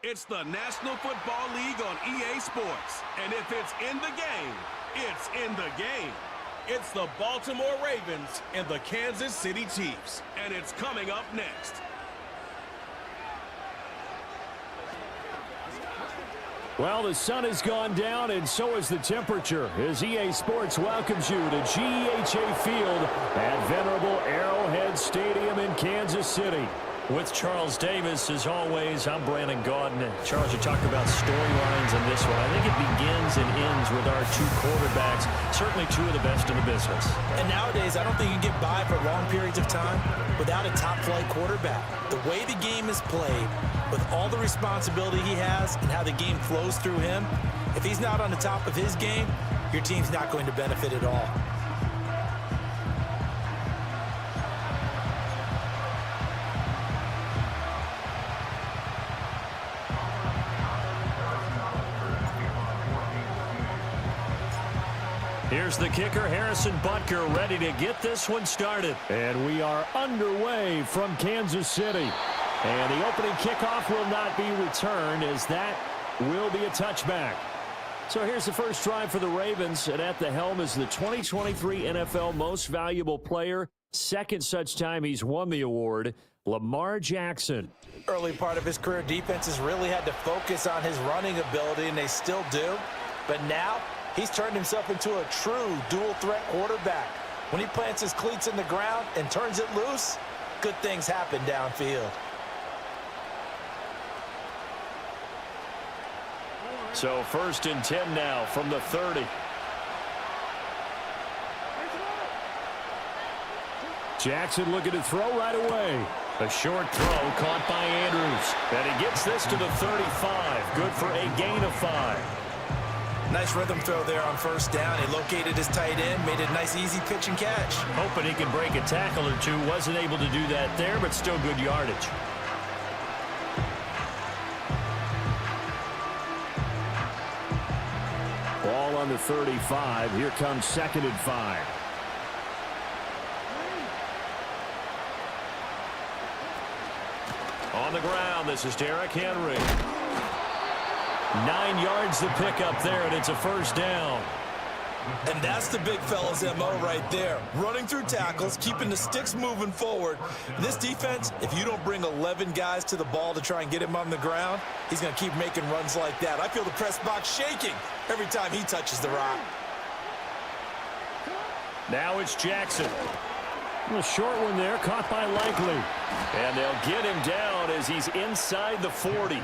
It's the National Football League on EA Sports. And if it's in the game, it's in the game. It's the Baltimore Ravens and the Kansas City Chiefs. And it's coming up next. Well, the sun has gone down, and so has the temperature, as EA Sports welcomes you to GEHA Field at venerable Arrowhead Stadium in Kansas City. With Charles Davis, as always, I'm Brandon Gaudin. Charles, you talk about storylines in this one. I think it begins and ends with our two quarterbacks, certainly two of the best in the business. And nowadays, I don't think you can get by for long periods of time without a top-flight quarterback. The way the game is played, with all the responsibility he has and how the game flows through him, if he's not on the top of his game, your team's not going to benefit at all. Here's the kicker, Harrison Butker, ready to get this one started. And we are underway from Kansas City. And the opening kickoff will not be returned, as that will be a touchback. So here's the first drive for the Ravens, and at the helm is the 2023 NFL Most Valuable Player. Second such time he's won the award, Lamar Jackson. Early part of his career, defenses really had to focus on his running ability, and they still do. But now, he's turned himself into a true dual-threat quarterback. When he plants his cleats in the ground and turns it loose, good things happen downfield. So 1st and 10 now from the 30. Jackson looking to throw right away. A short throw caught by Andrews. And he gets this to the 35. Good for a gain of 5. Nice rhythm throw there on first down. He located his tight end, made a nice easy pitch and catch. Hoping he could break a tackle or two. Wasn't able to do that there, but still good yardage. Ball on the 35. Here comes 2nd and 5. On the ground, this is Derrick Henry. 9 yards to pick up there, and it's a first down. And that's the big fella's MO right there. Running through tackles, keeping the sticks moving forward. This defense, if you don't bring 11 guys to the ball to try and get him on the ground, he's going to keep making runs like that. I feel the press box shaking every time he touches the rock. Now it's Jackson. A short one there, caught by Likely. And they'll get him down as he's inside the 40.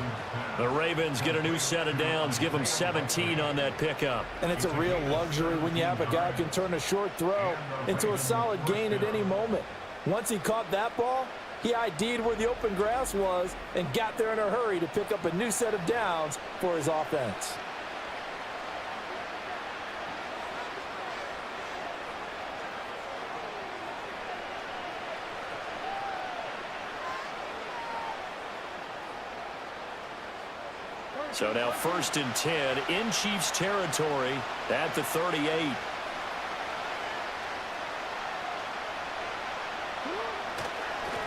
The Ravens get a new set of downs, give him 17 on that pickup. And it's a real luxury when you have a guy who can turn a short throw into a solid gain at any moment. Once he caught that ball, he ID'd where the open grass was and got there in a hurry to pick up a new set of downs for his offense. So now 1st and 10 in Chiefs territory at the 38.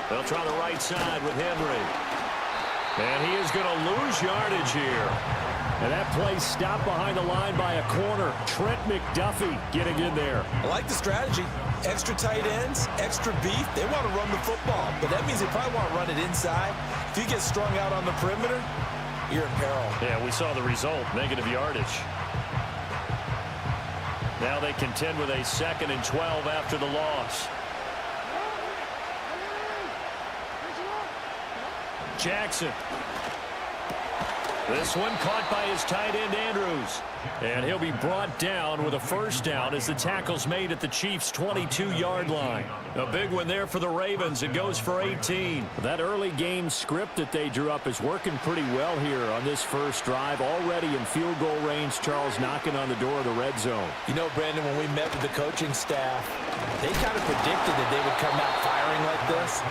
They'll try the right side with Henry. And he is going to lose yardage here. And that play stopped behind the line by a corner. Trent McDuffie getting in there. I like the strategy. Extra tight ends, extra beef. They want to run the football, but that means they probably want to run it inside. If you get strung out on the perimeter, you're in peril. Yeah, we saw the result, negative yardage. Now they contend with a 2nd and 12 after the loss. Jackson. This one caught by his tight end, Andrews. And he'll be brought down with a first down as the tackle's made at the Chiefs' 22-yard line. A big one there for the Ravens. It goes for 18. That early game script that they drew up is working pretty well here on this first drive. Already in field goal range, Charles knocking on the door of the red zone. You know, Brandon, when we met with the coaching staff, they kind of predicted that they would come out firing like this.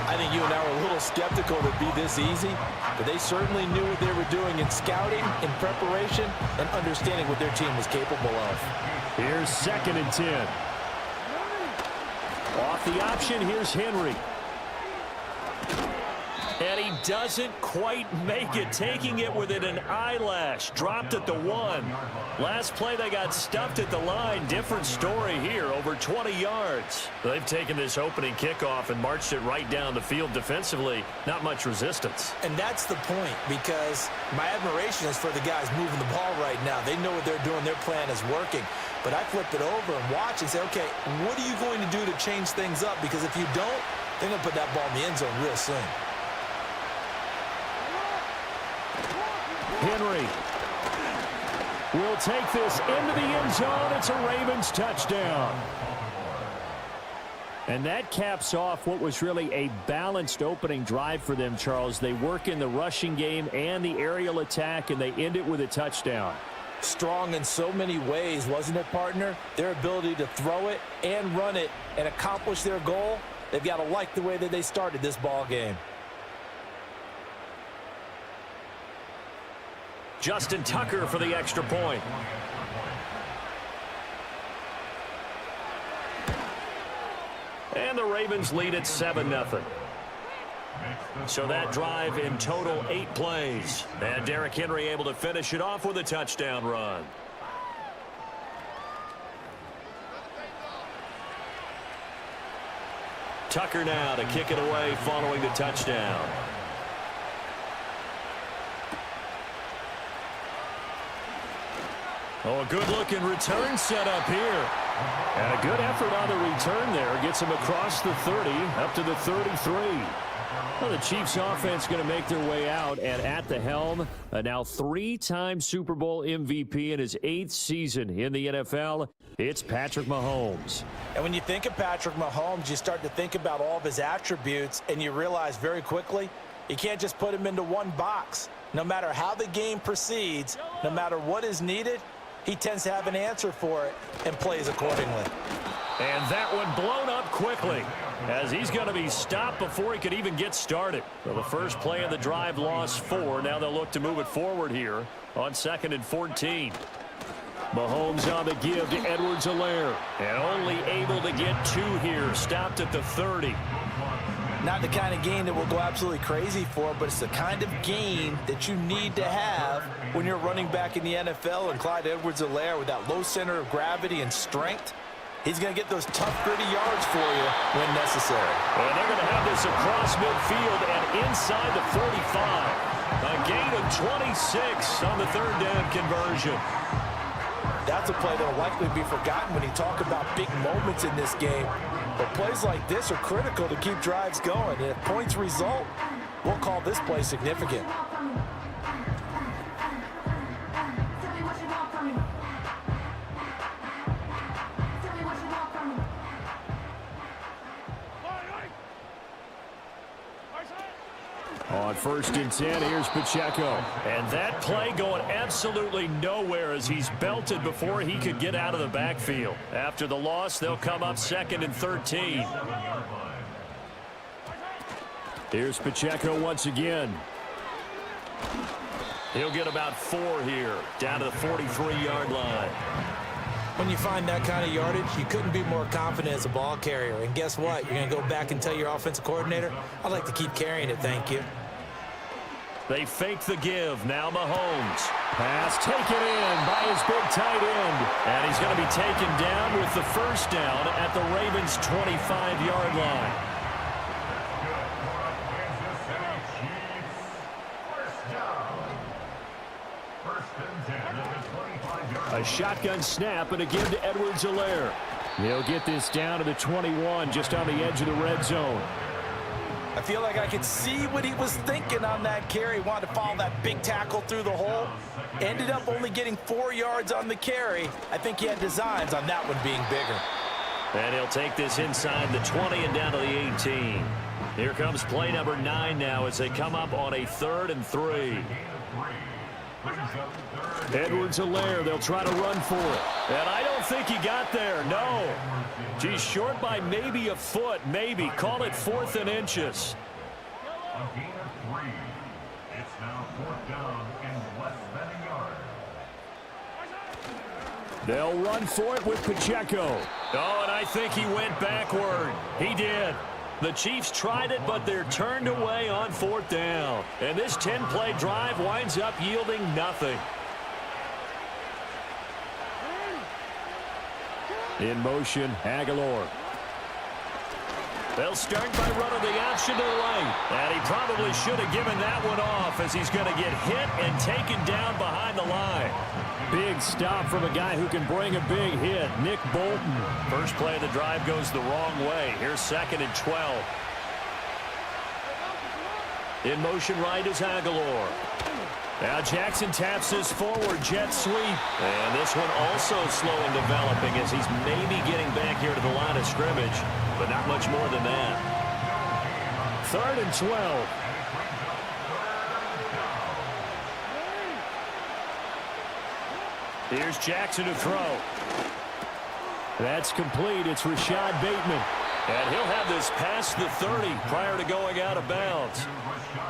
I think you and I were a little skeptical that it'd be this easy, but they certainly knew what they were doing in scouting, in preparation, and understanding what their team was capable of. Here's 2nd and 10. Off the option, here's Henry. And he doesn't quite make it, taking it within an eyelash. Dropped at the 1. Last play, they got stuffed at the line. Different story here, over 20 yards. They've taken this opening kickoff and marched it right down the field defensively. Not much resistance. And that's the point, because my admiration is for the guys moving the ball right now. They know what they're doing. Their plan is working. But I flip it over and watch and say, okay, what are you going to do to change things up? Because if you don't, they're going to put that ball in the end zone real soon. Henry will take this into the end zone. It's a Ravens touchdown. And that caps off what was really a balanced opening drive for them, Charles. They work in the rushing game and the aerial attack, and they end it with a touchdown. Strong in so many ways, wasn't it, partner? Their ability to throw it and run it and accomplish their goal, they've got to like the way that they started this ball game. Justin Tucker for the extra point. And the Ravens lead at 7-0. So that drive in total 8 plays. And Derrick Henry able to finish it off with a touchdown run. Tucker now to kick it away following the touchdown. Oh, a good-looking return set up here. And a good effort on the return there. Gets him across the 30, up to the 33. Well, the Chiefs offense going to make their way out, and at the helm, a now 3-time Super Bowl MVP in his 8th season in the NFL, it's Patrick Mahomes. And when you think of Patrick Mahomes, you start to think about all of his attributes, and you realize very quickly, you can't just put him into one box. No matter how the game proceeds, no matter what is needed, he tends to have an answer for it and plays accordingly. And that one blown up quickly as he's going to be stopped before he could even get started. So the first play of the drive lost 4. Now they'll look to move it forward here on 2nd and 14. Mahomes on the give to Edwards-Helaire. And only able to get 2 here. Stopped at the 30. Not the kind of game that we'll go absolutely crazy for, but it's the kind of game that you need to have when you're running back in the NFL. And Clyde Edwards-Helaire, with that low center of gravity and strength, he's going to get those tough, gritty yards for you when necessary. And they're going to have this across midfield and inside the 45. A gain of 26 on the 3rd down conversion. That's a play that will likely be forgotten when you talk about big moments in this game. But plays like this are critical to keep drives going. And if points result, we'll call this play significant. On 1st and 10, here's Pacheco. And that play going absolutely nowhere as he's belted before he could get out of the backfield. After the loss, they'll come up 2nd and 13. Here's Pacheco once again. He'll get about 4 here, down to the 43-yard line. When you find that kind of yardage, you couldn't be more confident as a ball carrier. And guess what? You're going to go back and tell your offensive coordinator, I'd like to keep carrying it, thank you. They fake the give. Now Mahomes. Pass taken in by his big tight end. And he's going to be taken down with the first down at the Ravens' 25-yard line. A shotgun snap and a give to Edwards-Helaire. He'll get this down to the 21, just on the edge of the red zone. I feel like I could see what he was thinking on that carry. Wanted to follow that big tackle through the hole. Ended up only getting 4 yards on the carry. I think he had designs on that one being bigger. And he'll take this inside the 20 and down to the 18. Here comes play number 9 now as they come up on a 3rd and 3. Edwards-Helaire, they'll try to run for it. And I don't think he got there, no. He's short by maybe a foot, maybe. Call it 4th and inches. A gain of 3. It's now 4th down and less than a yard. They'll run for it with Pacheco. Oh, and I think he went backward. He did. The Chiefs tried it, but they're turned away on 4th down. And this 10-play drive winds up yielding nothing. In motion, Aguilar. They'll start by running the option to the right. And he probably should have given that one off as he's going to get hit and taken down behind the line. Big stop from a guy who can bring a big hit, Nick Bolton. First play of the drive goes the wrong way. Here's 2nd and 12. In motion right is Aguilar. Now Jackson taps this forward jet sweep. And this one also slow in developing as he's maybe getting back here to the line of scrimmage, but not much more than that. 3rd and 12. Here's Jackson to throw. That's complete. It's Rashad Bateman. And he'll have this past the 30 prior to going out of bounds.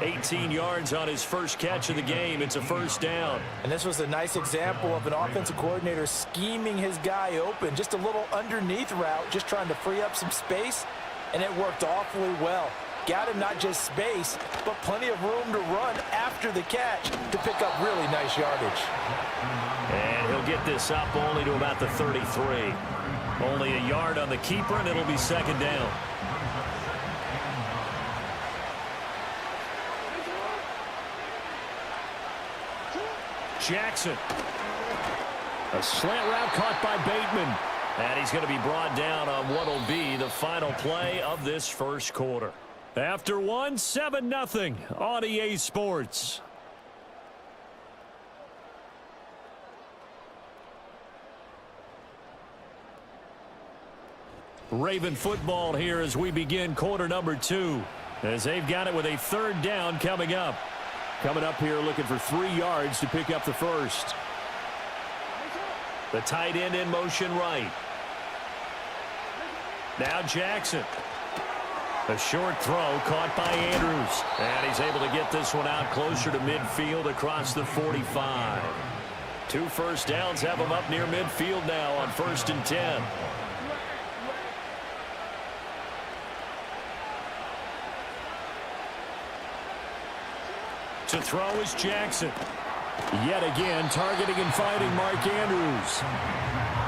18 yards on his first catch of the game. It's a 1st down. And this was a nice example of an offensive coordinator scheming his guy open. Just a little underneath route, just trying to free up some space, and it worked awfully well. Got him not just space, but plenty of room to run after the catch to pick up really nice yardage. And he'll get this up only to about the 33. Only a yard on the keeper, and it'll be 2nd down. Jackson. A slant route caught by Bateman. And he's going to be brought down on what will be the final play of this first quarter. After one, 7-0 on EA Sports. Raven football here as we begin quarter number 2. As they've got it with a 3rd down coming up. Coming up here looking for 3 yards to pick up the first. The tight end in motion right. Now Jackson. A short throw caught by Andrews. And he's able to get this one out closer to midfield across the 45. 2 first downs have him up near midfield now on 1st and 10. To throw is Jackson. Yet again, targeting and finding Mark Andrews.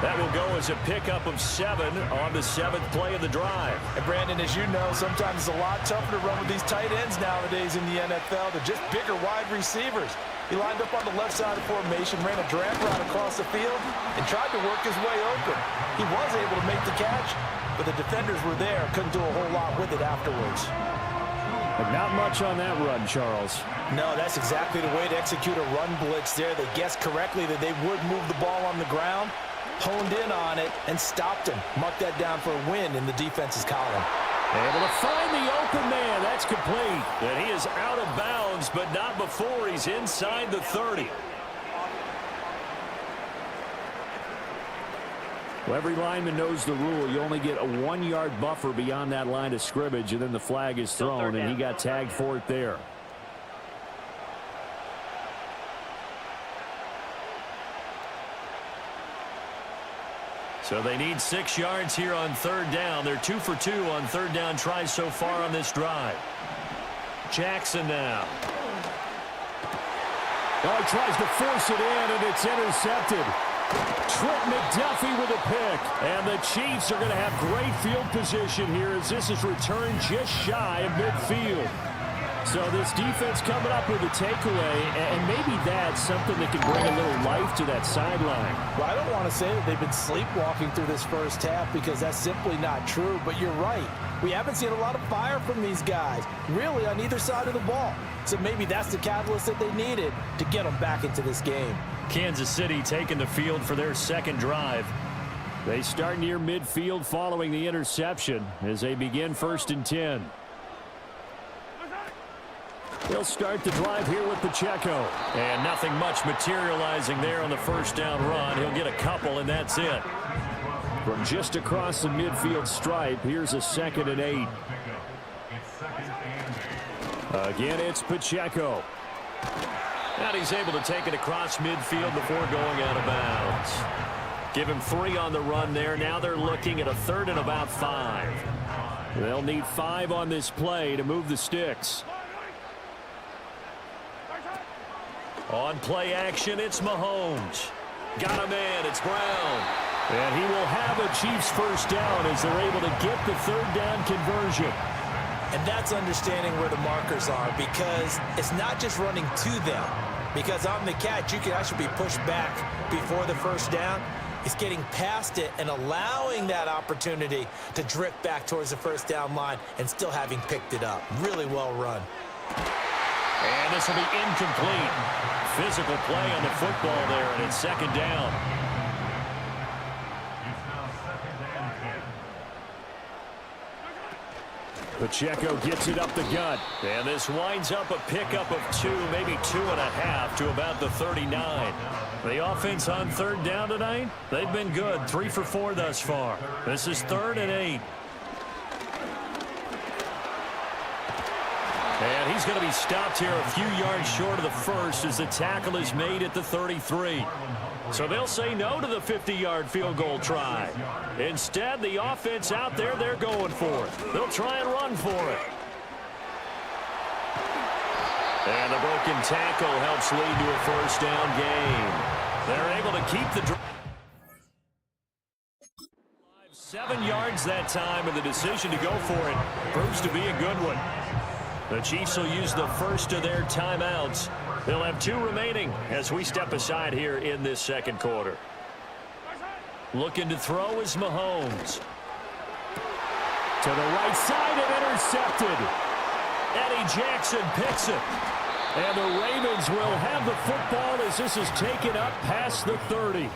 That will go as a pickup of 7 on the 7th play of the drive. And Brandon, as you know, sometimes it's a lot tougher to run with these tight ends nowadays in the NFL. They're just bigger wide receivers. He lined up on the left side of formation, ran a drag route across the field, and tried to work his way open. He was able to make the catch, but the defenders were there, couldn't do a whole lot with it afterwards. But not much on that run, Charles. No, that's exactly the way to execute a run blitz there. They guessed correctly that they would move the ball on the ground, honed in on it, and stopped him. Mark that down for a win in the defense's column. Able to find the open man. That's complete. And he is out of bounds, but not before he's inside the 30. Well, every lineman knows the rule. You only get a 1-yard buffer beyond that line of scrimmage, and then the flag is thrown, and he got tagged for it there. So they need 6 yards here on 3rd down. They're 2 for 2 on 3rd down tries so far on this drive. Jackson now. Oh, he tries to force it in, and it's intercepted. Trent McDuffie with a pick. And the Chiefs are going to have great field position here as this is returned just shy of midfield. So this defense coming up with a takeaway, and maybe that's something that can bring a little life to that sideline. Well, I don't want to say that they've been sleepwalking through this first half because that's simply not true, but you're right. We haven't seen a lot of fire from these guys, really on either side of the ball. So maybe that's the catalyst that they needed to get them back into this game. Kansas City taking the field for their 2nd drive. They start near midfield following the interception as they begin 1st and 10. They'll start the drive here with Pacheco. And nothing much materializing there on the 1st down run. He'll get a couple, and that's it. From just across the midfield stripe, here's a 2nd and 8. Again, it's Pacheco. And he's able to take it across midfield before going out of bounds. Give him 3 on the run there. Now they're looking at a 3rd and about 5. They'll need 5 on this play to move the sticks. On play action, it's Mahomes. Got a man, it's Brown. And he will have a Chiefs first down as they're able to get the third down conversion. And that's understanding where the markers are, because it's not just running to them. Because on the catch, you can actually be pushed back before the first down. It's getting past it and allowing that opportunity to drift back towards the first down line and still having picked it up. Really well run. And this will be incomplete. Physical play on the football there, and it's second down. It's now second and 10. Pacheco gets it up the gut. And this winds up a pickup of 2, maybe 2.5 to about the 39. The offense on third down tonight, they've been good. 3 for 4 thus far. This is 3rd and 8. And he's going to be stopped here a few yards short of the first as the tackle is made at the 33. So they'll say no to the 50-yard field goal try. Instead, the offense out there, they're going for it. They'll try and run for it. And the broken tackle helps lead to a first down gain. They're able to keep the drive. 7 yards that time, and the decision to go for it proves to be a good one. The Chiefs will use the first of their timeouts. They'll have 2 remaining as we step aside here in this second quarter. Looking to throw is Mahomes. To the right side and intercepted. Eddie Jackson picks it. And the Ravens will have the football as this is taken up past the 30.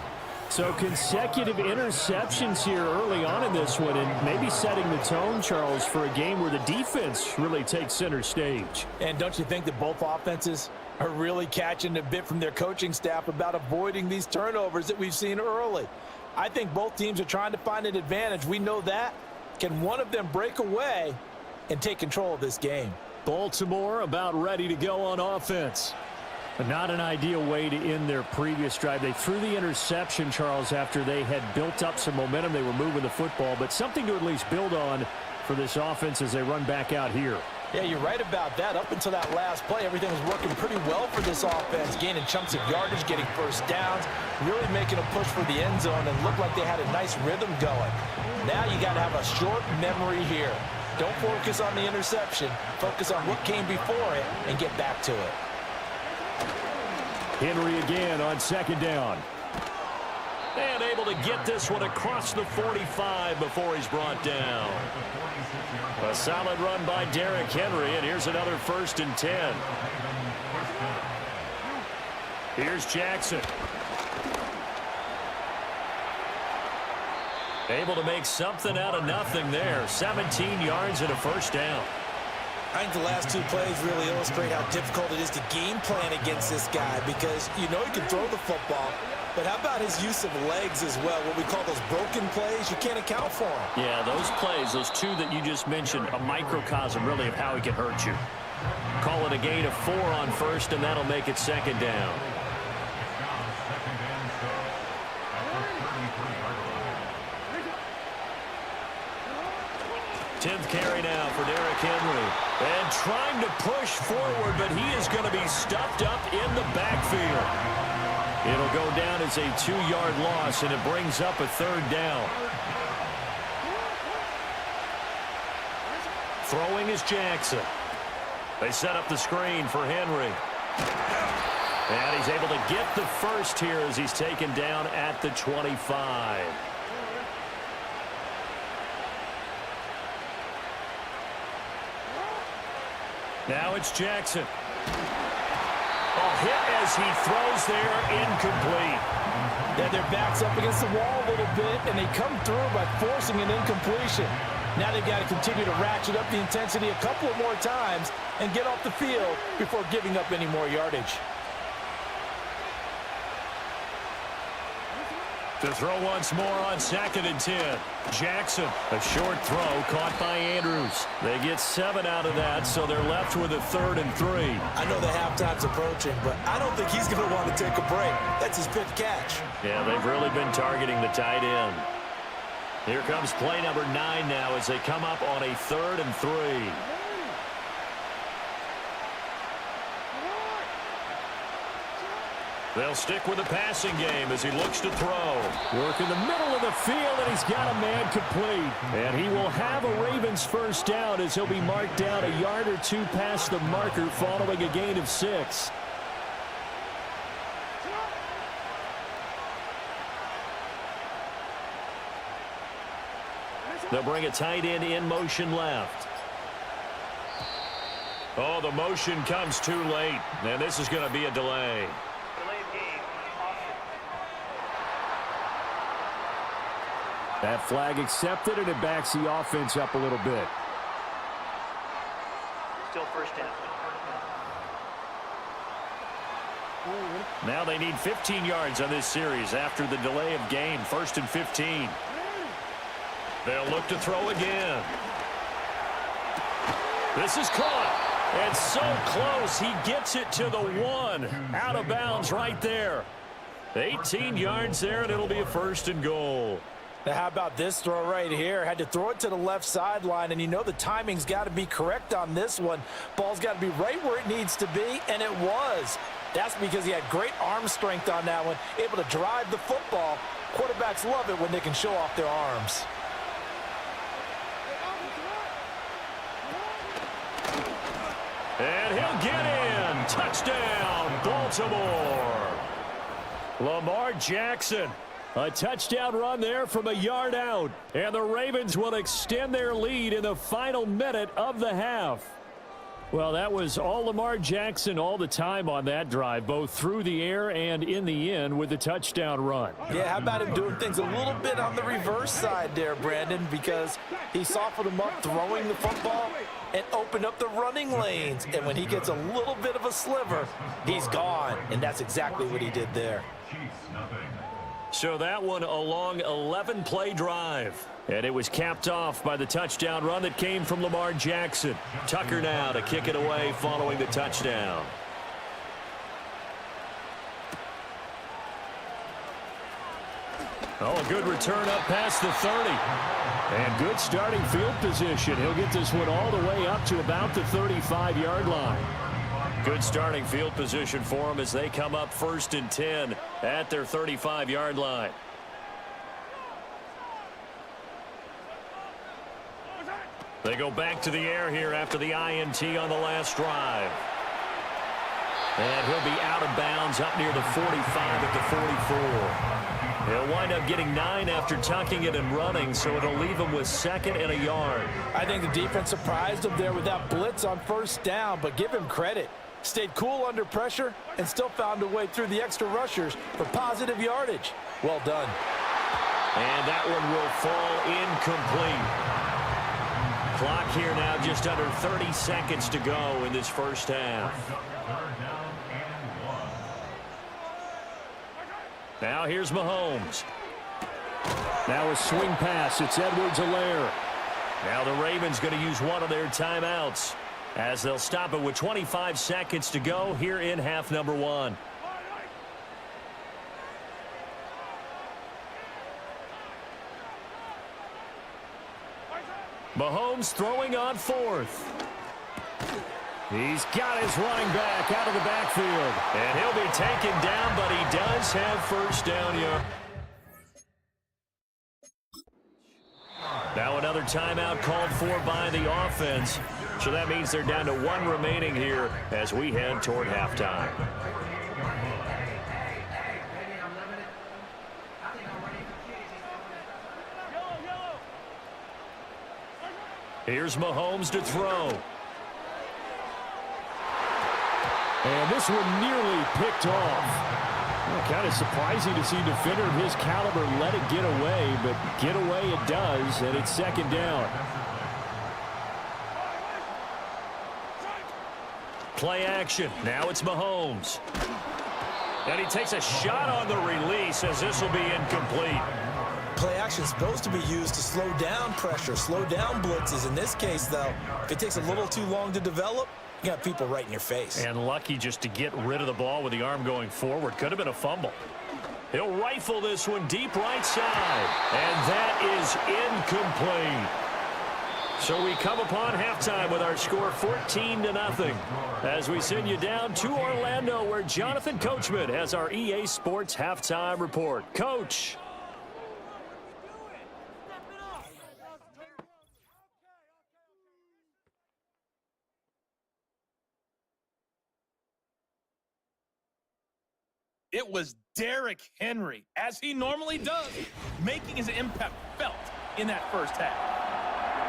So consecutive interceptions here early on in this one, and maybe setting the tone, Charles, for a game where the defense really takes center stage. And don't you think that both offenses are really catching a bit from their coaching staff about avoiding these turnovers that we've seen early? I think both teams are trying to find an advantage. We know that. Can one of them break away and take control of this game? Baltimore about ready to go on offense. But not an ideal way to end their previous drive. They threw the interception, Charles, after they had built up some momentum. They were moving the football, but something to at least build on for this offense as they run back out here. Yeah, you're right about that. Up until that last play, everything was working pretty well for this offense, gaining chunks of yardage, getting first downs, really making a push for the end zone, and looked like they had a nice rhythm going. Now you got to have a short memory here. Don't focus on the interception. Focus on what came before it and get back to it. Henry again on second down. And able to get this one across the 45 before he's brought down. A solid run by Derrick Henry, and here's another 1st and 10. Here's Jackson. Able to make something out of nothing there. 17 yards and a first down. I think the last 2 plays really illustrate how difficult it is to game plan against this guy, because you know he can throw the football, but how about his use of legs as well? What we call those broken plays, you can't account for them. Yeah, those plays, those 2 that you just mentioned, a microcosm really of how he can hurt you. Call it a gain of 4 on first, and that'll make it second down. 10th carry now for Derrick Henry. And trying to push forward, but he is going to be stuffed up in the backfield. It'll go down as a 2-yard loss, and it brings up a 3rd down. Throwing is Jackson. They set up the screen for Henry. And he's able to get the first here as he's taken down at the 25. Now it's Jackson. A hit as he throws there, incomplete. Yeah, their back's up against the wall a little bit, and they come through by forcing an incompletion. Now they've got to continue to ratchet up the intensity a couple of more times and get off the field before giving up any more yardage. To throw once more on 2nd and 10. Jackson, a short throw caught by Andrews. They get 7 out of that, so they're left with a 3rd and 3. I know the halftime's approaching, but I don't think he's going to want to take a break. That's his 5th catch. Yeah, they've really been targeting the tight end. Here comes play number 9 now as they come up on a 3rd and 3. They'll stick with the passing game as he looks to throw. Work in the middle of the field, and he's got a man complete. And he will have a Ravens first down as he'll be marked down a yard or 2 past the marker following a gain of 6. They'll bring a tight end in motion left. Oh, the motion comes too late. And this is going to be a delay. That flag accepted, and it backs the offense up a little bit. Still first down. Now they need 15 yards on this series after the delay of game. 1st and 15. They'll look to throw again. This is caught. And so close. He gets it to the 1. Out of bounds right there. 18 yards there, and it'll be a 1st and goal. Now, how about this throw right here? Had to throw it to the left sideline, and you know the timing's got to be correct on this one. Ball's got to be right where it needs to be, and it was. That's because he had great arm strength on that one, able to drive the football. Quarterbacks love it when they can show off their arms. And he'll get in. Touchdown, Baltimore. Lamar Jackson. A touchdown run there from a yard out. And the Ravens will extend their lead in the final minute of the half. Well, that was all Lamar Jackson all the time on that drive, both through the air and in the end with the touchdown run. Yeah, how about him doing things a little bit on the reverse side there, Brandon, because he softened him up throwing the football and opened up the running lanes. And when he gets a little bit of a sliver, he's gone. And that's exactly what he did there. So that one a long 11-play drive. And it was capped off by the touchdown run that came from Lamar Jackson. Tucker now to kick it away following the touchdown. Oh, a good return up past the 30. And good starting field position. He'll get this one all the way up to about the 35-yard line. Good starting field position for them as they come up 1st and 10 at their 35-yard line. They go back to the air here after the INT on the last drive. And he'll be out of bounds up near the 45 at the 44. He'll wind up getting 9 after tucking it and running, so it'll leave him with 2nd and a yard. I think the defense surprised him there with that blitz on 1st down, but give him credit. Stayed cool under pressure and still found a way through the extra rushers for positive yardage. Well done. And that one will fall incomplete. Clock here now just under 30 seconds to go in this first half. Now here's Mahomes. Now a swing pass. It's Edwards-Helaire. Now the Ravens going to use one of their timeouts as they'll stop it with 25 seconds to go here in half number 1. Mahomes throwing on 4th. He's got his running back out of the backfield. And he'll be taken down, but he does have 1st down here. Now another timeout called for by the offense. So that means they're down to 1 remaining here as we head toward halftime. Here's Mahomes to throw. And this one nearly picked off. Well, kind of surprising to see a defender of his caliber let it get away, but get away it does, and it's 2nd down. Play action. Now it's Mahomes. And he takes a shot on the release as this will be incomplete. Play action is supposed to be used to slow down pressure, slow down blitzes. In this case, though, if it takes a little too long to develop, you got people right in your face. And lucky just to get rid of the ball with the arm going forward. Could have been a fumble. He'll rifle this one deep right side. And that is incomplete. So we come upon halftime with our score 14-0 as we send you down to Orlando, where Jonathan Coachman has our EA Sports halftime report. Coach. It was Derrick Henry, as he normally does, making his impact felt in that first half.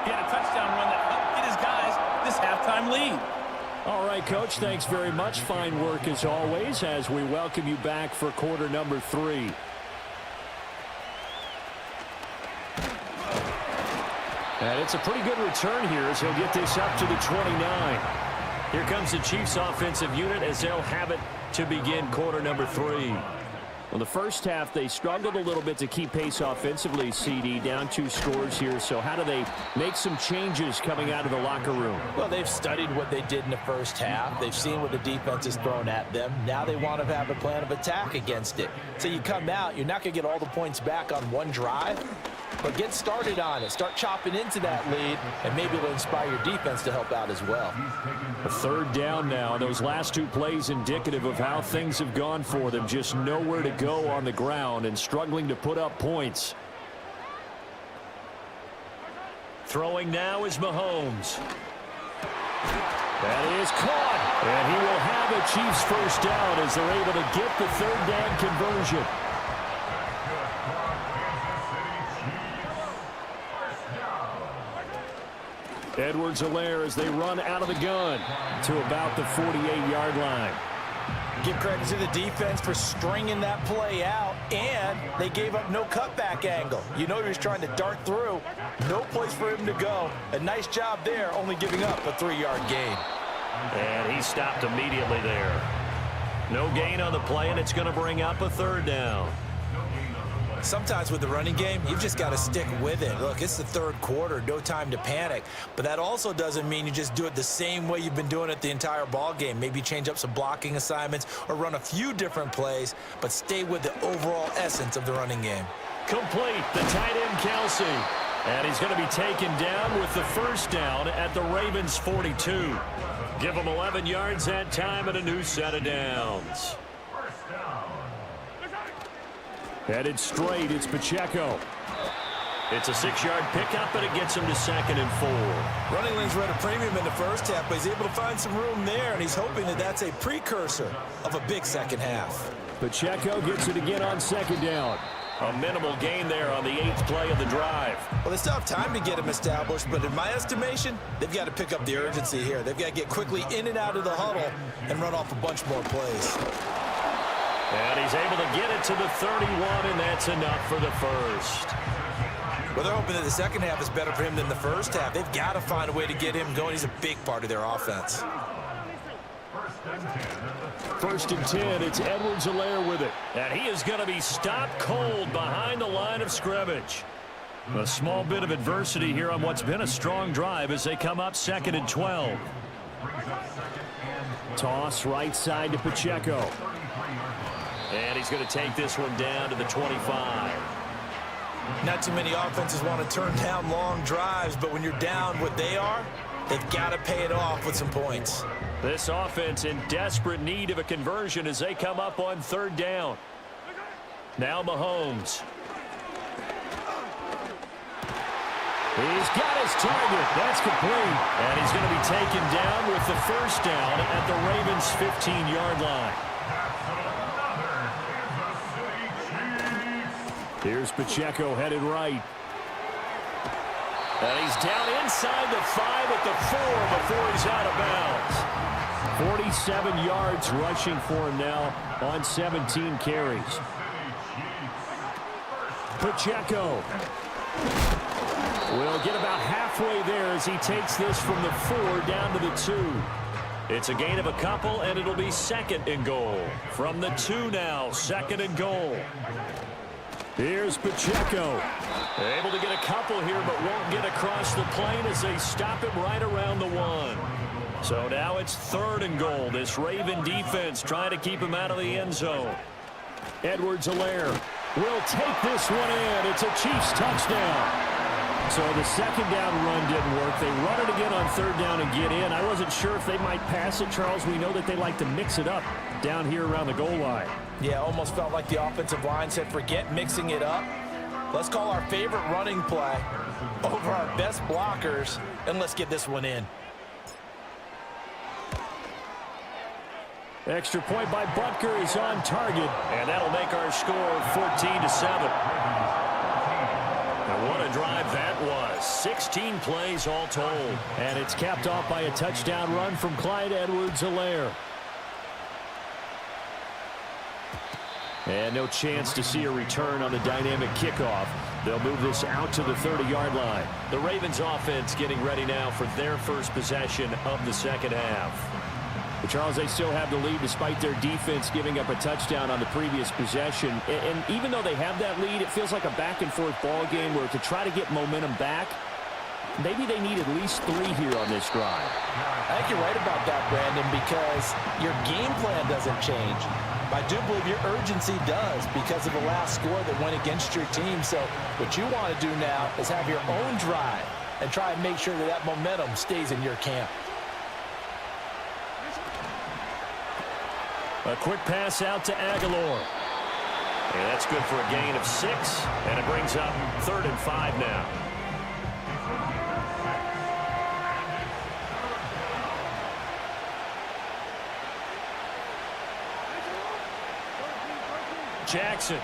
He had a touchdown run that helped get his guys this halftime lead. All right, Coach, thanks very much. Fine work as always as we welcome you back for quarter number 3. And it's a pretty good return here as he'll get this up to the 29. Here comes the Chiefs offensive unit as they'll have it to begin quarter number 3. Well, the first half, they struggled a little bit to keep pace offensively, CD, down 2 scores here. So how do they make some changes coming out of the locker room? Well, they've studied what they did in the first half. They've seen what the defense has thrown at them. Now they want to have a plan of attack against it. So you come out, you're not going to get all the points back on one drive, but get started on it. Start chopping into that lead, and maybe it'll inspire your defense to help out as well. A third down now. Those last 2 plays indicative of how things have gone for them. Just nowhere to go on the ground and struggling to put up points. Throwing now is Mahomes. That is caught. And he will have a Chiefs first down as they're able to get the third down conversion. Edwards-Helaire as they run out of the gun to about the 48-yard line. Give credit to the defense for stringing that play out, and they gave up no cutback angle. You know he was trying to dart through. No place for him to go. A nice job there, only giving up a 3-yard gain. And he stopped immediately there. No gain on the play, and it's going to bring up a third down. Sometimes with the running game, you've just got to stick with it. Look, it's the third quarter, no time to panic. But that also doesn't mean you just do it the same way you've been doing it the entire ball game. Maybe change up some blocking assignments or run a few different plays, but stay with the overall essence of the running game. Complete, the tight end Kelsey. And he's going to be taken down with the first down at the Ravens 42. Give him 11 yards that time and a new set of downs. Headed straight, it's Pacheco. It's a 6-yard pickup, and it gets him to 2nd and 4. Running lanes were at a premium in the first half, but he's able to find some room there, and he's hoping that that's a precursor of a big second half. Pacheco gets it again on 2nd down. A minimal gain there on the 8th play of the drive. Well, they still have time to get him established, but in my estimation, they've got to pick up the urgency here. They've got to get quickly in and out of the huddle and run off a bunch more plays. And he's able to get it to the 31, and that's enough for the first. Well, they're hoping that the second half is better for him than the first half. They've got to find a way to get him going. He's a big part of their offense. 1st and 10, it's Edwards-Helaire with it. And he is going to be stopped cold behind the line of scrimmage. A small bit of adversity here on what's been a strong drive as they come up 2nd and 12. Toss right side to Pacheco. And he's going to take this one down to the 25. Not too many offenses want to turn down long drives, but when you're down what they are, they've got to pay it off with some points. This offense in desperate need of a conversion as they come up on 3rd down. Now Mahomes. He's got his target. That's complete. And he's going to be taken down with the first down at the Ravens' 15-yard line. Here's Pacheco headed right. And he's down inside the 5 at the 4 before he's out of bounds. 47 yards rushing for him now on 17 carries. Pacheco will get about halfway there as he takes this from the 4 down to the 2. It's a gain of a couple, and it'll be 2nd and goal. From the 2 now, 2nd and goal. Here's Pacheco. They're able to get a couple here, but won't get across the plane as they stop him right around the 1. So now it's 3rd and goal. This Raven defense trying to keep him out of the end zone. Edwards-Helaire will take this one in. It's a Chiefs touchdown. So the second down run didn't work. They run it again on third down and get in. I wasn't sure if they might pass it, Charles. We know that they like to mix it up down here around the goal line. Yeah, almost felt like the offensive line said, forget mixing it up. Let's call our favorite running play over our best blockers, and let's get this one in. Extra point by Butker is on target. And that'll make our score 14-7. And what a drive that was. 16 plays all told. And it's capped off by a touchdown run from Clyde Edwards-Helaire. And no chance to see a return on the dynamic kickoff. They'll move this out to the 30-yard line. The Ravens offense getting ready now for their first possession of the second half. But Charles, they still have the lead despite their defense giving up a touchdown on the previous possession. And even though they have that lead, it feels like a back-and-forth ball game where to try to get momentum back, maybe they need at least 3 here on this drive. I think you're right about that, Brandon, because your game plan doesn't change. I do believe your urgency does because of the last score that went against your team. So what you want to do now is have your own drive and try and make sure that that momentum stays in your camp. A quick pass out to Aguilar. And that's good for a gain of 6. And it brings up 3rd and 5 now. Jackson.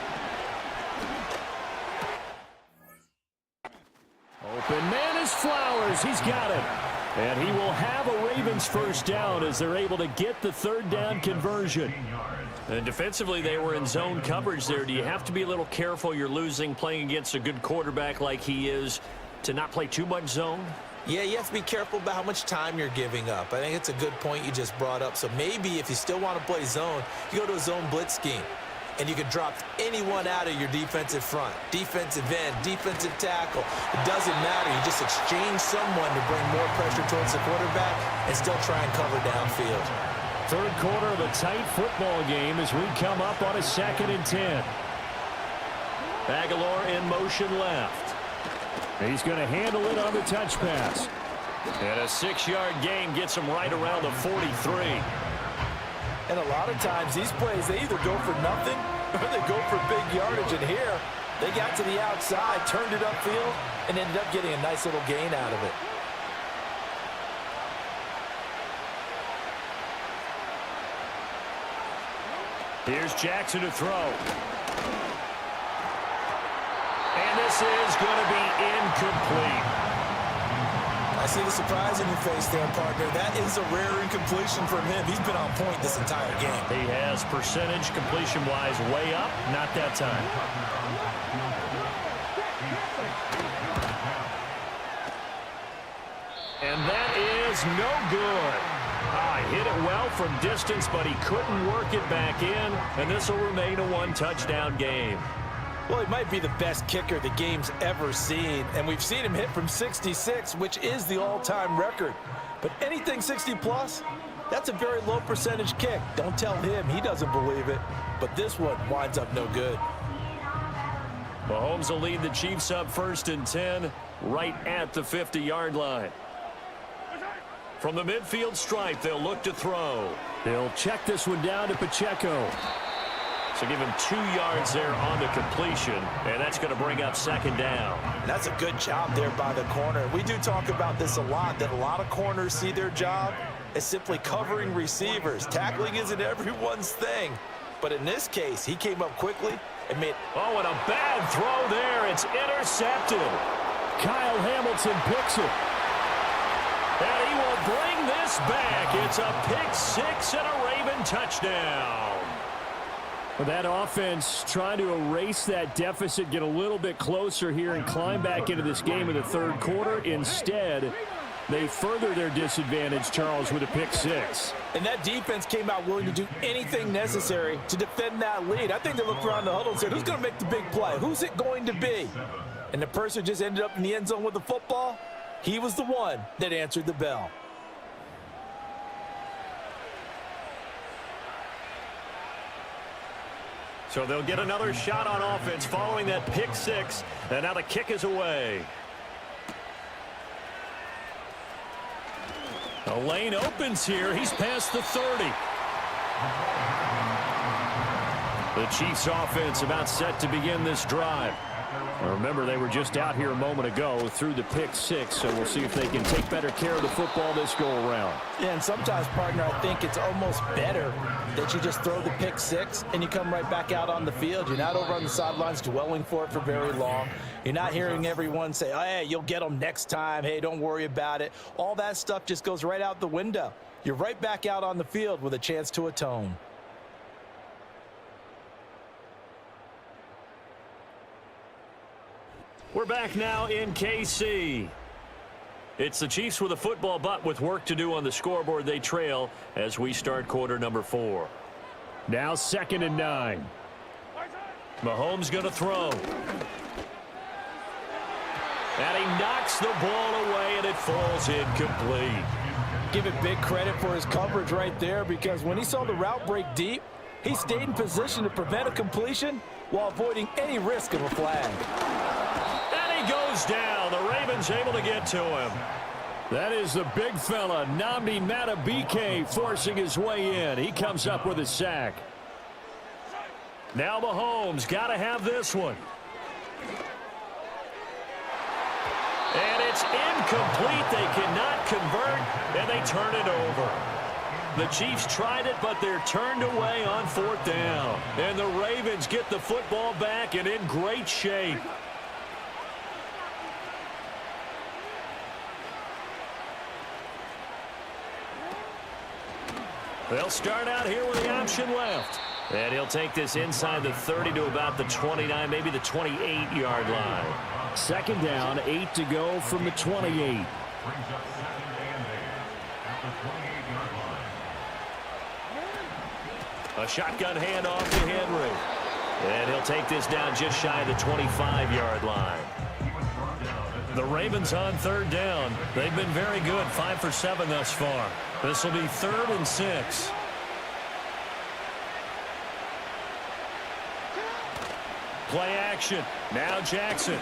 Open man is Flowers. He's got it. And he will have a Ravens first down as they're able to get the 3rd down conversion. And defensively, they were in zone coverage there. Do you have to be a little careful? You're losing playing against a good quarterback like he is to not play too much zone? Yeah, you have to be careful about how much time you're giving up. I think it's a good point you just brought up. So maybe if you still want to play zone, you go to a zone blitz scheme. And you can drop anyone out of your defensive front. Defensive end, defensive tackle. It doesn't matter. You just exchange someone to bring more pressure towards the quarterback and still try and cover downfield. 3rd quarter of a tight football game as we come up on a 2nd and 10. Aguilar in motion left. He's going to handle it on the touch pass. And a 6-yard gain gets him right around the 43. And a lot of times, these plays, they either go for nothing or they go for big yardage. And here, they got to the outside, turned it upfield, and ended up getting a nice little gain out of it. Here's Jackson to throw. And this is going to be incomplete. I see the surprise in your face there, partner. That is a rare incompletion from him. He's been on point this entire game. He has percentage completion-wise way up. Not that time. And that is no good. Hit it well from distance, but he couldn't work it back in. And this will remain a 1-touchdown game. Well, he might be the best kicker the game's ever seen, and we've seen him hit from 66, which is the all-time record. But anything 60-plus, that's a very low percentage kick. Don't tell him he doesn't believe it, but this one winds up no good. Mahomes will lead the Chiefs up 1st and 10 right at the 50-yard line. From the midfield stripe, they'll look to throw. They'll check this one down to Pacheco. So give him 2 yards there on the completion, and that's going to bring up 2nd down. And that's a good job there by the corner. We do talk about this a lot, that a lot of corners see their job as simply covering receivers. Tackling isn't everyone's thing. But in this case, he came up quickly and made... Oh, and a bad throw there. It's intercepted. Kyle Hamilton picks it. And he will bring this back. It's a pick 6 and a Raven touchdown. Well, that offense trying to erase that deficit, get a little bit closer here and climb back into this game in the 3rd quarter. Instead, they further their disadvantage, Charles, with a pick 6. And that defense came out willing to do anything necessary to defend that lead. I think they looked around the huddle and said, who's going to make the big play? Who's it going to be? And the person just ended up in the end zone with the football. He was the one that answered the bell. So they'll get another shot on offense following that pick six. And now the kick is away. A lane opens here. He's past the 30. The Chiefs offense about set to begin this drive. Remember, they were just out here a moment ago through the pick six, so we'll see if they can take better care of the football this go-around. Yeah, and sometimes, partner, I think it's almost better that you just throw the pick six and you come right back out on the field. You're not over on the sidelines dwelling for it for very long. You're not hearing everyone say, oh, hey, you'll get them next time. Hey, don't worry about it. All that stuff just goes right out the window. You're right back out on the field with a chance to atone. We're back now in KC. It's the Chiefs with a football, but with work to do on the scoreboard. They trail as we start quarter number 4. Now 2nd and 9. Mahomes going to throw. And he knocks the ball away, and it falls incomplete. Give it big credit for his coverage right there, because when he saw the route break deep, he stayed in position to prevent a completion while avoiding any risk of a flag. Goes down. The Ravens able to get to him. That is the big fella, Nnamdi Madubuike, forcing his way in. He comes up with a sack. Now Mahomes got to have this one. And it's incomplete. They cannot convert, and they turn it over. The Chiefs tried it, but they're turned away on 4th down. And the Ravens get the football back and in great shape. They'll start out here with the option left. And he'll take this inside the 30 to about the 29, maybe the 28-yard line. 2nd down, 8 to go from the 28. A shotgun handoff to Henry. And he'll take this down just shy of the 25-yard line. The Ravens on 3rd down. They've been very good, 5 for 7 thus far. This will be 3rd and 6. Play action. Now Jackson.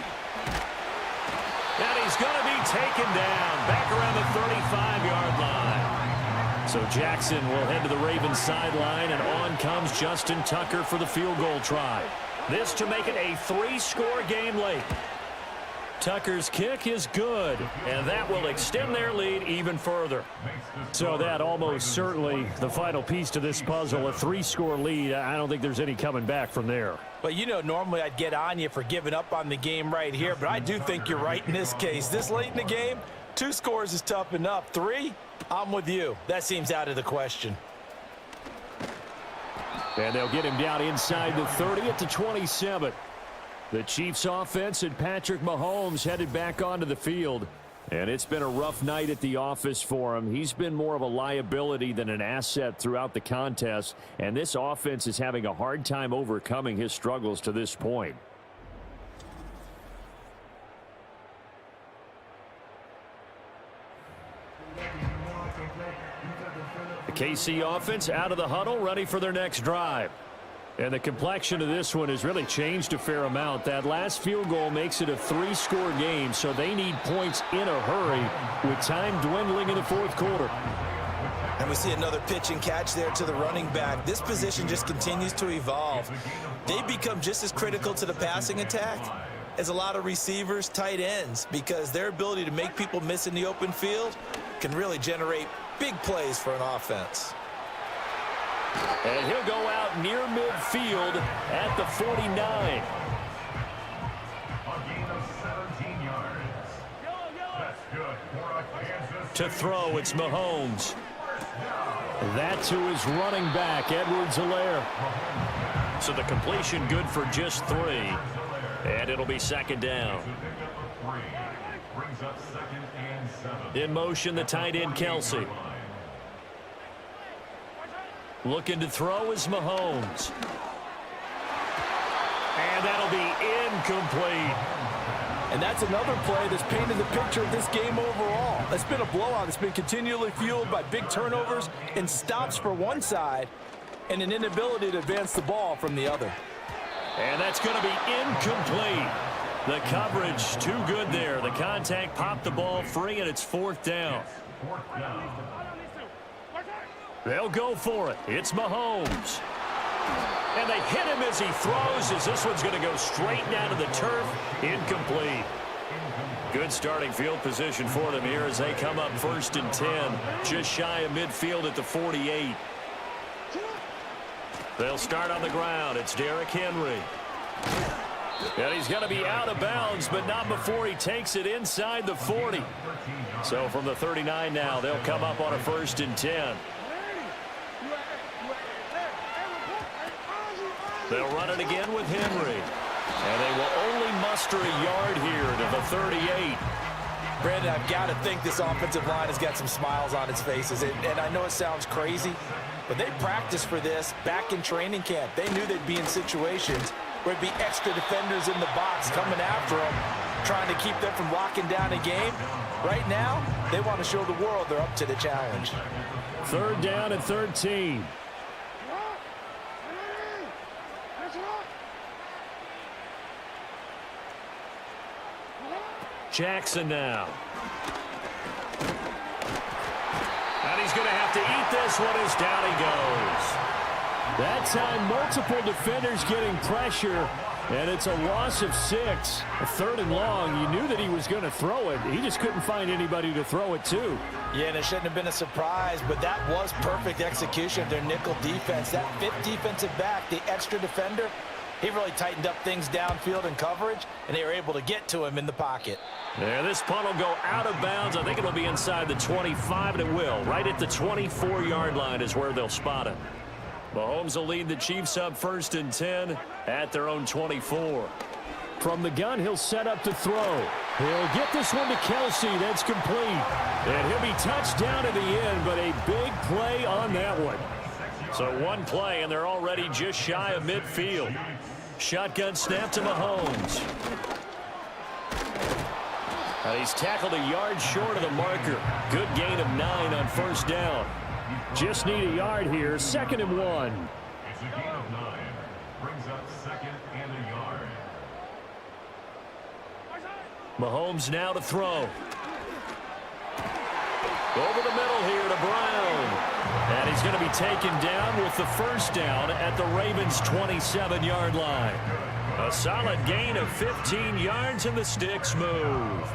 And he's going to be taken down back around the 35-yard line. So Jackson will head to the Ravens sideline, and on comes Justin Tucker for the field goal try. This to make it a 3-score game late. Tucker's kick is good, and that will extend their lead even further. So that almost certainly the final piece to this puzzle, a 3-score lead. I don't think there's any coming back from there. But, you know, normally I'd get on you for giving up on the game right here, but I do think you're right in this case. This late in the game, 2 scores is tough enough. 3, I'm with you. That seems out of the question. And they'll get him down inside the 30 at the 27. The Chiefs offense and Patrick Mahomes headed back onto the field. And it's been a rough night at the office for him. He's been more of a liability than an asset throughout the contest. And this offense is having a hard time overcoming his struggles to this point. The KC offense out of the huddle, ready for their next drive. And the complexion of this one has really changed a fair amount. That last field goal makes it a 3-score game, so they need points in a hurry with time dwindling in the 4th quarter. And we see another pitch and catch there to the running back. This position just continues to evolve. They become just as critical to the passing attack as a lot of receivers, tight ends, because their ability to make people miss in the open field can really generate big plays for an offense. And he'll go out near midfield at the 49. A gain of 17 yards. That's good for a Kansas To throw, it's Mahomes. That's who is running back, Edwards-Helaire. So the completion good for just 3. And it'll be 2nd down. brings up 2nd and 7. In motion, the tight end, Kelsey. Looking to throw is Mahomes. And that'll be incomplete. And that's another play that's painted the picture of this game overall. It's been a blowout. It's been continually fueled by big turnovers and stops for one side and an inability to advance the ball from the other. And that's going to be incomplete. The coverage too good there. The contact popped the ball free, and it's 4th down. They'll go for it. It's Mahomes. And they hit him as he throws, as this one's going to go straight down to the turf. Incomplete. Good starting field position for them here as they come up 1st and 10. Just shy of midfield at the 48. They'll start on the ground. It's Derrick Henry. And he's going to be out of bounds, but not before he takes it inside the 40. So from the 39 now, they'll come up on a 1st and 10. They'll run it again with Henry. And they will only muster a yard here to the 38. Brandon, I've got to think this offensive line has got some smiles on its faces. And I know it sounds crazy, but they practiced for this back in training camp. They knew they'd be in situations where it'd be extra defenders in the box coming after them, trying to keep them from locking down a game. Right now, they want to show the world they're up to the challenge. 3rd down and 13. Jackson now. And he's going to have to eat this one as down he goes. That time, multiple defenders getting pressure, and it's a loss of 6. A 3rd and long. You knew that he was going to throw it. He just couldn't find anybody to throw it to. Yeah, and it shouldn't have been a surprise, but that was perfect execution of their nickel defense. That 5th defensive back, the extra defender, he really tightened up things downfield in coverage, and they were able to get to him in the pocket. Yeah, this punt will go out of bounds. I think it'll be inside the 25, and it will. Right at the 24-yard line is where they'll spot it. Mahomes will lead the Chiefs up 1st and 10 at their own 24. From the gun, he'll set up to throw. He'll get this one to Kelsey. That's complete. And he'll be touched down at the end, but a big play on that one. So one play, and they're already just shy of midfield. Shotgun snap to Mahomes. And he's tackled a yard short of the marker. Good gain of 9 on 1st down. Just need a yard here. 2nd and 1. It's a gain of 9. Brings up 2nd and a yard. Mahomes now to throw. Over the middle here to Brown. And he's going to be taken down with the 1st down at the Ravens' 27-yard line. A solid gain of 15 yards, and the sticks move.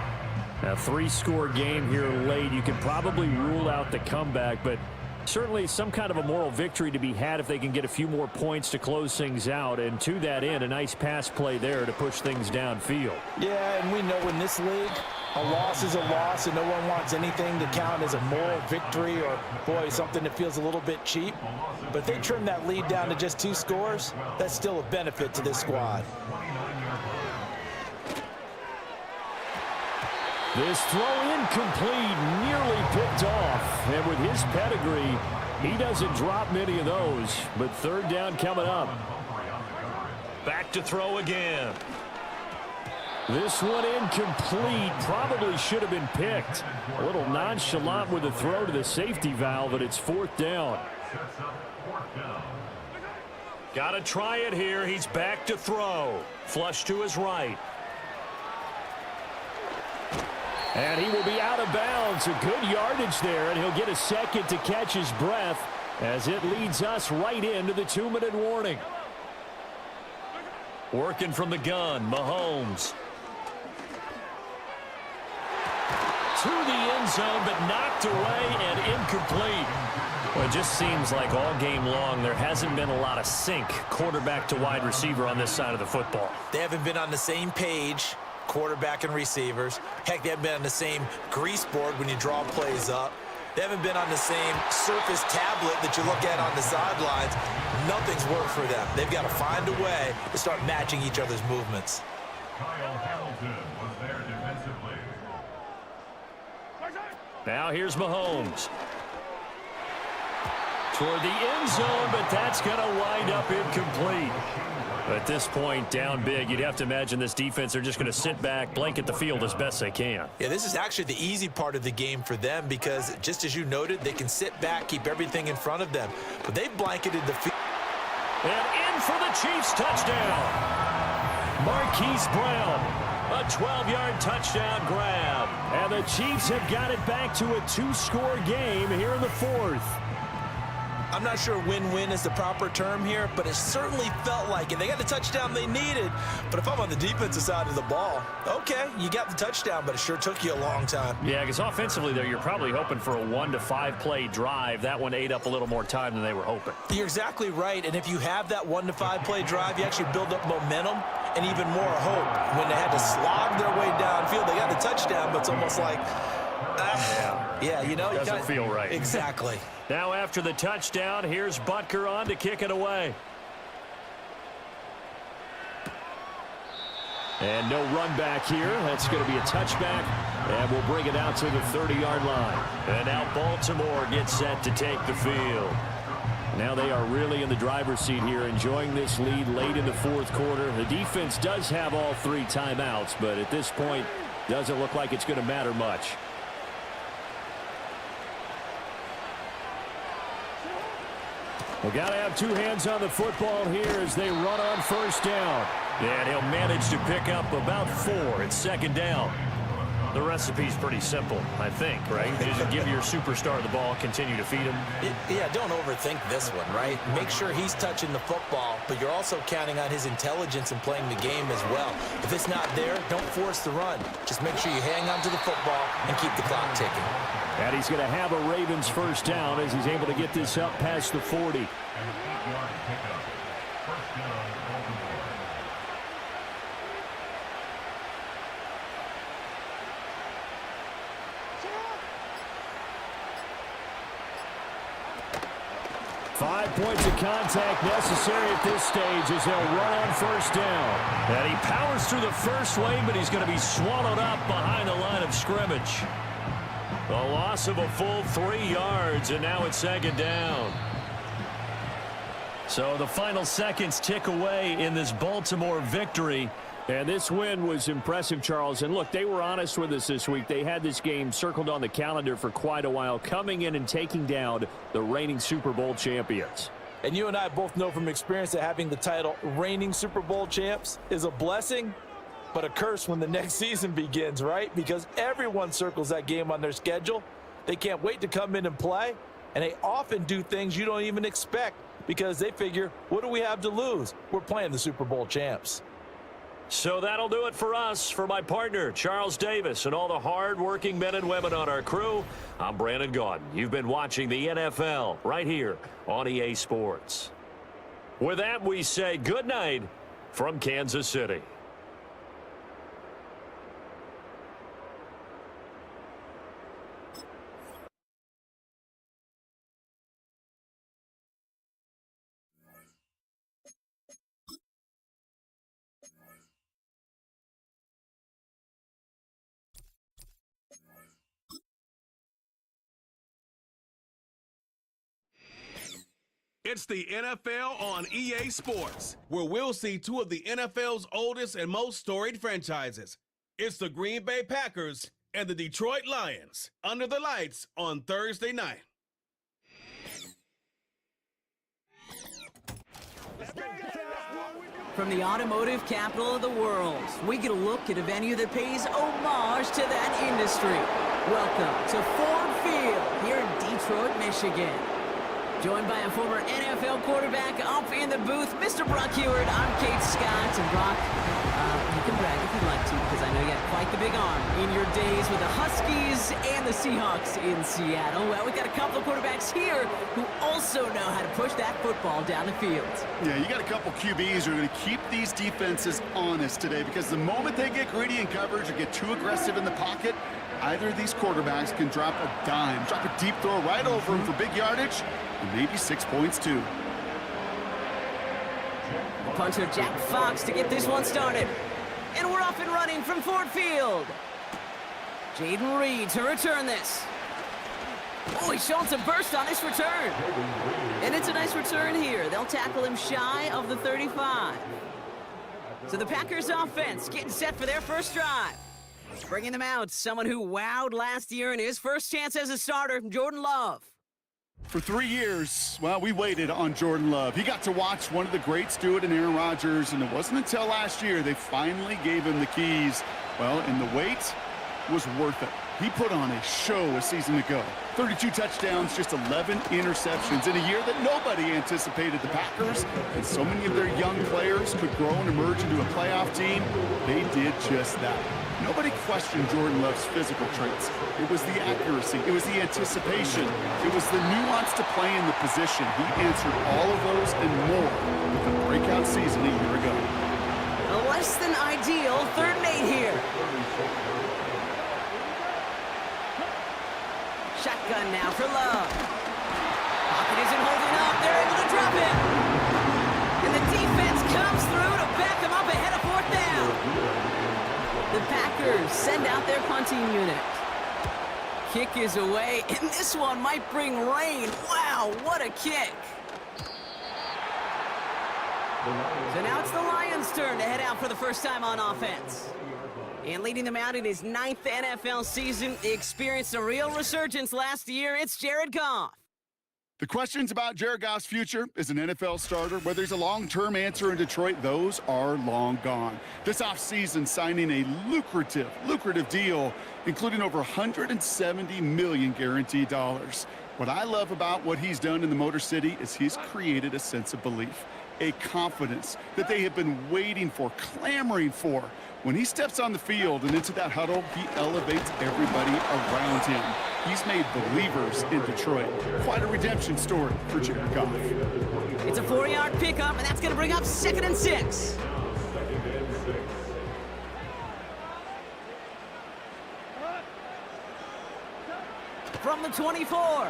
A 3-score game here late. You can probably rule out the comeback, but certainly some kind of a moral victory to be had if they can get a few more points to close things out. And to that end, a nice pass play there to push things downfield. Yeah, and we know in this league, a loss is a loss, and no one wants anything to count as a moral victory or, boy, something that feels a little bit cheap. But if they trim that lead down to just 2 scores, that's still a benefit to this squad. This throw incomplete, nearly picked off. And with his pedigree, he doesn't drop many of those. But 3rd down coming up. Back to throw again. This one incomplete. Probably should have been picked. A little nonchalant with the throw to the safety valve, but it's 4th down. Got to try it here. He's back to throw. Flush to his right. And he will be out of bounds. A good yardage there, and he'll get a second to catch his breath as it leads us right into the 2-minute warning. Working from the gun, Mahomes. To the end zone, but knocked away and incomplete. Well, it just seems like all game long there hasn't been a lot of sync quarterback to wide receiver on this side of the football. They haven't been on the same page, quarterback and receivers. Heck, they haven't been on the same grease board when you draw plays up. They haven't been on the same surface tablet that you look at on the sidelines. Nothing's worked for them. They've got to find a way to start matching each other's movements. Kyle Hamilton was there defensively. Now here's Mahomes. Toward the end zone, but that's going to wind up incomplete. At this point, down big, you'd have to imagine this defense are just going to sit back, blanket the field as best they can. Yeah, this is actually the easy part of the game for them because, just as you noted, they can sit back, keep everything in front of them. But they've blanketed the field. And for the Chiefs touchdown. Marquise Brown, a 12-yard touchdown grab. And the Chiefs have got it back to a 2-score game here in the fourth. I'm not sure win-win is the proper term here, but it certainly felt like it. They got the touchdown they needed, but if I'm on the defensive side of the ball, okay, you got the touchdown, but it sure took you a long time. Yeah, because offensively, though, you're probably hoping for a 1 to 5 play drive. That one ate up a little more time than they were hoping. You're exactly right, and if you have that 1 to 5 play drive, you actually build up momentum and even more hope. When they had to slog their way downfield, they got the touchdown, but it's almost like, yeah, you know. Doesn't feel right. Exactly. Now after the touchdown, here's Butker on to kick it away. And no run back here. That's going to be a touchback, and we'll bring it out to the 30-yard line. And now Baltimore gets set to take the field. Now they are really in the driver's seat here, enjoying this lead late in the fourth quarter. The defense does have all 3 timeouts, but at this point, doesn't look like it's going to matter much. We got to have 2 hands on the football here as they run on first down. And he'll manage to pick up about 4. It's second down. The recipe's pretty simple, I think, right? Just give your superstar the ball, continue to feed him. Yeah, don't overthink this one, right? Make sure he's touching the football, but you're also counting on his intelligence in playing the game as well. If it's not there, don't force the run. Just make sure you hang on to the football and keep the clock ticking. And he's going to have a Ravens first down as he's able to get this up past the 40. 5 points of contact necessary at this stage as they'll run on first down. And he powers through the first wave, but he's going to be swallowed up behind the line of scrimmage. A loss of a full 3 yards, and now it's second down. So the final seconds tick away in this Baltimore victory. And this win was impressive, Charles. And look, they were honest with us this week. They had this game circled on the calendar for quite a while, coming in and taking down the reigning Super Bowl champions. And you and I both know from experience that having the title reigning Super Bowl champs is a blessing, but a curse when the next season begins, right? Because everyone circles that game on their schedule. They can't wait to come in and play, and they often do things you don't even expect because they figure, what do we have to lose? We're playing the Super Bowl champs. So that'll do it for us. For my partner, Charles Davis, and all the hard-working men and women on our crew, I'm Brandon Gaudin. You've been watching the NFL right here on EA Sports. With that, we say good night from Kansas City. It's the NFL on EA Sports, where we'll see 2 of the NFL's oldest and most storied franchises. It's the Green Bay Packers and the Detroit Lions under the lights on Thursday night. From the automotive capital of the world, we get a look at a venue that pays homage to that industry. Welcome to Ford Field here in Detroit, Michigan. Joined by a former NFL quarterback up in the booth, Mr. Brock Heward. I'm Kate Scott, and Brock, you can brag if you'd like to, because I know you got quite the big arm in your days with the Huskies and the Seahawks in Seattle. Well, we've got a couple of quarterbacks here who also know how to push that football down the field. Yeah, you got a couple QBs who are going to keep these defenses honest today, because the moment they get greedy in coverage or get too aggressive in the pocket, either of these quarterbacks can drop a dime, drop a deep throw right over him for big yardage, and maybe 6 points too. Punter Jack Fox to get this one started. And we're off and running from Ford Field. Jaden Reed to return this. Oh, he's showing some burst on this return. And it's a nice return here. They'll tackle him shy of the 35. So the Packers offense getting set for their first drive. Bringing them out, someone who wowed last year in his first chance as a starter, Jordan Love. For 3 years, well, we waited on Jordan Love. He got to watch one of the greats do it in Aaron Rodgers, and it wasn't until last year they finally gave him the keys. Well, and the wait was worth it. He put on a show a season ago. 32 touchdowns, just 11 interceptions in a year that nobody anticipated the Packers, and so many of their young players could grow and emerge into a playoff team. They did just that. Nobody questioned Jordan Love's physical traits. It was the accuracy. It was the anticipation. It was the nuance to play in the position. He answered all of those and more with a breakout season a year ago. A less than ideal 3rd and 8 here. Shotgun now for Love. Pocket isn't holding up. They're able to drop it. And the defense comes through to back them up ahead of 4th down. The Packers send out their punting unit. Kick is away, and this one might bring rain. Wow, what a kick. So now it's the Lions' turn to head out for the first time on offense. And leading them out in his 9th NFL season, they experienced a real resurgence last year. It's Jared Goff. The questions about Jared Goff's future as an NFL starter, whether he's a long-term answer in Detroit, those are long gone. This offseason, signing a lucrative deal, including over $170 million guaranteed dollars. What I love about what he's done in the Motor City is he's created a sense of belief, a confidence that they have been waiting for, clamoring for. When he steps on the field and into that huddle, he elevates everybody around him. He's made believers in Detroit. Quite a redemption story for Jared Goff. It's a 4-yard pickup, and that's going to bring up 2nd and 6. From the 24.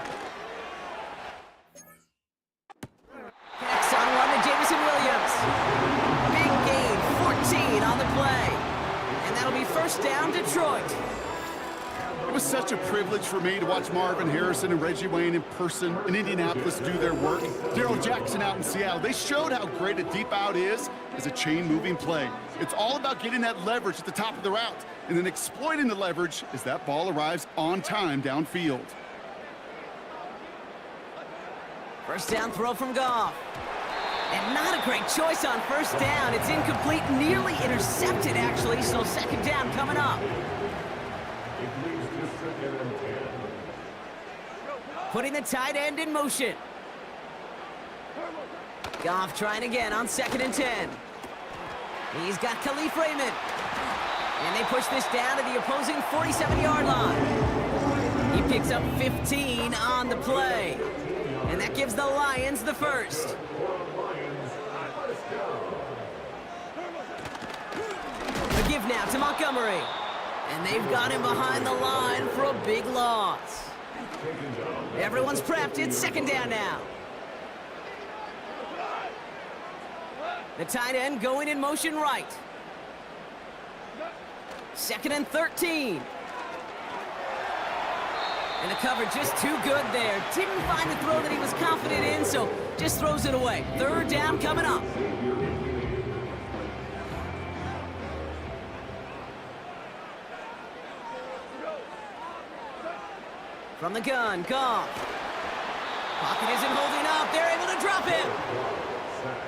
Next on one to Jameson Williams. Big gain, 14 on the play. And that'll be 1st down, Detroit. It was such a privilege for me to watch Marvin Harrison and Reggie Wayne in person in Indianapolis do their work. Darrell Jackson out in Seattle. They showed how great a deep out is as a chain-moving play. It's all about getting that leverage at the top of the route and then exploiting the leverage as that ball arrives on time downfield. 1st down throw from Goff. And not a great choice on 1st down. It's incomplete, nearly intercepted, actually, so 2nd down coming up. Putting the tight end in motion. Goff trying again on 2nd and 10. He's got Khalif Raymond. And they push this down to the opposing 47-yard line. He picks up 15 on the play. And that gives the Lions the 1st. A give now to Montgomery. And they've got him behind the line for a big loss. Everyone's prepped. It's 2nd down now. The tight end going in motion right. 2nd and 13. And the coverage just too good there. Didn't find the throw that he was confident in, so just throws it away. 3rd down coming up. From the gun, Goff. Pocket isn't holding up. They're able to drop him.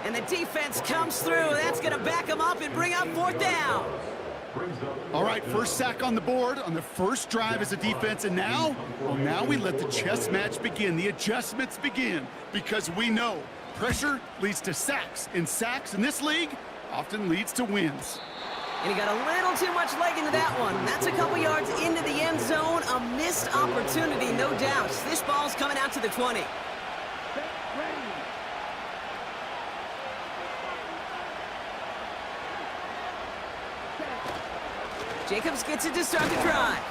And the defense comes through. That's going to back him up and bring up 4th down. All right, 1st sack on the board on the 1st drive as a defense. And now, well, now we let the chess match begin. The adjustments begin because we know pressure leads to sacks. And sacks in this league often leads to wins. And he got a little too much leg into that one. That's a couple yards into the end zone. A missed opportunity, no doubt. This ball's coming out to the 20. Jacobs gets it to start the drive.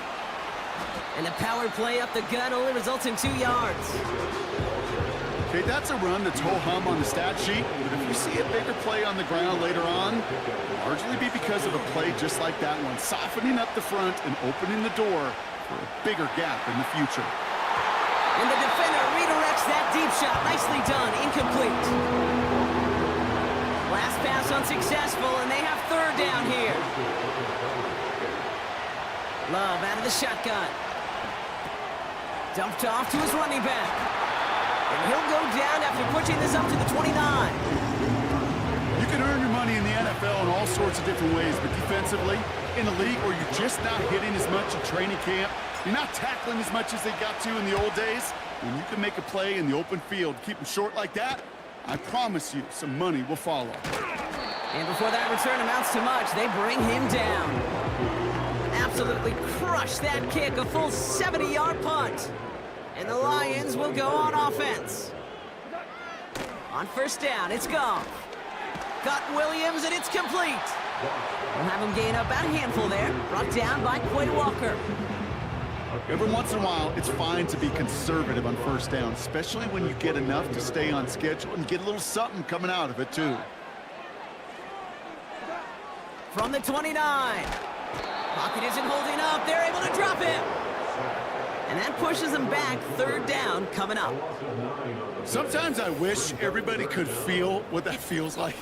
And the power play up the gut only results in 2 yards. Okay, that's a run that's ho-hum on the stat sheet, but if you see a bigger play on the ground later on, it'll largely be because of a play just like that one, softening up the front and opening the door for a bigger gap in the future. And the defender redirects that deep shot. Nicely done. Incomplete. Last pass unsuccessful, and they have 3rd down here. Love out of the shotgun. Dumped off to his running back. And he'll go down after pushing this up to the 29. You can earn your money in the NFL in all sorts of different ways, but defensively, in a league where you're just not hitting as much in training camp, you're not tackling as much as they got to in the old days, when you can make a play in the open field, keep them short like that, I promise you some money will follow. And before that return amounts to much, they bring him down. Absolutely crushed that kick, a full 70-yard punt. And the Lions will go on offense. On first down, it's Goff. Got Williams, and it's complete. We'll have him gain up about a handful there. Brought down by Quay Walker. Every once in a while, it's fine to be conservative on first down, especially when you get enough to stay on schedule and get a little something coming out of it, too. From the 29. Pocket isn't holding up. They're able to drop him. And that pushes them back. Third down coming up. Sometimes I wish everybody could feel what that feels like.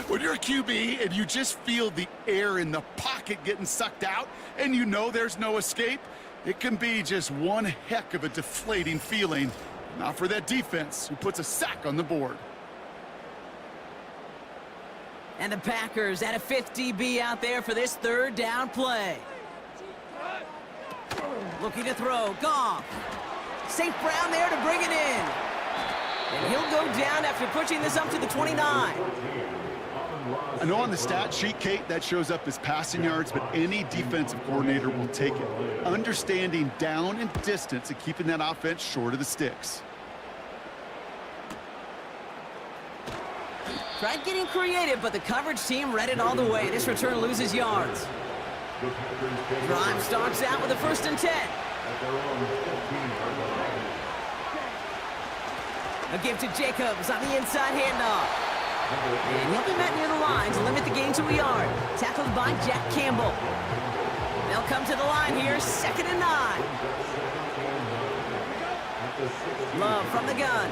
When you're a QB and you just feel the air in the pocket getting sucked out and you know there's no escape, it can be just one heck of a deflating feeling. Not for that defense who puts a sack on the board. And the Packers at a 50B out there for this third down play. Looking to throw, Goff. St. Brown there to bring it in. And he'll go down after pushing this up to the 29. I know on the stat sheet, Kate, that shows up as passing yards, but any defensive coordinator will take it. Understanding down and distance and keeping that offense short of the sticks. Tried getting creative, but the coverage team read it all the way. This return loses yards. Drive starts out with a 1st and 10. A give to Jacobs on the inside handoff. And he'll be met near the line to limit the gain to a yard. Tackled by Jack Campbell. They'll come to the line here, 2nd and 9. Love from the gun.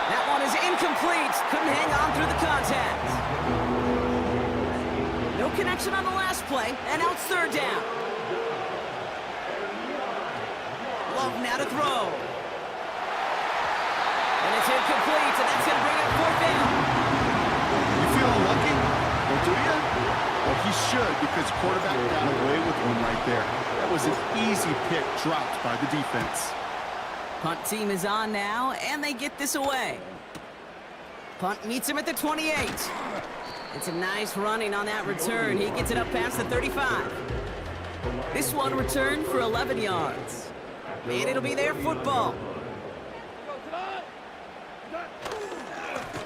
That one is incomplete. Couldn't hang on through the contact. No connection on the last play, and now it's 3rd down. Love now to throw. And it's incomplete, and that's going to bring up 4th down. You feel unlucky? Well, do you? Well, he should, because quarterback got away with one right there. That was an easy pick dropped by the defense. Punt team is on now, and they get this away. Punt meets him at the 28. It's a nice running on that return. He gets it up past the 35. This one returned for 11 yards. And it'll be their football.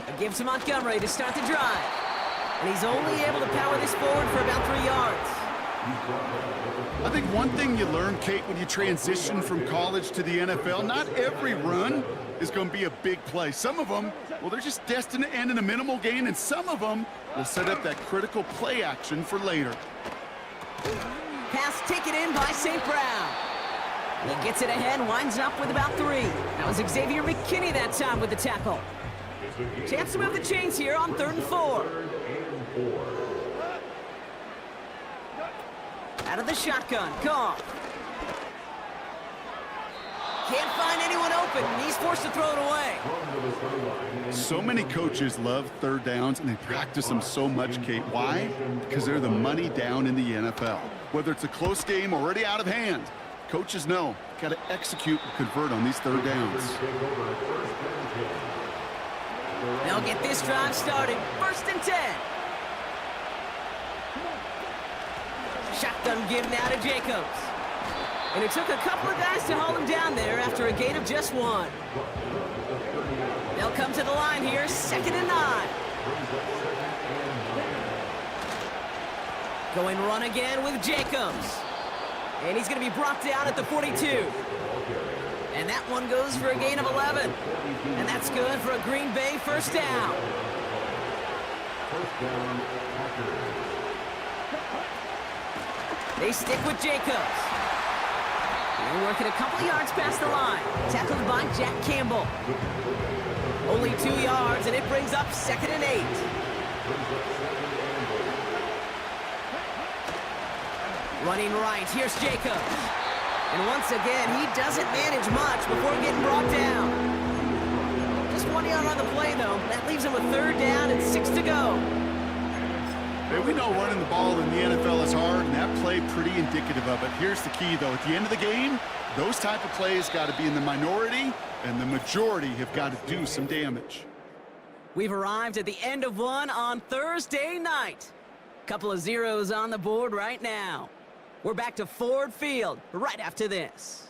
A give to Montgomery to start the drive. And he's only able to power this forward for about 3 yards. I think one thing you learn, Kate, when you transition from college to the NFL, not every run is going to be a big play. Some of them, well, they're just destined to end in a minimal gain, and some of them will set up that critical play action for later. Pass taken in by St. Brown. He gets it ahead, winds up with about 3. That was Xavier McKinney that time with the tackle. Chance to move the chains here on 3rd and 4. Out of the shotgun, Goff. Can't find anyone open, and he's forced to throw it away. So many coaches love 3rd downs, and they practice them so much, Kate. Why? Because they're the money down in the NFL. Whether it's a close game already out of hand, coaches know, got to execute and convert on these 3rd downs. They'll get this drive started. 1st and 10. Shotgun give now to Jacobs. And it took a couple of guys to hold him down there after a gain of just 1. They'll come to the line here, 2nd and 9. Going run again with Jacobs. And he's going to be brought down at the 42. And that one goes for a gain of 11. And that's good for a Green Bay 1st down. They stick with Jacobs. And working a couple yards past the line. Tackled by Jack Campbell. Only 2 yards, and it brings up 2nd and 8. Running right, here's Jacobs. And once again, he doesn't manage much before getting brought down. Just 1 yard on the play, though. That leaves him with 3rd down and 6 to go. Hey, we know running the ball in the NFL is hard, and that play pretty indicative of it. Here's the key, though. At the end of the game, those type of plays got to be in the minority, and the majority have got to do some damage. We've arrived at the end of one on Thursday night. Couple of zeros on the board right now. We're back to Ford Field right after this.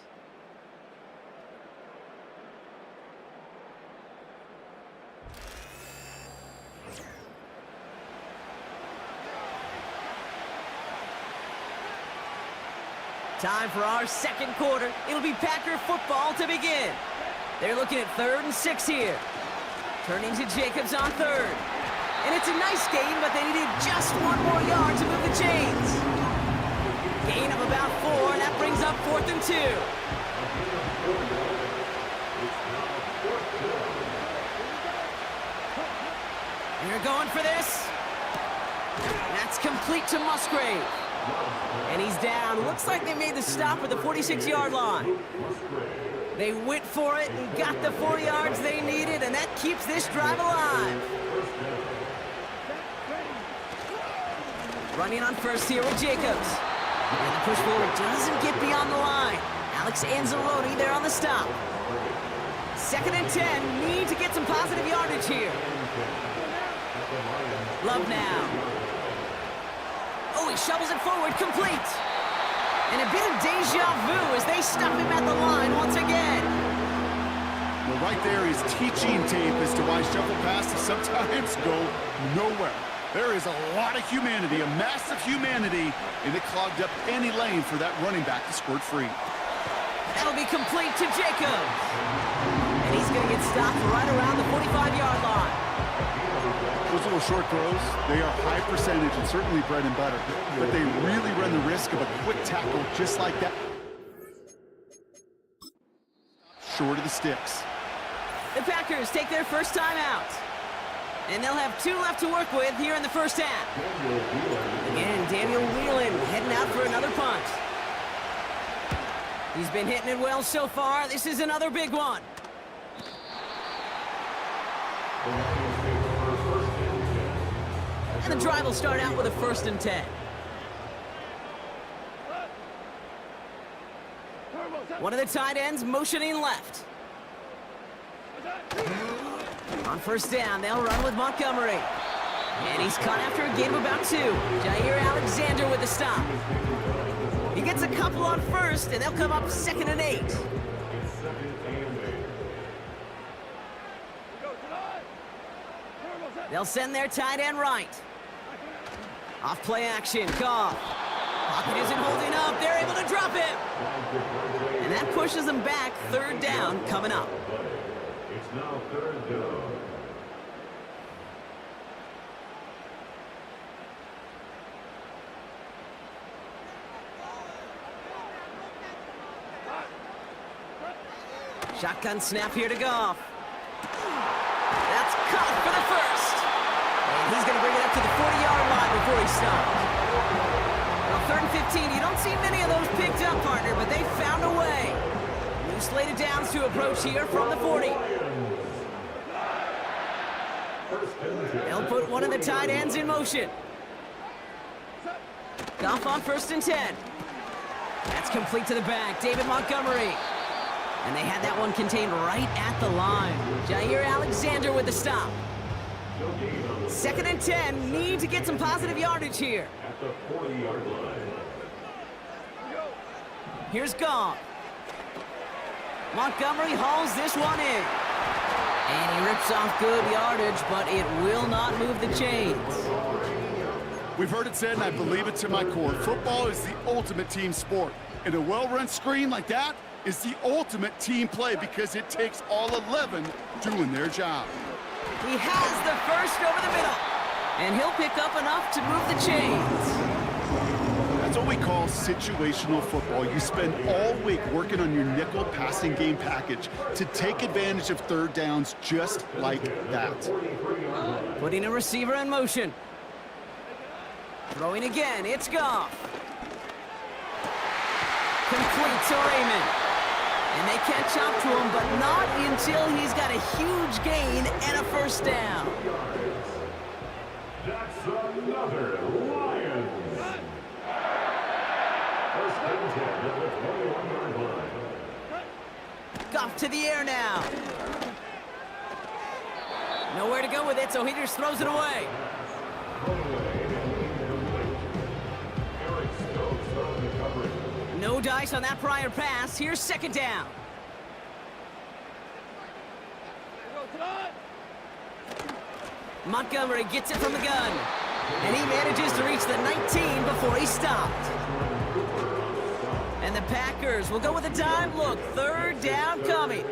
Time for our second quarter. It'll be Packer football to begin. They're looking at 3rd and 6 here. Turning to Jacobs on 3rd. And it's a nice gain, but they needed just 1 more yard to move the chains. Gain of about 4, and that brings up 4th and 2. They're going for this. And that's complete to Musgrave. And he's down. Looks like they made the stop at the 46-yard line. They went for it and got the 4 yards they needed, and that keeps this drive alive. Running on first here with Jacobs. And the push forward doesn't get beyond the line. Alex Anzalone there on the stop. 2nd and 10. Need to get some positive yardage here. Love now. Oh, he shovels it forward, complete. And a bit of deja vu as they stop him at the line once again. Well, right there is teaching tape as to why shuffle passes sometimes go nowhere. There is a lot of humanity, a massive humanity, and it clogged up any lane for that running back to squirt free. That'll be complete to Jacobs. And he's going to get stopped right around the 45-yard line. Those little short throws, they are high percentage and certainly bread and butter, but they really run the risk of a quick tackle just like that. Short of the sticks. The Packers take their first time out. And they'll have 2 left to work with here in the first half. Again, Daniel Whelan heading out for another punt. He's been hitting it well so far. This is another big one. And the drive will start out with a 1st and 10. One of the tight ends motioning left. On first down, they'll run with Montgomery. And he's caught after a gain of about 2. Jair Alexander with the stop. He gets a couple on first, and they'll come up 2nd and 8. They'll send their tight end right. Off play action, Goff. Pocket isn't holding up. They're able to drop him. And that pushes them back. 3rd down coming up. It's now 3rd down. Shotgun snap here to Goff. That's caught for the first. And he's going to bring it up to the 40-yard line before he stops. Well, 3rd and 15, you don't see many of those picked up, partner, but they found a way. New slate of downs to approach here from the 40. They'll put one of the tight ends in motion. Goff on 1st and 10. That's complete to the back, David Montgomery. And they had that one contained right at the line. Jair Alexander with the stop. 2nd and 10. Need to get some positive yardage here. At the 40-yard line. Here's Goff. Montgomery hauls this one in. And he rips off good yardage, but it will not move the chains. We've heard it said, and I believe it to my core. Football is the ultimate team sport. And a well-run screen like that is the ultimate team play because it takes all 11 doing their job. He has the first over the middle. And he'll pick up enough to move the chains. That's what we call situational football. You spend all week working on your nickel passing game package to take advantage of 3rd downs just like that. Putting a receiver in motion. Throwing again, it's Goff. Complete to Raymond. And they catch up to him, but not until he's got a huge gain and a first down. That's another Lions. First and 10 at the 21-yard line. Goff to the air now. Nowhere to go with it, so he just throws it away. No dice on that prior pass. Here's second down. Montgomery gets it from the gun. And he manages to reach the 19 before he stopped. And the Packers will go with a dime look. Third down coming.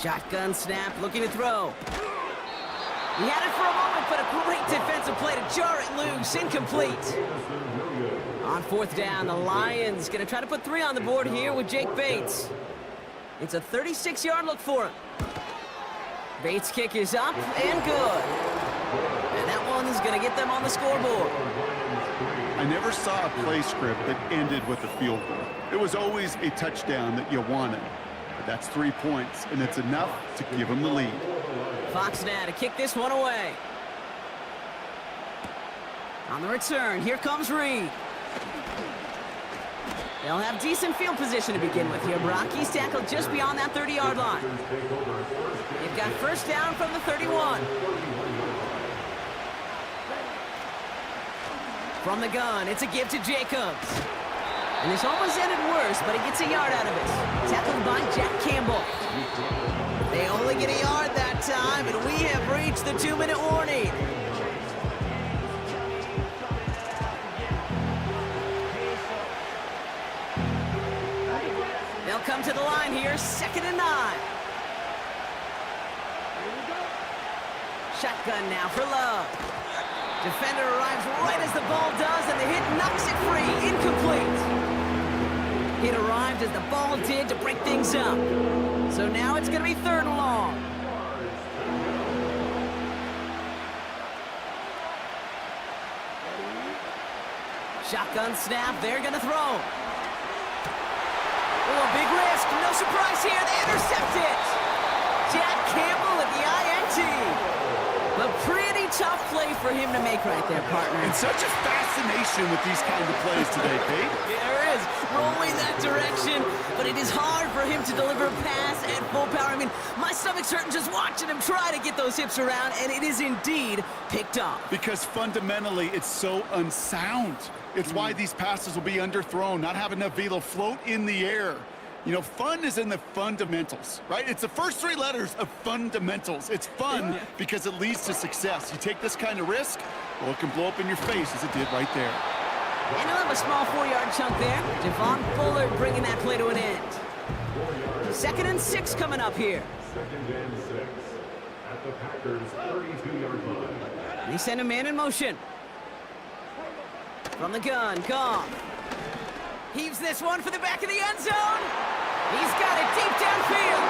Shotgun snap, looking to throw. He had it for a moment, but a great defensive play to jar it loose. Incomplete. On fourth down, the Lions going to try to put 3 on the board here with Jake Bates. It's a 36-yard look for him. Bates' kick is up and good. And that one's going to get them on the scoreboard. I never saw a play script that ended with a field goal. It was always a touchdown that you wanted. But that's 3 points, and it's enough to give them the lead. Fox now to kick this one away. On the return, here comes Reed. They'll have decent field position to begin with here. Brock, he's tackled just beyond that 30-yard line. They've got first down from the 31. From the gun, it's a give to Jacobs. And this almost ended worse, but he gets a yard out of it. Tackled by Jack Campbell. They only get a yard that time, and we have reached the 2-minute warning. They'll come to the line here, 2nd and 9. Shotgun now for Love. Defender arrives right as the ball does, and the hit knocks it free. Incomplete. It arrived as the ball did to break things up. So now it's going to be 3rd and long. Shotgun snap. They're going to throw. Oh, a big risk. No surprise here. They intercept it. Jack Campbell at the INT. A pretty tough play for him to make right there, partner. And such a fascination with these kind of plays today, Pete. There is. Rolling that direction, but it is hard for him to deliver a pass at full power. I mean, my stomach's hurting just watching him try to get those hips around, and it is indeed picked off. Because fundamentally, it's so unsound. It's why these passes will be underthrown, not having enough velo float in the air. You know, fun is in the fundamentals, right? It's the first 3 letters of fundamentals. It's fun because it leads to success. You take this kind of risk, well, it can blow up in your face as it did right there. And he'll have a small 4-yard chunk there. Devon Bullard bringing that play to an end. 2nd and 6 coming up here. 2nd and 6 at the Packers' 32-yard line. They send a man in motion. From the gun, Goff. Heaves this one for the back of the end zone. He's got it deep downfield.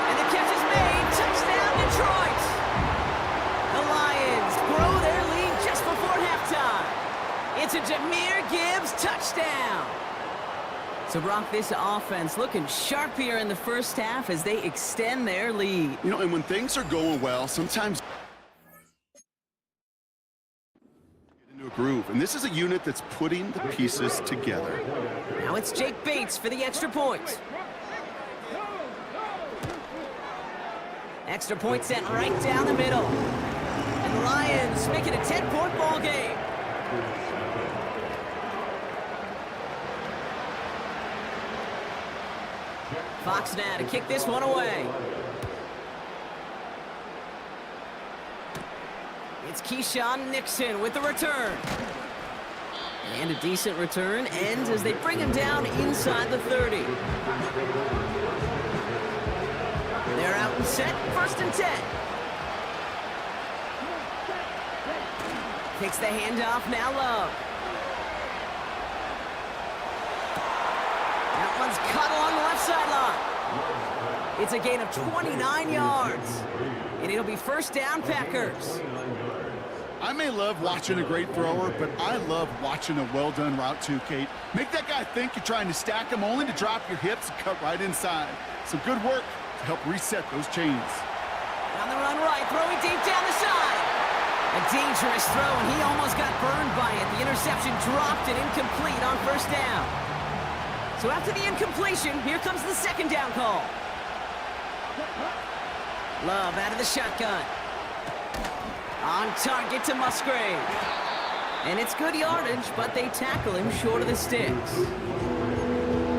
And the catch is made. Touchdown, Detroit. The Lions grow their lead just before halftime. It's a Jahmyr Gibbs touchdown. So, Brock, this offense looking sharp here in the first half as they extend their lead. You know, and when things are going well, sometimes a groove, and this is a unit that's putting the pieces together. Now it's Jake Bates for the extra point. Extra point sent right down the middle. And the Lions make it a 10-point ball game. Fox now to kick this one away. It's Keyshawn Nixon with the return. And a decent return ends as they bring him down inside the 30. They're out and set, 1st and 10. Takes the handoff, now Love. That one's cut along the left sideline. It's a gain of 29 yards. And it'll be 1st down, Packers. I may love watching a great thrower, but I love watching a well-done route too, Kate. Make that guy think you're trying to stack him only to drop your hips and cut right inside. Some good work to help reset those chains. On the run right, throwing deep down the side. A dangerous throw, and he almost got burned by it. The interception dropped and incomplete on first down. So after the incompletion, here comes the second down call. Love out of the shotgun. On target to Musgrave. And it's good yardage, but they tackle him short of the sticks.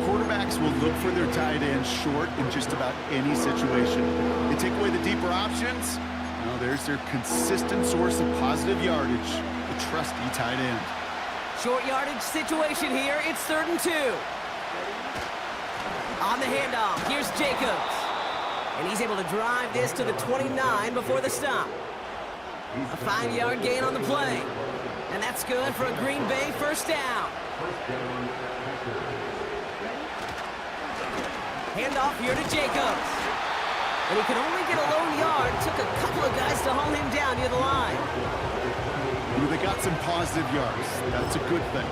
Quarterbacks will look for their tight end short in just about any situation. They take away the deeper options. Now there's their consistent source of positive yardage, the trusty tight end. Short yardage situation here. It's 3rd and 2. On the handoff, here's Jacobs. And he's able to drive this to the 29 before the stop. A 5-yard gain on the play. And that's good for a Green Bay first down. Handoff here to Jacobs. And he could only get a lone yard. Took a couple of guys to haul him down near the line. You know, they got some positive yards. That's a good thing.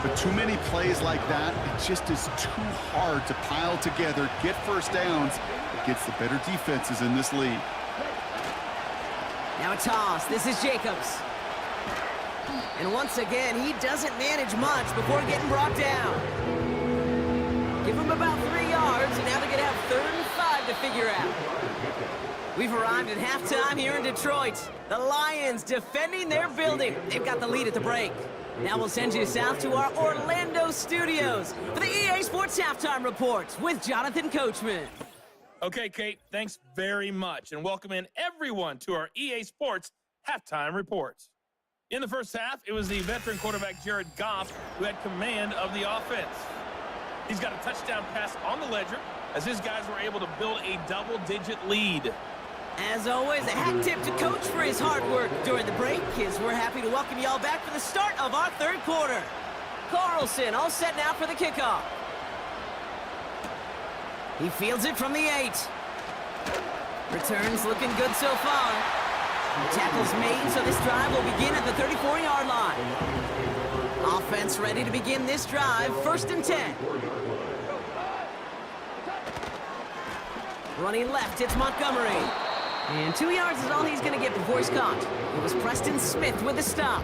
But too many plays like that, it just is too hard to pile together, get first downs against the better defenses in this league. Now a toss. This is Jacobs. And once again, he doesn't manage much before getting brought down. Give him about 3 yards, and now they're going to have 3rd and 5 to figure out. We've arrived at halftime here in Detroit. The Lions defending their building. They've got the lead at the break. Now we'll send you south to our Orlando studios for the EA Sports Halftime Report with Jonathan Coachman. Okay, Kate, thanks very much, and welcome in everyone to our EA Sports Halftime Reports. In the first half, it was the veteran quarterback Jared Goff who had command of the offense. He's got a touchdown pass on the ledger as his guys were able to build a double-digit lead. As always, a hat tip to Coach for his hard work during the break, as we're happy to welcome y'all back for the start of our 3rd quarter. Carlson all set now for the kickoff. He fields it from the 8. Returns looking good so far. Tackles made, so this drive will begin at the 34-yard line. Offense ready to begin this drive, 1st and 10. Running left, it's Montgomery. And 2 yards is all he's going to get before he's caught. It was Preston Smith with the stop.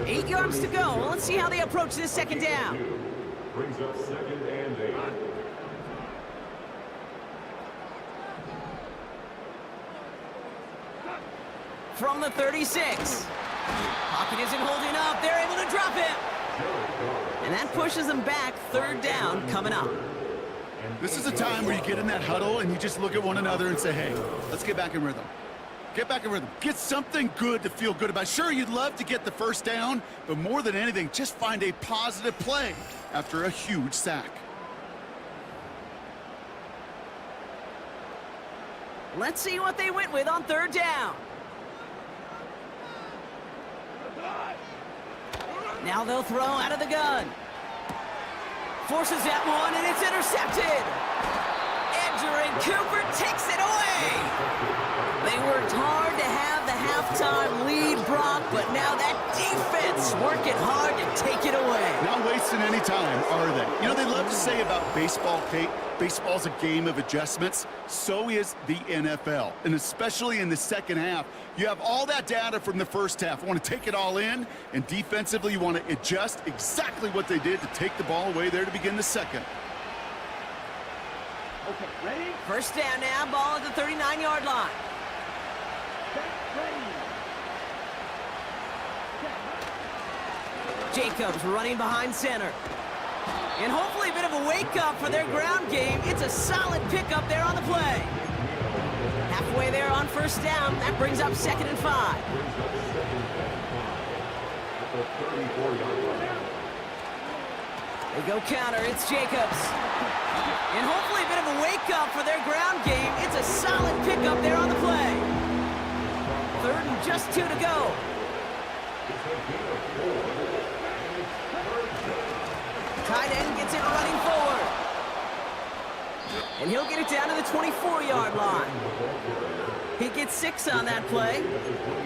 8 yards to go. Well, let's see how they approach this second down. Brings up 2nd and 8. From the 36. Pocket isn't holding up. They're able to drop him. And that pushes them back. 3rd down coming up. This is a time where you get in that huddle and you just look at one another and say, hey, let's get back in rhythm. Get back in rhythm. Get something good to feel good about. Sure, you'd love to get the first down, but more than anything, just find a positive play after a huge sack. Let's see what they went with on 3rd down. Now they'll throw out of the gun. Forces that one, and it's intercepted. Edgerrin Cooper takes it away. They worked hard to have the halftime lead, Brock, but now that defense working hard to take it away. Not wasting any time, are they? You know, they love to say about baseball, Kate, baseball's a game of adjustments. So is the NFL, and especially in the second half. You have all that data from the first half. You want to take it all in, and defensively you want to adjust exactly what they did to take the ball away there to begin the second. Okay, ready? First down now, ball at the 39-yard line. Jacobs running behind center. And hopefully a bit of a wake-up for their ground game. It's a solid pickup there on the play. Halfway there on first down. That brings up 2nd and 5. They go counter. It's Jacobs. And hopefully a bit of a wake-up for their ground game. It's a solid pickup there on the play. 3rd and just 2 to go. Tight end gets it running forward. And he'll get it down to the 24-yard line. He gets 6 on that play.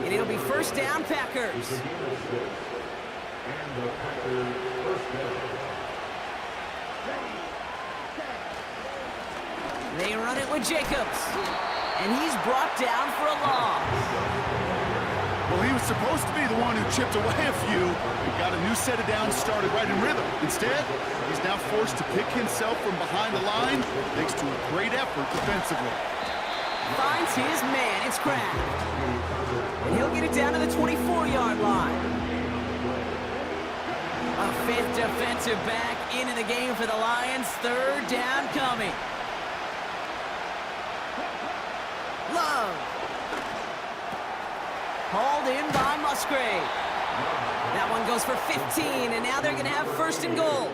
And it'll be first down, Packers. They run it with Jacobs. And he's brought down for a loss. Well, he was supposed to be the one who chipped away a few and got a new set of downs started right in rhythm. Instead, he's now forced to pick himself from behind the line thanks to a great effort defensively. Finds his man. It's Kraft. And he'll get it down to the 24-yard line. A 5th defensive back into the game for the Lions. 3rd down coming. Love. Hauled in by Musgrave. That one goes for 15, and now they're going to have 1st and goal.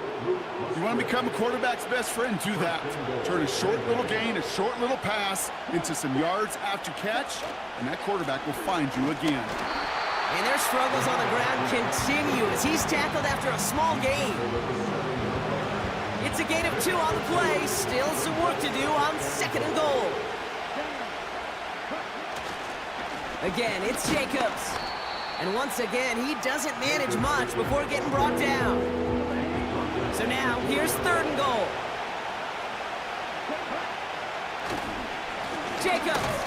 You want to become a quarterback's best friend, do that. Turn a short little gain, a short little pass into some yards after catch, and that quarterback will find you again. And their struggles on the ground continue as he's tackled after a small gain. It's a gain of 2 on the play. Still some work to do on 2nd and goal. Again, it's Jacobs. And once again, he doesn't manage much before getting brought down. So now, here's 3rd and goal. Jacobs.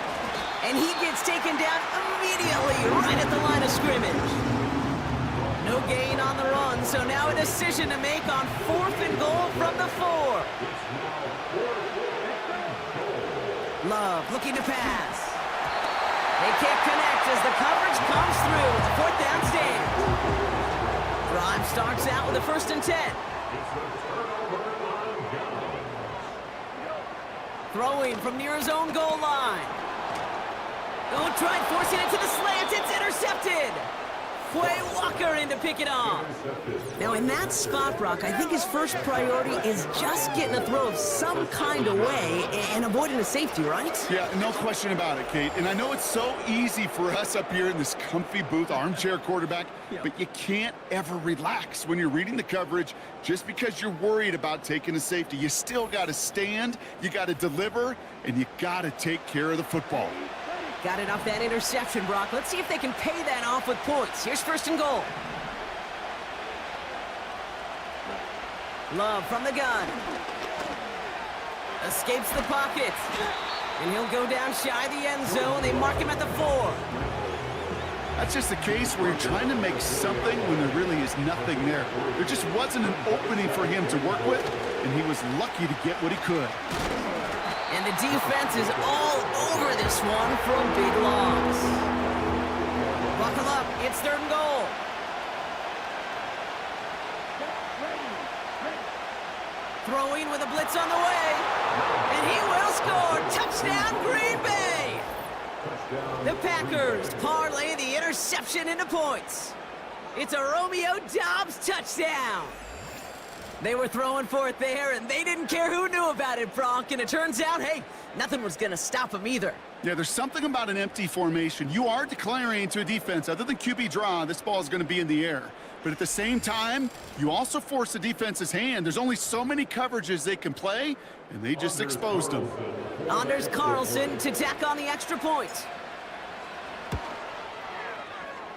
And he gets taken down immediately right at the line of scrimmage. No gain on the run, so now a decision to make on 4th and goal from the 4. Love looking to pass. They can't connect as the coverage comes through. 4th down stand. Drive starts out with a 1st and 10. Throwing from near his own goal line. Oh, tried forcing it to the slant. It's intercepted. Quay Walker in to pick it off. Now, in that spot, Brock, I think his first priority is just getting a throw of some kind of way and avoiding a safety, right? Yeah, no question about it, Kate. And I know it's so easy for us up here in this comfy booth, armchair quarterback, but you can't ever relax when you're reading the coverage just because you're worried about taking a safety. You still got to stand, you got to deliver, and you got to take care of the football. Got it off that interception, Brock. Let's see if they can pay that off with points. Here's 1st and goal. Love from the gun. Escapes the pocket. And he'll go down shy of the end zone. They mark him at the 4. That's just a case where you're trying to make something when there really is nothing there. There just wasn't an opening for him to work with, and he was lucky to get what he could. And the defense is all over this one for a big loss. Buckle up, it's 3rd and goal. Throwing with a blitz on the way. And he will score. Touchdown, Green Bay. The Packers parlay the interception into points. It's a Romeo Doubs touchdown. They were throwing for it there, and they didn't care who knew about it, Brock. And it turns out, hey, nothing was going to stop them either. Yeah, there's something about an empty formation. You are declaring to a defense, other than QB draw, this ball is going to be in the air. But at the same time, you also force the defense's hand. There's only so many coverages they can play, and they just exposed them. Anders Carlson to tack on the extra point.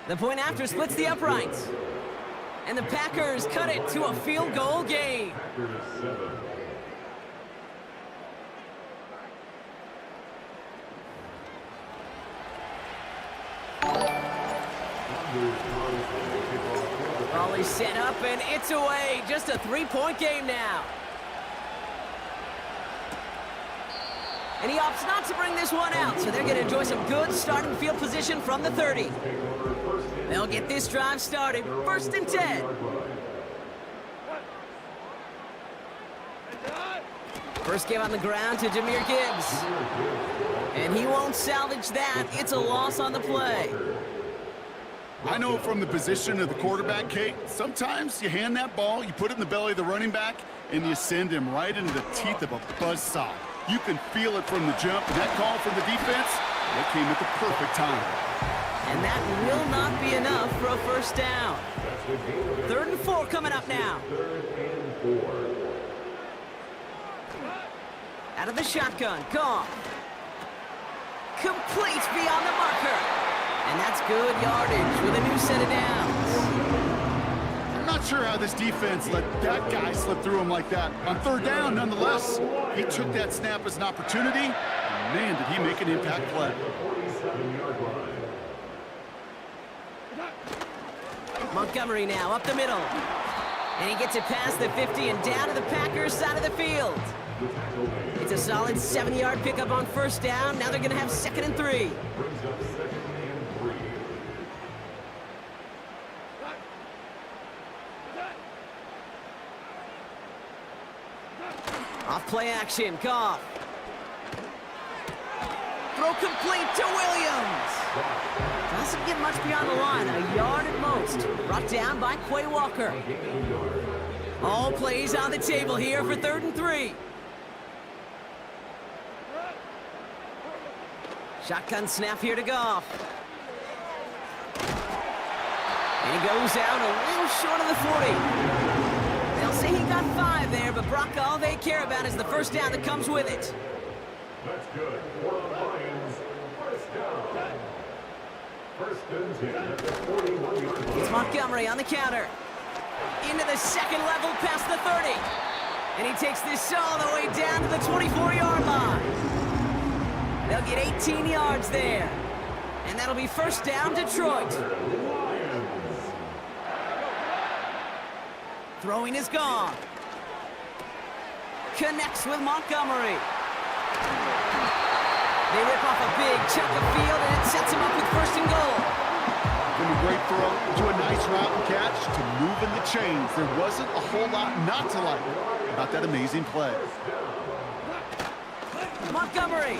The point after splits the uprights. And the Packers cut it to a field goal game. Ball is set up and it's away. Just a 3-point game now. And he opts not to bring this one out, so they're going to enjoy some good starting field position from the 30. They'll get this drive started. 1st and 10. First game on the ground to Jahmyr Gibbs. And he won't salvage that. It's a loss on the play. I know from the position of the quarterback, Kate, sometimes you hand that ball, you put it in the belly of the running back, and you send him right into the teeth of a buzzsaw. You can feel it from the jump, and that call from the defense, that came at the perfect time. And that will not be enough for a 1st down. 3rd and 4 coming up now. Out of the shotgun, Goff. Complete beyond the marker. And that's good yardage with a new set of downs. I'm not sure how this defense let that guy slip through him like that. On third down, nonetheless, he took that snap as an opportunity. And man, did he make an impact play. Montgomery now up the middle. And he gets it past the 50 and down to the Packers side of the field. It's a solid 7-yard pickup on first down. Now they're going to have 2nd and 3. Off play action, Goff. Throw complete to Williams. Doesn't get much beyond the line, a yard at most. Brought down by Quay Walker. All plays on the table here for 3rd and 3. Shotgun snap here to Goff. And he goes out a little short of the 40. They'll say he got 5 there, but Brock, all they care about is the first down that comes with it. That's good. For the Lions, first down. First and 10 at the 41-yard line. It's Montgomery on the counter. Into the second level past the 30. And he takes this all the way down to the 24-yard line. They'll get 18 yards there. And that'll be first down, Detroit. Throwing is gone. Connects with Montgomery. They rip off a big chunk of field, and it sets him up with 1st and goal. From a great throw to a nice route and catch to moving the chains. There wasn't a whole lot not to like about that amazing play. Montgomery.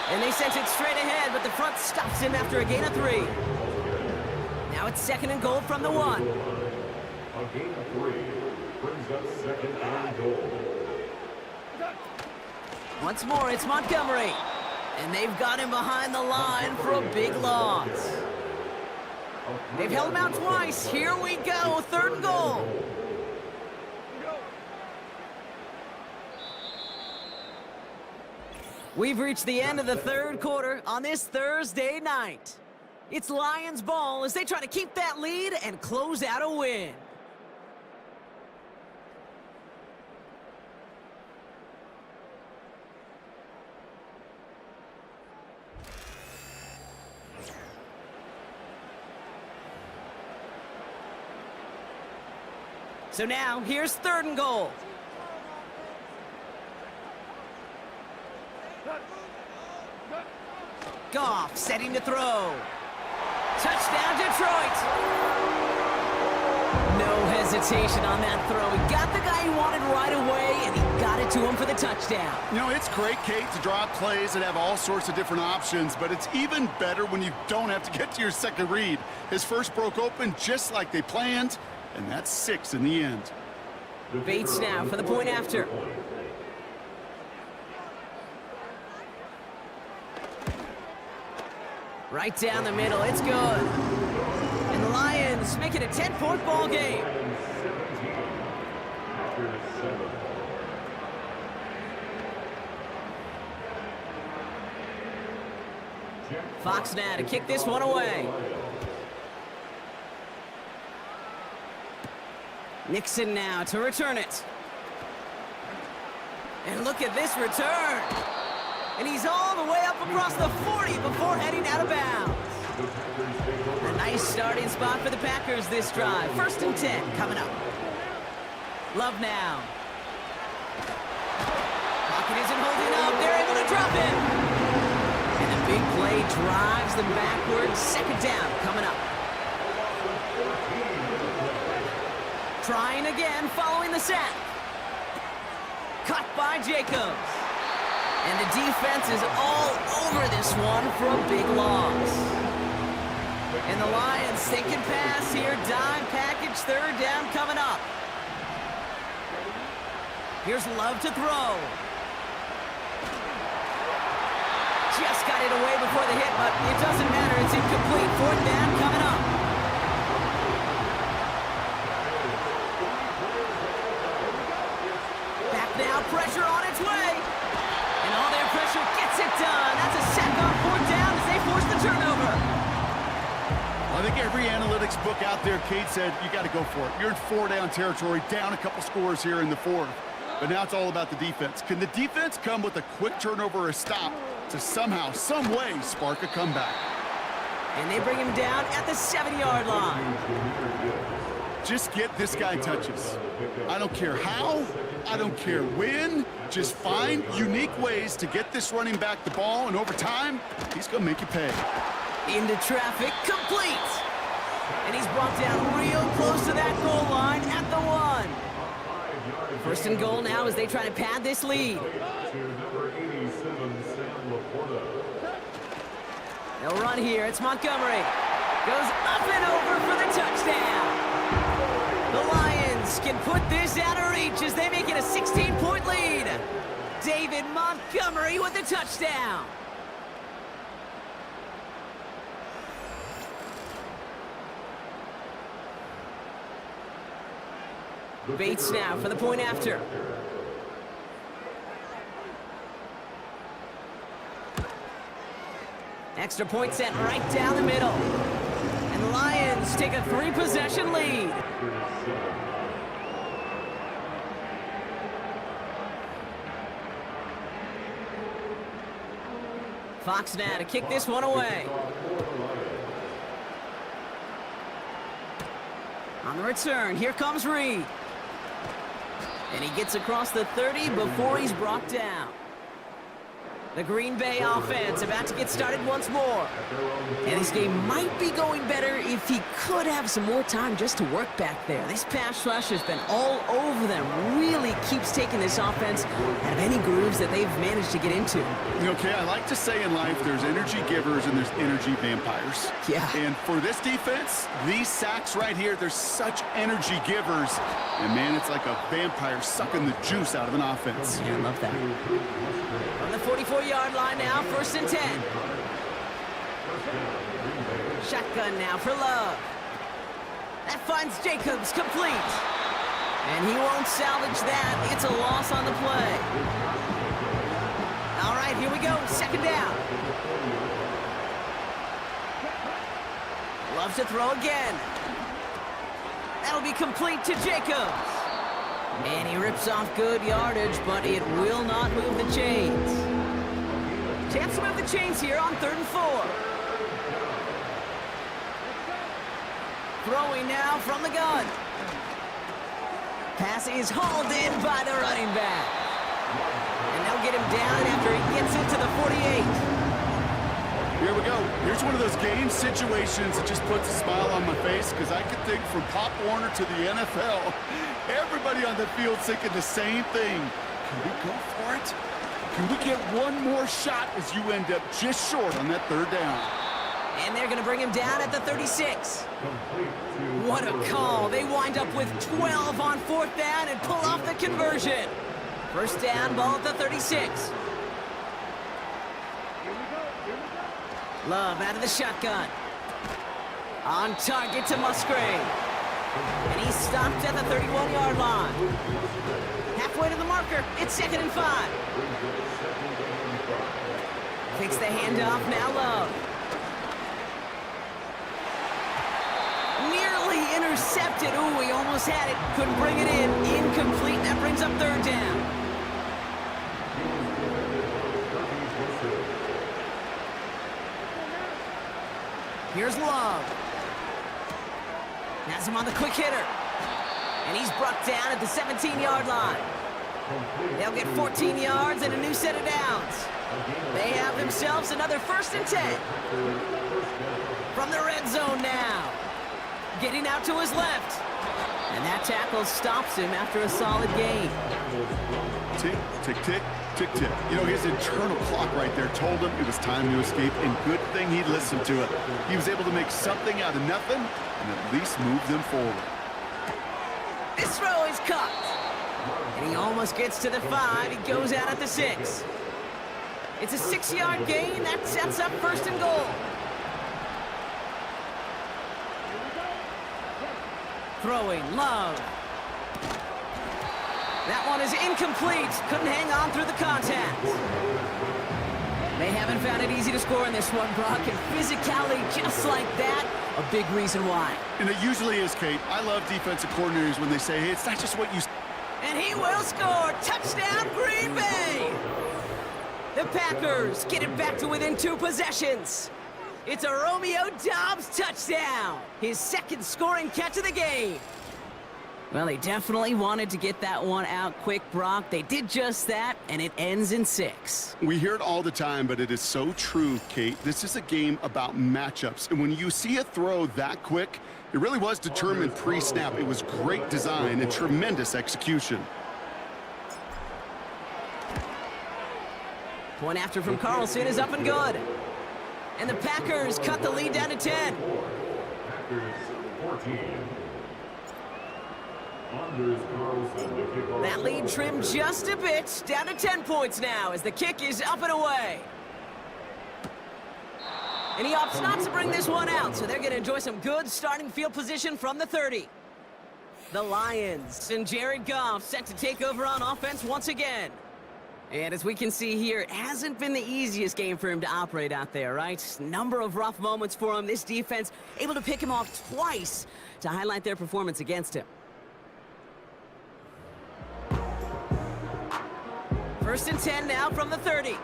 And they sent it straight ahead, but the front stops him after a gain of 3. Now it's 2nd and goal from the 1. A gain of 3 brings up 2nd and goal. Once more, it's Montgomery. And they've got him behind the line for a big loss. They've held him out twice. Here we go, 3rd and goal. We've reached the end of the 3rd quarter on this Thursday night. It's Lions ball as they try to keep that lead and close out a win. So now, here's 3rd and goal. Goff setting to throw. Touchdown, Detroit. No hesitation on that throw. He got the guy he wanted right away, and he got it to him for the touchdown. You know, it's great, Kate, to draw up plays that have all sorts of different options, but it's even better when you don't have to get to your second read. His first broke open just like they planned, and that's 6 in the end. Bates now for the point after. Right down the middle, it's good. And the Lions make it a 10-point ball game. Fox now to kick this one away. Nixon now to return it. And look at this return. And he's all the way up across the 40 before heading out of bounds. A nice starting spot for the Packers this drive. 1st and 10 coming up. Love now. Pocket isn't holding up. They're able to drop him. And a big play drives them backwards. 2nd down coming up. Trying again following the sack. Caught by Jacobs. And the defense is all over this one for a big loss. And the Lions thinking pass here. Dime package, 3rd down coming up. Here's Love to throw. Just got it away before the hit, but it doesn't matter. It's incomplete. 4th down coming up. Back now, pressure on its way. analytics book out there, Kate said, you got to go for it. You're in 4-down territory, down a couple scores here in the 4th. But now it's all about the defense. Can the defense come with a quick turnover or a stop to somehow, some way, spark a comeback? And they bring him down at the 7-yard line. Just get this guy touches. I don't care how, I don't care when. Just find unique ways to get this running back the ball, and over time, he's going to make you pay. Into traffic, complete. And he's brought down real close to that goal line at the 1. First and goal now as they try to pad this lead. They'll run here. It's Montgomery. Goes up and over for the touchdown. The Lions can put this out of reach as they make it a 16-point lead. David Montgomery with the touchdown. Bates now for the point after. Extra point sent right down the middle. And the Lions take a 3-possession lead. Fox now to kick this one away. On the return, here comes Reed. And he gets across the 30 before he's brought down. The Green Bay offense about to get started once more. And this game might be going better if he could have some more time just to work back there. This pass rush has been all over them. Really keeps taking this offense out of any grooves that they've managed to get into. Okay, I like to say in life there's energy givers and there's energy vampires. Yeah. And for this defense, these sacks right here, they're such energy givers. And man, it's like a vampire sucking the juice out of an offense. Yeah, I love that. On the 44-yard line now, 1st and 10. Shotgun now for Love. That finds Jacobs complete. And he won't salvage that. It's a loss on the play. All right, here we go. 2nd down. Loves to throw again. That'll be complete to Jacobs. And he rips off good yardage, but it will not move the chains. Chance to move the chains here on 3rd and 4. Throwing now from the gun. Pass is hauled in by the running back. And they'll get him down after he gets into the 48. Here we go. Here's one of those game situations that just puts a smile on my face because I could think from Pop Warner to the NFL, everybody on the field thinking the same thing. Can we go for it? Can we get one more shot as you end up just short on that 3rd down? And they're going to bring him down at the 36. What a call. They wind up with 12 on 4th down and pull off the conversion. 1st down, ball at the 36. Love out of the shotgun. On target to Musgrave. And he's stopped at the 31-yard line. Halfway to the marker. It's 2nd and 5. Takes the handoff, now Love. Nearly intercepted. Ooh, he almost had it. Couldn't bring it in. Incomplete. That brings up 3rd down. Here's Love. Has him on the quick hitter. And he's brought down at the 17-yard line. They'll get 14 yards and a new set of downs. They have themselves another 1st and 10. From the red zone now. Getting out to his left. And that tackle stops him after a solid gain. Tick, tick, tick, tick, tick. You know, his internal clock right there told him it was time to escape, and good thing he listened to it. He was able to make something out of nothing and at least move them forward. This throw is caught. And he almost gets to the 5. He goes out at the 6. It's a 6-yard gain. That sets up 1st and goal. Throwing, Love. That one is incomplete. Couldn't hang on through the contact. They haven't found it easy to score in this one, Brock, and physicality just like that, a big reason why. And it usually is, Kate. I love defensive coordinators when they say, hey, it's not just what you... And he will score. Touchdown, Green Bay! The Packers get it back to within 2 possessions. It's a Romeo Doubs touchdown, his second scoring catch of the game. Well, they definitely wanted to get that one out quick, Brock. They did just that, and it ends in 6. We hear it all the time, but it is so true, Kate. This is a game about matchups, and when you see a throw that quick, it really was determined pre-snap. It was great design and tremendous execution. Point after from Carlson is up and good. And the Packers cut the lead down to 10. Packers 14. That lead trimmed just a bit, down to 10 points now as the kick is up and away. And he opts not to bring this one out, so they're going to enjoy some good starting field position from the 30. The Lions and Jared Goff set to take over on offense once again. And as we can see here, it hasn't been the easiest game for him to operate out there, right? Number of rough moments for him. This defense able to pick him off twice to highlight their performance against him. First and 10 now from the 30.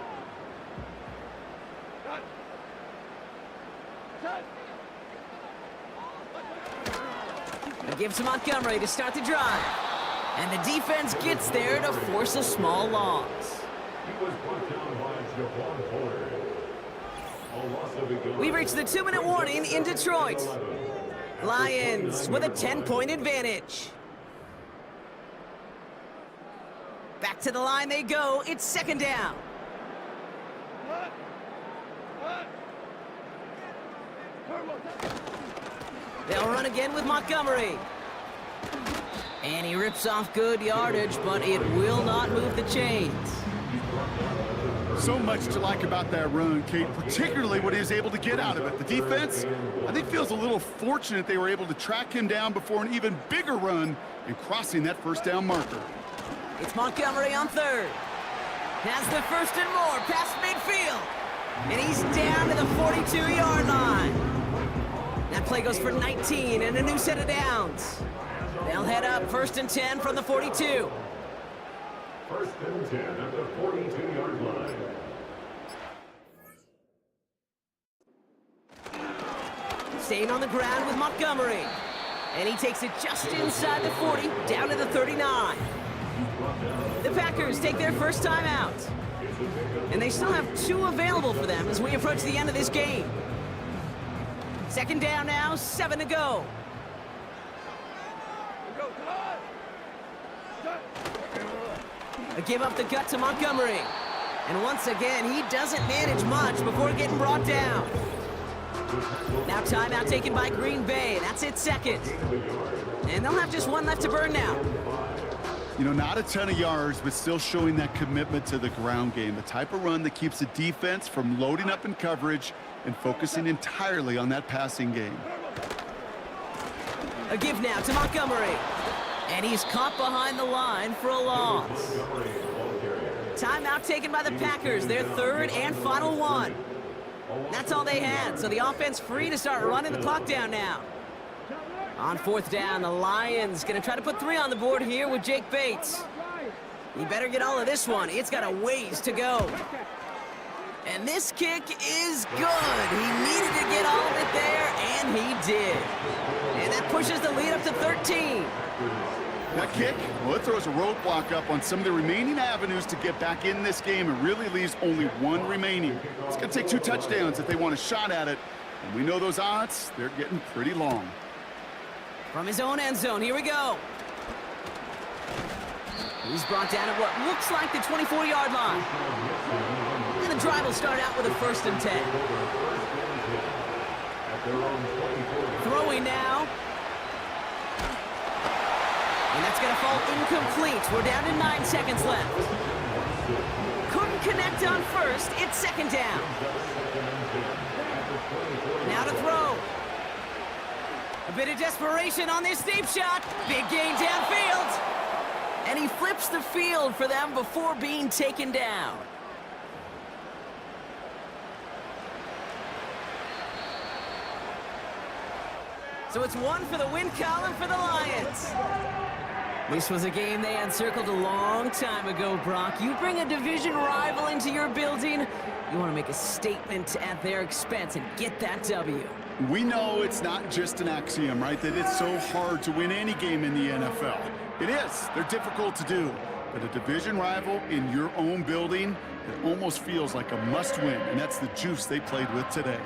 He gives to Montgomery to start the drive. And the defense gets there to force a small loss. We reach the 2-minute warning in Detroit. Lions with a 10-point advantage. Back to the line they go. It's second down. They'll run again with Montgomery. And he rips off good yardage, but it will not move the chains. So much to like about that run, Kate, particularly what he was able to get out of it. The defense, I think, feels a little fortunate they were able to track him down before an even bigger run and crossing that first down marker. It's Montgomery on third. Has the first and more past midfield. And he's down to the 42-yard line. That play goes for 19 and a new set of downs. They'll head up first and 10 from the 42. First and 10 at the 42-yard line. Staying on the ground with Montgomery. And he takes it just inside the 40, down to the 39. The Packers take their first time out. And they still have 2 available for them as we approach the end of this game. Second down now, 7 to go. A give up the gut to Montgomery. And once again, he doesn't manage much before getting brought down. Now timeout taken by Green Bay. That's it, second. And they'll have just 1 left to burn now. You know, not a ton of yards, but still showing that commitment to the ground game. The type of run that keeps the defense from loading up in coverage and focusing entirely on that passing game. A give now to Montgomery. And he's caught behind the line for a loss. Timeout taken by the Packers, their third and final one. That's all they had, so the offense free to start running the clock down now. On fourth down, the Lions going to try to put 3 on the board here with Jake Bates. He better get all of this one. It's got a ways to go. And this kick is good. He needed to get all of it there, and he did. And that pushes the lead up to 13. That kick, well, it throws a roadblock up on some of the remaining avenues to get back in this game and really leaves only 1 remaining. It's going to take 2 touchdowns if they want a shot at it. And we know those odds, they're getting pretty long. From his own end zone, here we go. He's brought down at what looks like the 24-yard line. And the drive will start out with a first and 10. Throwing now. And that's going to fall incomplete. We're down to 9 seconds left. Couldn't connect on first. It's second down. Now to throw. A bit of desperation on this deep shot. Big gain downfield. And he flips the field for them before being taken down. So it's one for the win column for the Lions. This was a game they had circled a long time ago, Brock. You bring a division rival into your building, you want to make a statement at their expense and get that W. We know it's not just an axiom, right, that it's so hard to win any game in the NFL. It is. They're difficult to do. But a division rival in your own building, it almost feels like a must-win, and that's the juice they played with today.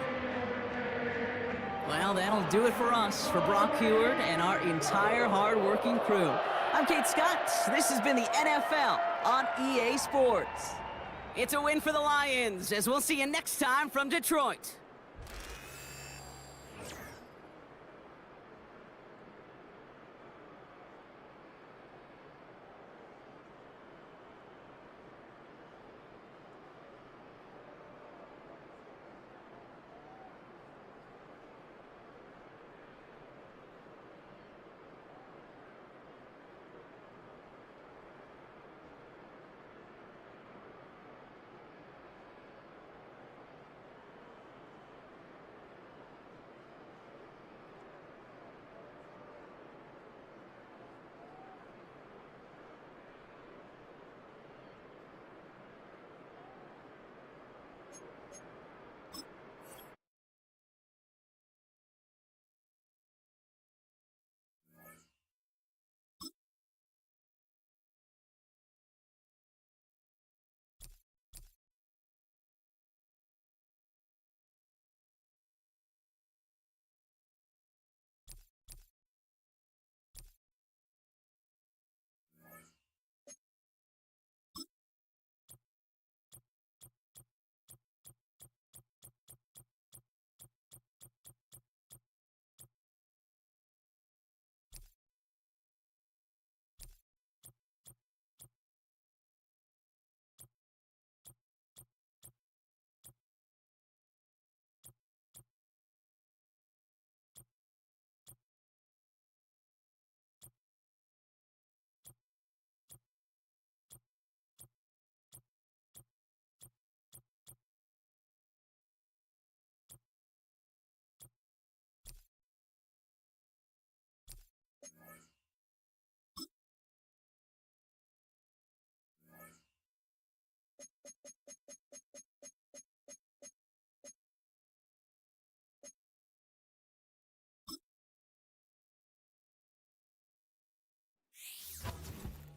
Well, that'll do it for us, for Brock Heward and our entire hard-working crew. I'm Kate Scott. This has been the NFL on EA Sports. It's a win for the Lions, as we'll see you next time from Detroit.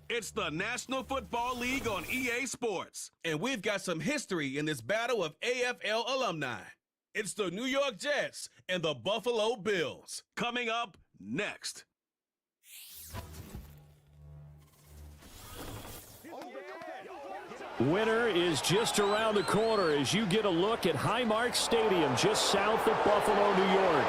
It's the National Football League on EA Sports, and we've got some history in this battle of AFL alumni. It's the New York Jets and the Buffalo Bills. Coming up next. Winter is just around the corner as you get a look at Highmark Stadium just south of Buffalo, New York.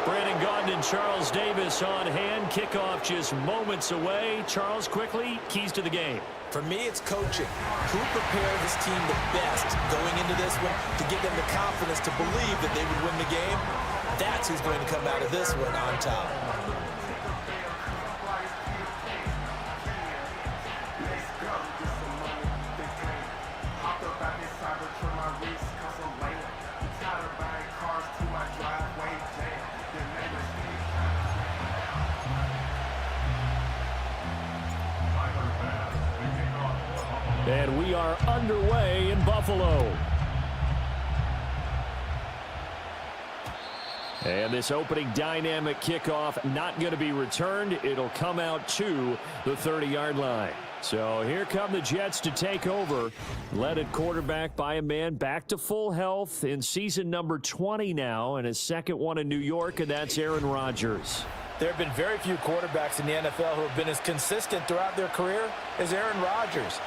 Brandon Gaudin and Charles Davis on hand. Kickoff just moments away. Charles, quickly, keys to the game. For me, it's coaching. Who prepared this team the best going into this one to give them the confidence to believe that they would win the game? That's who's going to come out of this one on top. And we are underway in Buffalo. And this opening dynamic kickoff not going to be returned. It'll come out to the 30-yard line. So here come the Jets to take over. Led at quarterback by a man back to full health in season number 20 now, and his second one in New York, and that's Aaron Rodgers. There have been very few quarterbacks in the NFL who have been as consistent throughout their career as Aaron Rodgers.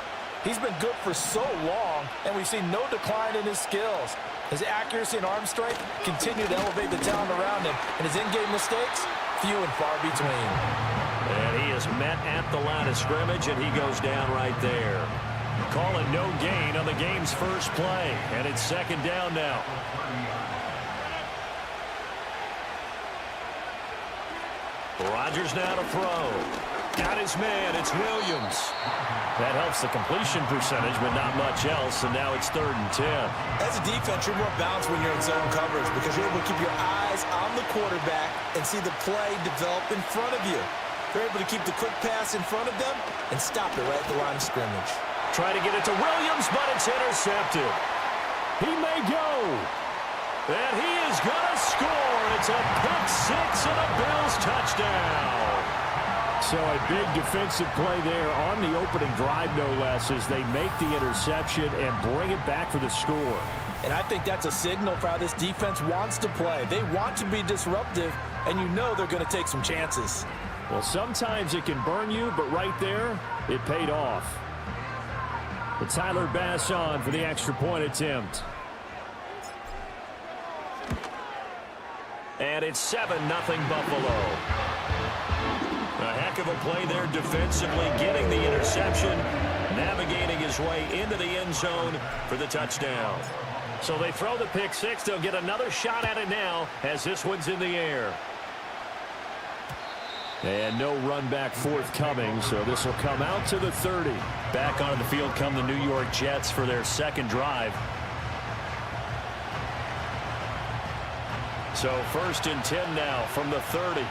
He's been good for so long, and we've seen no decline in his skills. His accuracy and arm strength continue to elevate the talent around him, and his in-game mistakes, few and far between. And he is met at the line of scrimmage, and he goes down right there. Calling no gain on the game's first play, and it's second down now. Rodgers now to throw. Got his man. It's Williams. That helps the completion percentage, but not much else, and now it's 3rd and 10. As a defense, you're more balanced when you're in zone coverage because you're able to keep your eyes on the quarterback and see the play develop in front of you. They're able to keep the quick pass in front of them and stop it right at the line of scrimmage. Try to get it to Williams, but it's intercepted. He may go. And he is going to score. It's a pick-6 and a Bills touchdown. So a big defensive play there on the opening drive, no less, as they make the interception and bring it back for the score. And I think that's a signal for how this defense wants to play. They want to be disruptive, and you know they're going to take some chances. Well, sometimes it can burn you, but right there, it paid off. But Tyler Bass on for the extra point attempt. And it's 7-0 Buffalo. A heck of a play there defensively, getting the interception, navigating his way into the end zone for the touchdown. So they throw the pick 6. They'll get another shot at it now as this one's in the air. And no run back forthcoming, so this will come out to the 30. Back onto the field come the New York Jets for their second drive. So 1st and 10 now from the 30.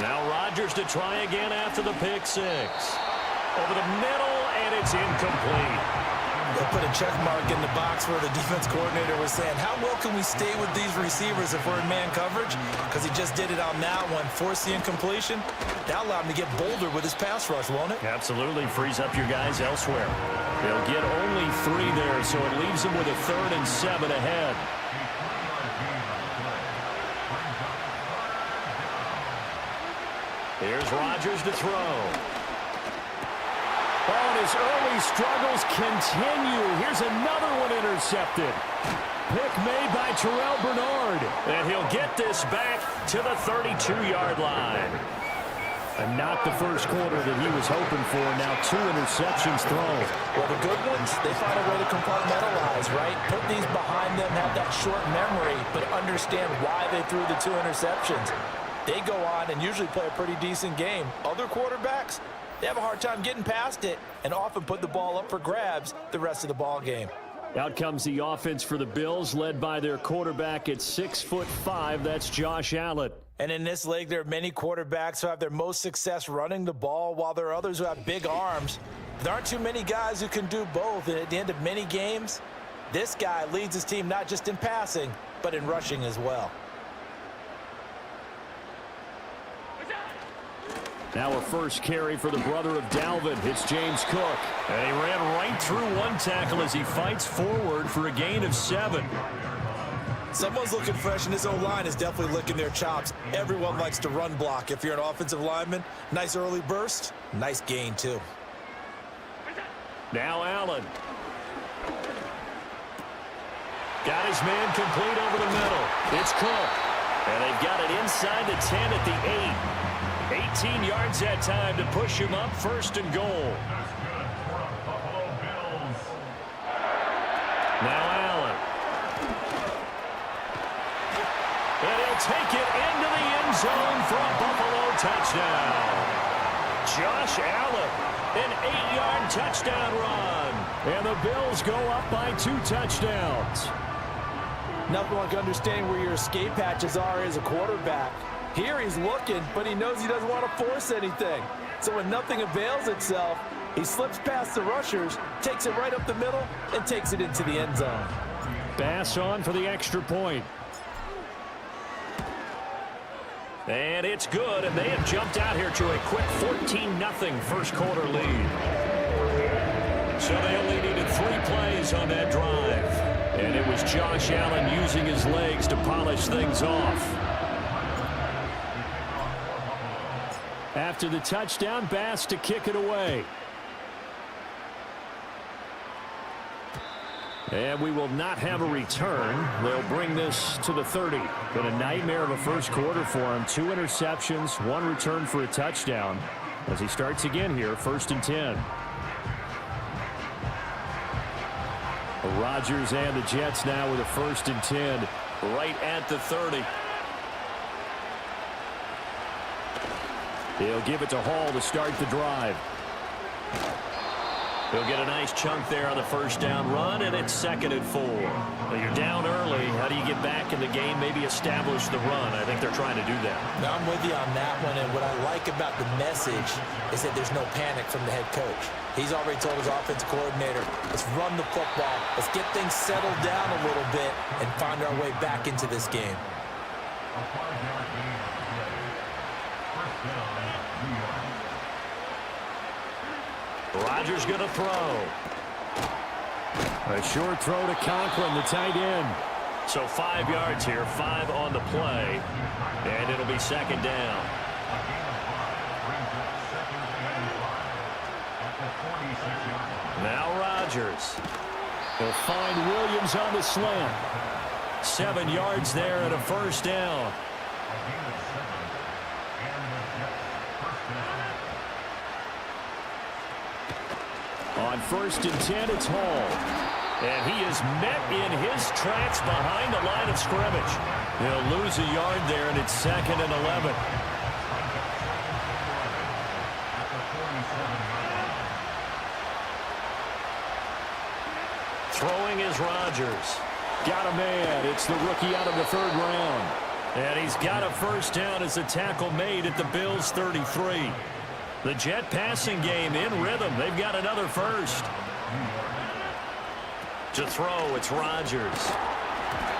Now Rodgers to try again after the pick 6. Over the middle, and it's incomplete. They'll put a check mark in the box where the defense coordinator was saying, how well can we stay with these receivers if we're in man coverage? Because he just did it on that one, forced the incompletion. That allowed him to get bolder with his pass rush, won't it? Absolutely. Frees up your guys elsewhere. They'll get only 3 there, so it leaves them with a 3rd and 7 ahead. Here's Rodgers to throw. Oh, and his early struggles continue. Here's another one intercepted. Pick made by Terrell Bernard. And he'll get this back to the 32-yard line. And not the first quarter that he was hoping for. Now 2 interceptions thrown. Well, the good ones, they find a way to compartmentalize, right? Put these behind them, have that short memory, but understand why they threw the 2 interceptions. They go on and usually play a pretty decent game. Other quarterbacks, they have a hard time getting past it and often put the ball up for grabs the rest of the ball game. Out comes the offense for the Bills, led by their quarterback at 6'5". That's Josh Allen. And in this league, there are many quarterbacks who have their most success running the ball, while there are others who have big arms. There aren't too many guys who can do both, and at the end of many games, this guy leads his team not just in passing, but in rushing as well. Now a first carry for the brother of Dalvin. It's James Cook. And he ran right through one tackle as he fights forward for a gain of 7. Someone's looking fresh, and his O-line is definitely licking their chops. Everyone likes to run block. If you're an offensive lineman, nice early burst, nice gain too. Now Allen. Got his man complete over the middle. It's Cook. And they've got it inside the 10 at the 8. 18 yards that time to push him up, 1st and goal. Now Allen. And he'll take it into the end zone for a Buffalo touchdown. Josh Allen, an 8-yard touchdown run. And the Bills go up by 2 touchdowns. Nothing like understanding where your escape hatches are as a quarterback. Here he's looking, but he knows he doesn't want to force anything. So when nothing avails itself, he slips past the rushers, takes it right up the middle, and takes it into the end zone. Bass on for the extra point. And it's good, and they have jumped out here to a quick 14-0 first quarter lead. So they only needed 3 plays on that drive. And it was Josh Allen using his legs to polish things off. After the touchdown, Bass to kick it away. And we will not have a return. They'll bring this to the 30. Been a nightmare of a first quarter for him. 2 interceptions, 1 return for a touchdown. As he starts again here, 1st and 10. Rodgers and the Jets now with a 1st and 10. Right at the 30. He'll give it to Hall to start the drive. He'll get a nice chunk there on the first down run, and it's 2nd and 4. Well, you're down early. How do you get back in the game, maybe establish the run? I think they're trying to do that. Now, I'm with you on that one, and what I like about the message is that there's no panic from the head coach. He's already told his offensive coordinator, let's run the football, let's get things settled down a little bit and find our way back into this game. Rodgers going to throw. A short throw to Conklin, the tight end. So 5 yards here, 5 on the play, and it'll be 2nd down. Now Rodgers. He'll find Williams on the slant. 7 yards there and a first down. On 1st and 10, it's Hall. And he is met in his tracks behind the line of scrimmage. He'll lose a yard there, and it's 2nd and 11. Throwing is Rodgers. Got a man. It's the rookie out of the 3rd round. And he's got a first down as a tackle made at the Bills' 33. The Jet passing game in rhythm. They've got another first. To throw, it's Rodgers.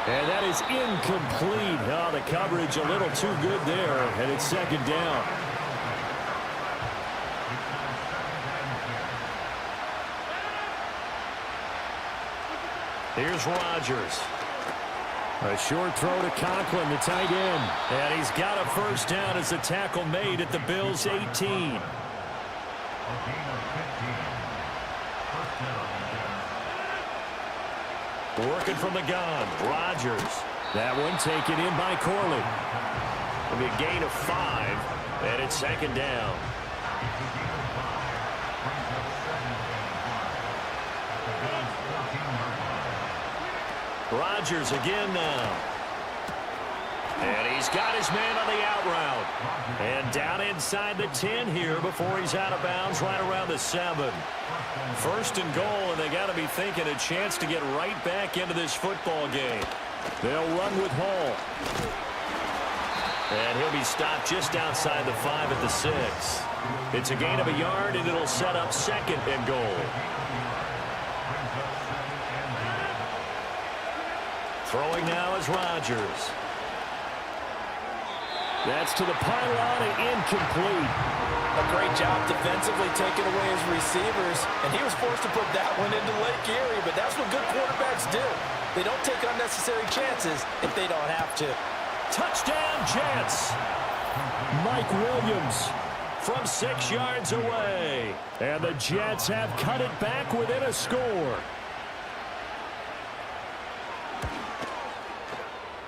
And that is incomplete. Oh, the coverage a little too good there, and it's 2nd down. Here's Rodgers. A short throw to Conklin, the tight end. And he's got a first down as a tackle made at the Bills' 18. Working from the gun, Rodgers. That one taken in by Corley. It'll be a gain of 5, and it's 2nd down. Rodgers again now. And he's got his man on the out route. And down inside the 10 here before he's out of bounds right around the 7. 1st and goal, and they got to be thinking a chance to get right back into this football game. They'll run with Hall. And he'll be stopped just outside the 5 at the 6. It's a gain of a yard, and it'll set up 2nd and goal. Throwing now is Rodgers. That's to the pylon and incomplete. A great job defensively taking away his receivers, and he was forced to put that one into Lake Erie, but that's what good quarterbacks do. They don't take unnecessary chances if they don't have to. Touchdown, Jets! Mike Williams From 6 yards away. And the Jets have cut it back within a score.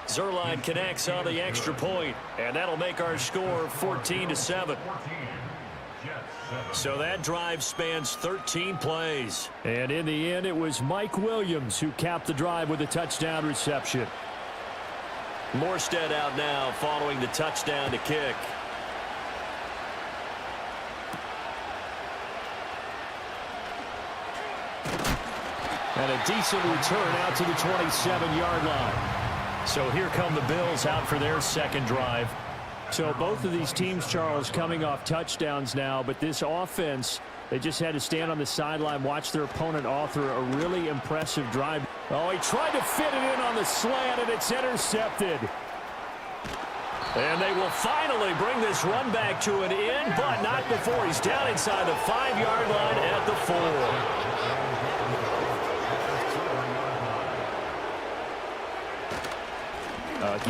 Zerline connects on the extra point, and that'll make our score 14-7. So that drive spans 13 plays. And in the end, it was Mike Williams who capped the drive with a touchdown reception. Morstead out now following the touchdown to kick. And a decent return out to the 27-yard line. So here come the Bills out for their 2nd drive. So both of these teams, Charles, coming off touchdowns now, but this offense, they just had to stand on the sideline, watch their opponent author a really impressive drive. Oh, he tried to fit it in on the slant, and it's intercepted. And they will finally bring this run back to an end, but not before he's down inside the 5-yard line at the 4.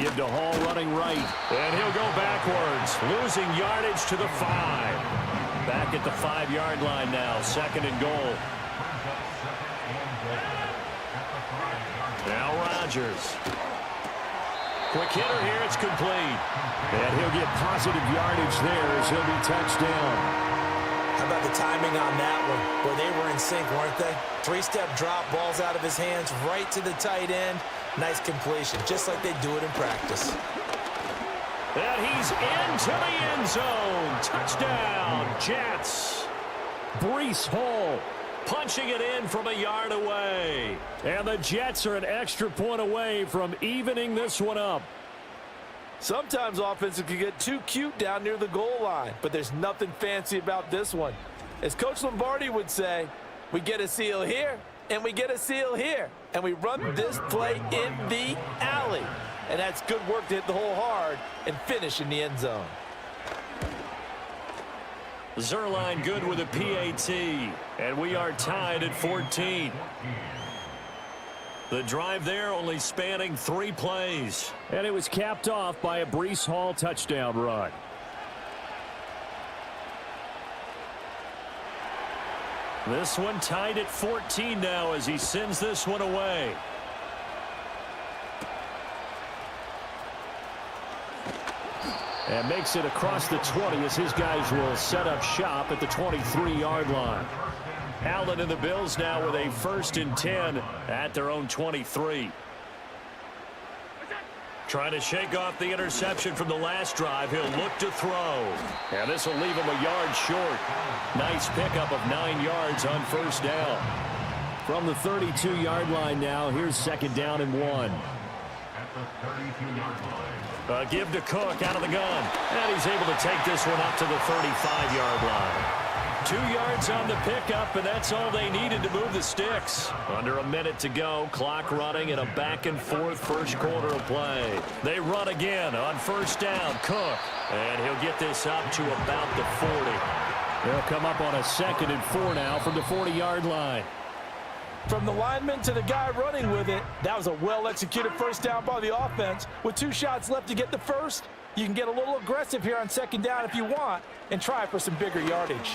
Give to Hall running right. And he'll go backwards, losing yardage to the 5. Back at the 5-yard line now, 2nd and goal. Now Rodgers. Quick hitter here, it's complete. And he'll get positive yardage there as he'll be touched down. How about the timing on that one? Boy, they were in sync, weren't they? 3-step drop, balls out of his hands, right to the tight end. Nice completion, just like they do it in practice. And he's into the end zone. Touchdown, Jets. Breece Hall Punching it in from a yard away. And the Jets are an extra point away from evening this one up. Sometimes offenses can get too cute down near the goal line, but there's nothing fancy about this one. As Coach Lombardi would say, we get a seal here, and we get a seal here, and we run this play in the alley. And that's good work to hit the hole hard and finish in the end zone. Zerline good with a PAT, and we are tied at 14. The drive there only spanning 3 plays. And it was capped off by a Breece Hall touchdown run. This one tied at 14 now as he sends this one away. And makes it across the 20 as his guys will set up shop at the 23-yard line. Allen and the Bills now with a 1st and 10 at their own 23. Trying to shake off the interception from the last drive. He'll look to throw. And this will leave him a yard short. Nice pickup of 9 yards on 1st down. From the 32-yard line now, here's 2nd down and 1. A give to Cook out of the gun. And he's able to take this one up to the 35-yard line. 2 yards on the pickup, and that's all they needed to move the sticks. Under a minute to go, clock running in a back-and-forth first quarter of play. They run again on 1st down, Cook. And he'll get this up to about the 40. They'll come up on a 2nd and 4 now from the 40-yard line. From the lineman to the guy running with it, that was a well-executed 1st down by the offense. With 2 shots left to get the first, you can get a little aggressive here on 2nd down if you want and try for some bigger yardage.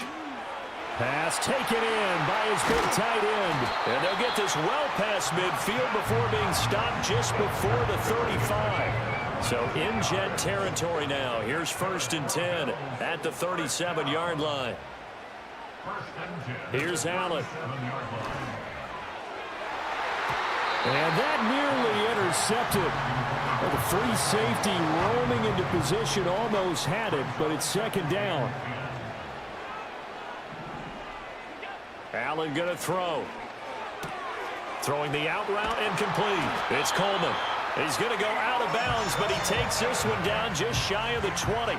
Pass taken in by his big tight end. And they'll get this well past midfield before being stopped just before the 35. So in Jet territory now. Here's 1st and 10 at the 37-yard line. Here's Allen. And that nearly intercepted. And the free safety roaming into position almost had it, but it's 2nd down. Allen going to throw. Throwing the out route and complete. It's Coleman. He's going to go out of bounds, but he takes this one down just shy of the 20.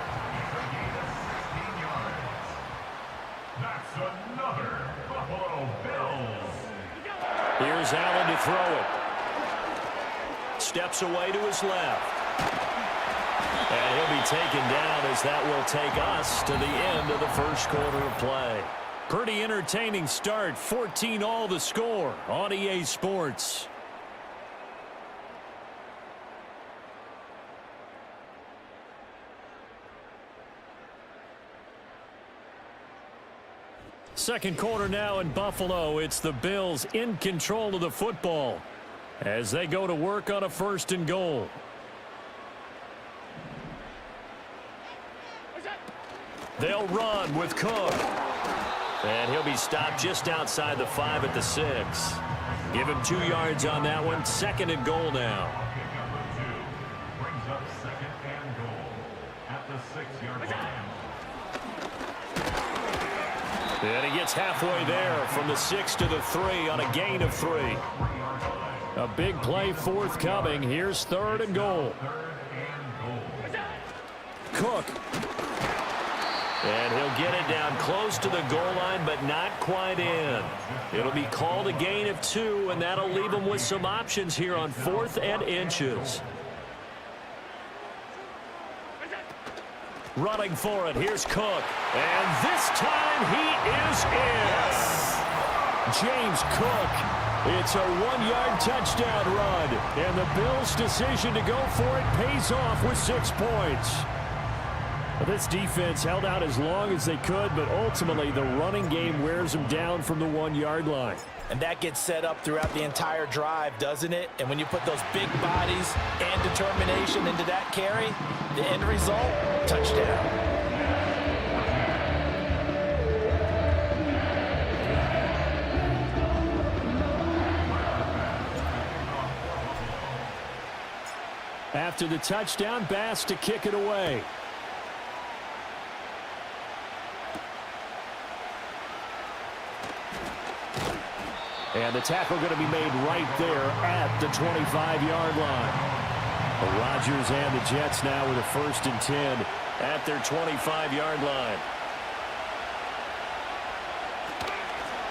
That's another Buffalo Bills. Here's Allen to throw it. Steps away to his left. And he'll be taken down as that will take us to the end of the first quarter of play. Pretty entertaining start. 14-all the score on EA Sports. Second quarter now in Buffalo. It's the Bills in control of the football as they go to work on a 1st and goal. They'll run with Cook. And he'll be stopped just outside the 5 at the 6. Give him 2 yards on that one. 2nd and goal now. Brings up 2nd and goal at the 6-yard line. And he gets halfway there from the 6 to the 3 on a gain of 3. A big play forthcoming. Here's 3rd and goal. Cook. And he'll get it down close to the goal line, but not quite in. It'll be called a gain of 2, and that'll leave him with some options here on 4th and inches. Running for it. Here's Cook. And this time he is in. James Cook. It's a 1-yard touchdown run. And the Bills' decision to go for it pays off with 6 points. This defense held out as long as they could, but ultimately the running game wears them down from the 1-yard line. And that gets set up throughout the entire drive, doesn't it? And when you put those big bodies and determination into that carry, the end result, touchdown. After the touchdown, Bass to kick it away. And the tackle going to be made right there at the 25-yard line. Rodgers and the Jets now with a 1st and 10 at their 25-yard line.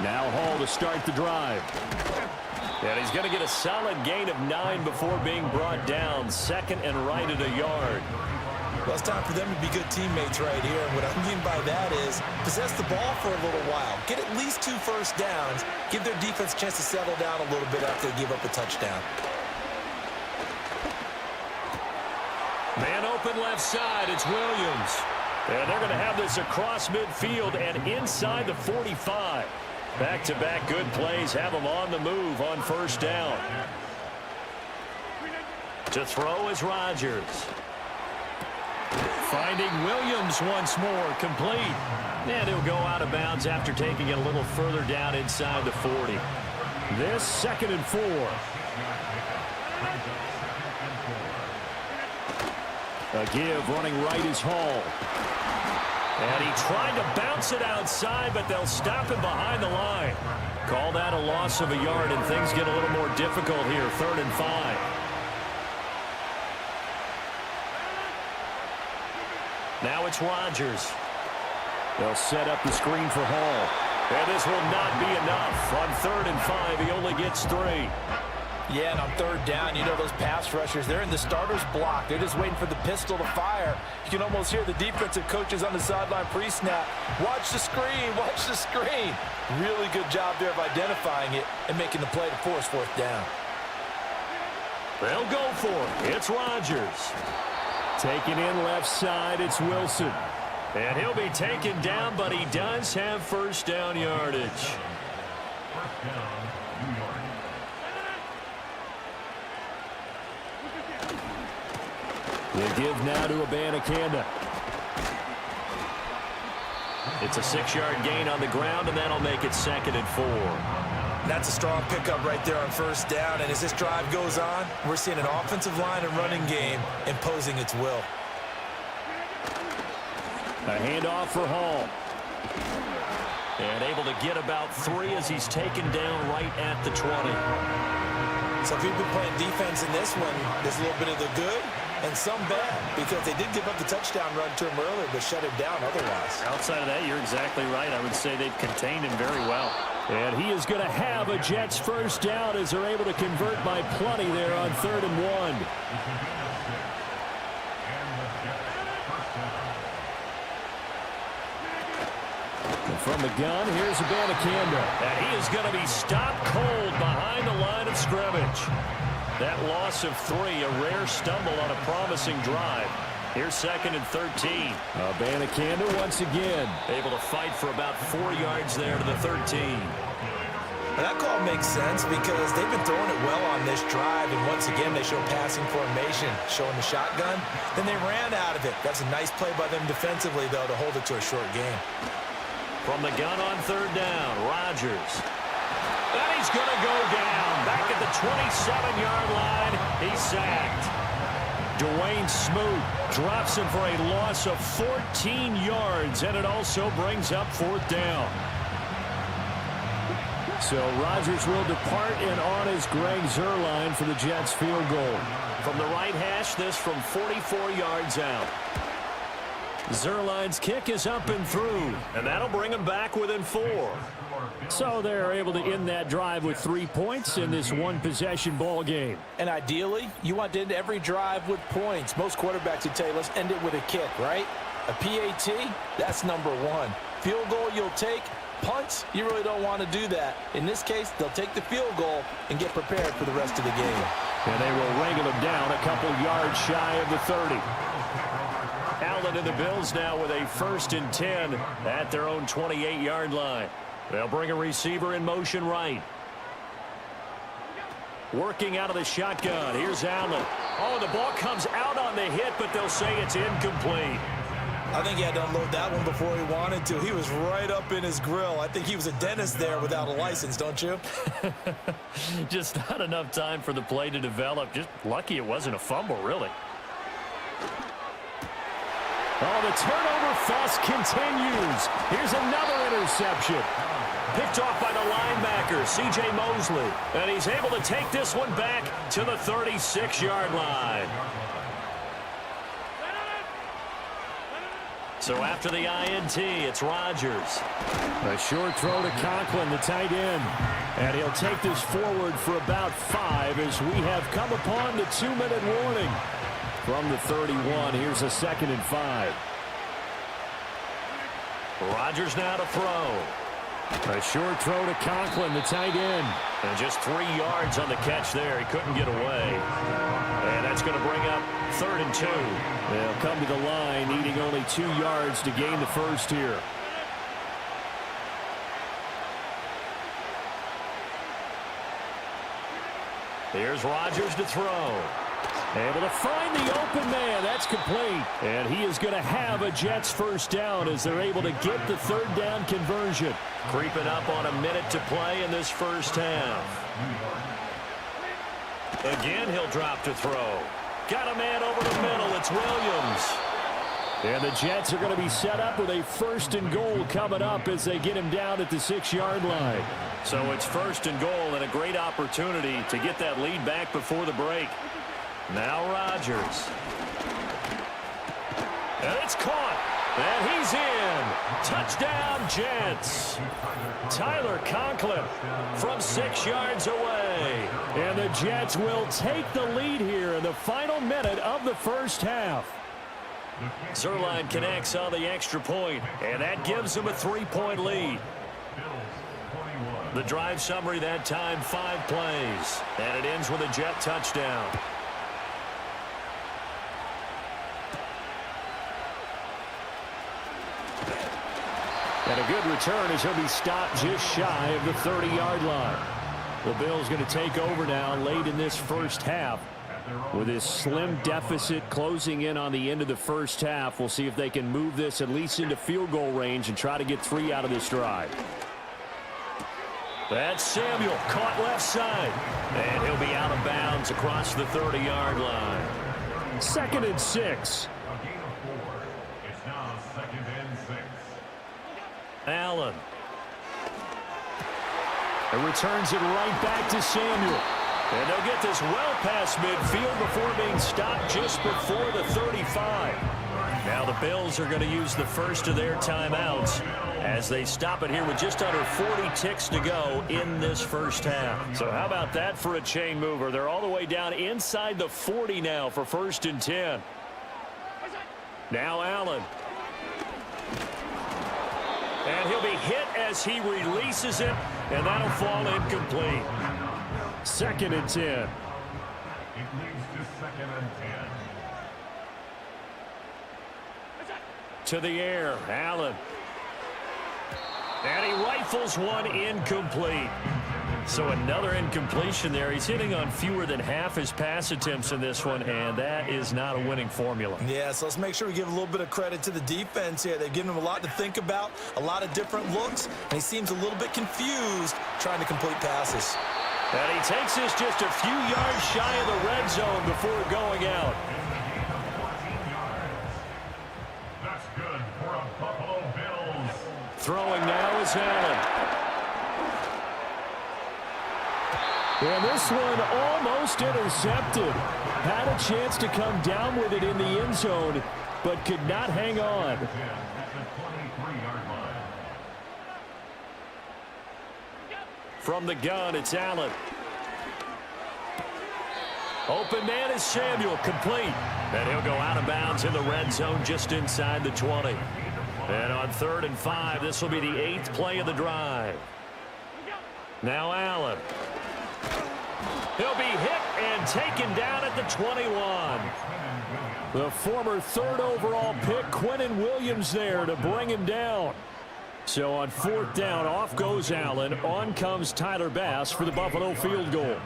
Now Hall to start the drive. And he's going to get a solid gain of 9 before being brought down. 2nd and right at a yard. Well, it's time for them to be good teammates right here. And what I mean by that is possess the ball for a little while. Get at least 2 first downs. Give their defense a chance to settle down a little bit after they give up a touchdown. Man open left side. It's Williams. And they're going to have this across midfield and inside the 45. Back-to-back good plays have them on the move on 1st down. To throw is Rodgers. Finding Williams once more, complete. And he'll go out of bounds after taking it a little further down inside the 40. This 2nd and 4. A give running right is Hall. And he tried to bounce it outside, but they'll stop him behind the line. Call that a loss of a yard, and things get a little more difficult here. 3rd and 5. Now it's Rodgers. They'll set up the screen for Hall. And this will not be enough. On 3rd and 5, he only gets 3. Yeah, and on 3rd down, you know those pass rushers, they're in the starter's block. They're just waiting for the pistol to fire. You can almost hear the defensive coaches on the sideline pre-snap. Watch the screen, watch the screen. Really good job there of identifying it and making the play to force 4th down. They'll go for it. It's Rodgers. Taking in left side, it's Wilson. And he'll be taken down, but he does have 1st down yardage. They give now to Abanikanda. It's a 6-yard gain on the ground, and that'll make it 2nd and 4. That's a strong pickup right there on 1st down, and as this drive goes on, we're seeing an offensive line and running game imposing its will. A handoff for Hall. And able to get about 3 as he's taken down right at the 20. So if you've been playing defense in this one, there's a little bit of the good and some bad, because they did give up the touchdown run to him earlier, but shut him down otherwise. Outside of that, you're exactly right. I would say they've contained him very well. And he is going to have a Jets 1st down as they're able to convert by plenty there on 3rd and 1. And from the gun, here's Abanikanda. And he is going to be stopped cold behind the line of scrimmage. That loss of 3, a rare stumble on a promising drive. Here's 2nd and 13. Abanikanda once again. Able to fight for about 4 yards there to the 13. And that call makes sense because they've been throwing it well on this drive, and once again they show passing formation, showing the shotgun. Then they ran out of it. That's a nice play by them defensively, though, to hold it to a short game. From the gun on 3rd down, Rodgers. And he's going to go down. Back at the 27-yard line, he's sacked. Dwayne Smoot drops him for a loss of 14 yards, and it also brings up 4th down. So Rodgers will depart, and on is Greg Zuerlein for the Jets field goal. From the right hash, this from 44 yards out. Zuerlein's kick is up and through, and that'll bring him back within 4. So they're able to end that drive with 3 points in this one-possession ball game. And ideally, you want to end every drive with points. Most quarterbacks would tell you, let's end it with a kick, right? A PAT, that's number 1. Field goal you'll take. Punts, you really don't want to do that. In this case, they'll take the field goal and get prepared for the rest of the game. And they will wrangle him down a couple yards shy of the 30. Allen and the Bills now with a 1st and 10 at their own 28-yard line. They'll bring a receiver in motion right. Working out of the shotgun. Here's Allen. Oh, the ball comes out on the hit, but they'll say it's incomplete. I think he had to unload that one before he wanted to. He was right up in his grill. I think he was a dentist there without a license, don't you? Just not enough time for the play to develop. Just lucky it wasn't a fumble, really. Oh, the turnover fest continues. Here's another interception. Picked off by the linebacker, C.J. Mosley. And he's able to take this one back to the 36-yard line. So after the INT, it's Rodgers. A short throw to Conklin, the tight end. And he'll take this forward for about 5 as we have come upon the 2-minute warning. From the 31, here's a 2nd and 5. Rodgers now to throw. A short throw to Conklin, the tight end. And just 3 yards on the catch there. He couldn't get away. And that's going to bring up 3rd and 2. They'll come to the line, needing only 2 yards to gain the first here. Here's Rodgers to throw. Able to find the open man. That's complete. And he is going to have a Jets first down as they're able to get the 3rd down conversion. Creeping up on a minute to play in this first half. Again, he'll drop to throw. Got a man over the middle. It's Williams. And the Jets are going to be set up with a 1st and goal coming up as they get him down at the 6-yard line. So it's 1st and goal and a great opportunity to get that lead back before the break. Now Rodgers. And it's caught. And he's in. Touchdown, Jets. Tyler Conklin from 6 yards away. And the Jets will take the lead here in the final minute of the first half. Zerline connects on the extra point, and that gives them a 3-point lead. The drive summary that time, 5 plays. And it ends with a Jet touchdown. And a good return as he'll be stopped just shy of the 30-yard line. The Bills going to take over now late in this first half with this slim deficit closing in on the end of the first half. We'll see if they can move this at least into field goal range and try to get 3 out of this drive. That's Samuel caught left side. And he'll be out of bounds across the 30-yard line. 2nd and 6. Allen. And returns it right back to Samuel. And they'll get this well past midfield before being stopped just before the 35. Now the Bills are going to use the first of their timeouts as they stop it here with just under 40 ticks to go in this first half. So how about that for a chain mover? They're all the way down inside the 40 now for 1st and 10. Now Allen. And he'll be hit as he releases it, and that'll fall incomplete. 2nd and 10. It leads to 2nd and 10. To the air, Allen. And he rifles one incomplete. So another incompletion there. He's hitting on fewer than half his pass attempts in this one, and that is not a winning formula. Yeah, so let's make sure we give a little bit of credit to the defense here. They've given him a lot to think about, a lot of different looks, and he seems a little bit confused trying to complete passes. And he takes this just a few yards shy of the red zone before going out. That's good for a Buffalo Bills. Throwing now is Allen. And this one almost intercepted. Had a chance to come down with it in the end zone, but could not hang on. From the gun, it's Allen. Open man is Samuel, complete. And he'll go out of bounds in the red zone just inside the 20. And on 3rd and 5, this will be the 8th play of the drive. Now Allen. He'll be hit and taken down at the 21. The former 3rd overall pick, Quinnen Williams, there to bring him down. So on 4th down, off goes Allen. On comes Tyler Bass for the Buffalo field goal.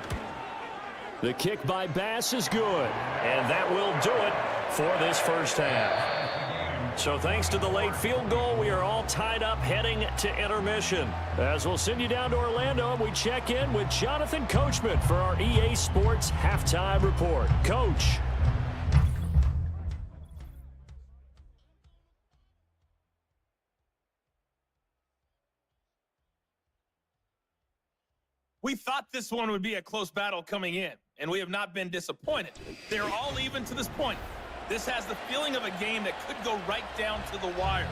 The kick by Bass is good. And that will do it for this first half. So thanks to the late field goal, we are all tied up heading to intermission. As we'll send you down to Orlando, and we check in with Jonathan Coachman for our EA Sports Halftime Report. Coach. We thought this one would be a close battle coming in, and we have not been disappointed. They're all even to this point. This has the feeling of a game that could go right down to the wire.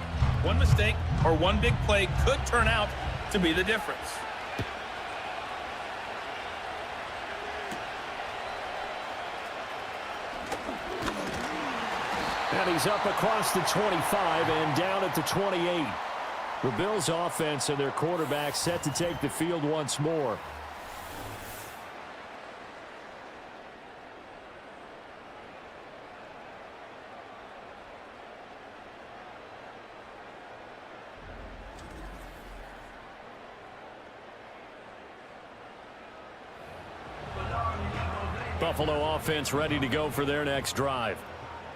One mistake or one big play could turn out to be the difference. And he's up across the 25 and down at the 28. The Bills' offense and their quarterback set to take the field once more. Buffalo offense ready to go for their next drive.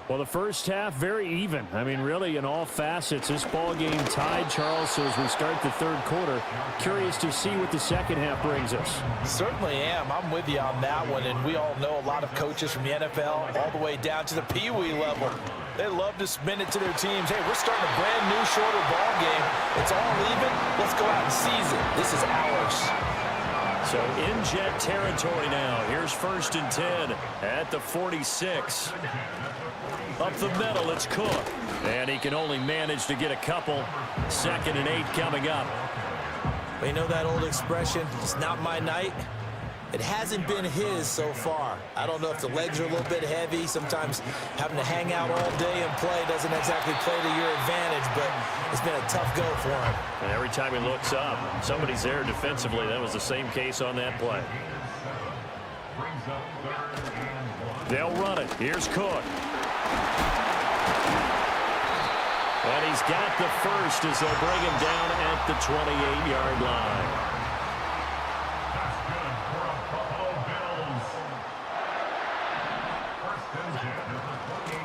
Well, the first half, very even. I mean, really, in all facets, this ball game tied, Charles. So as we start the third quarter, curious to see what the second half brings us. Certainly am. I'm with you on that one. And we all know a lot of coaches from the NFL all the way down to the Pee Wee level. They love to spin it to their teams. Hey, we're starting a brand new, shorter ball game. It's all even. Let's go out and seize it. This is ours. So in Jet territory now. Here's 1st and 10 at the 46. Up the middle, it's Cook. And he can only manage to get a couple. 2nd and 8 coming up. You know that old expression, it's not my night? It hasn't been his so far. I don't know if the legs are a little bit heavy. Sometimes having to hang out all day and play doesn't exactly play to your advantage, but it's been a tough go for him. And every time he looks up, somebody's there defensively. That was the same case on that play. They'll run it. Here's Cook. And he's got the first as they'll bring him down at the 28-yard line.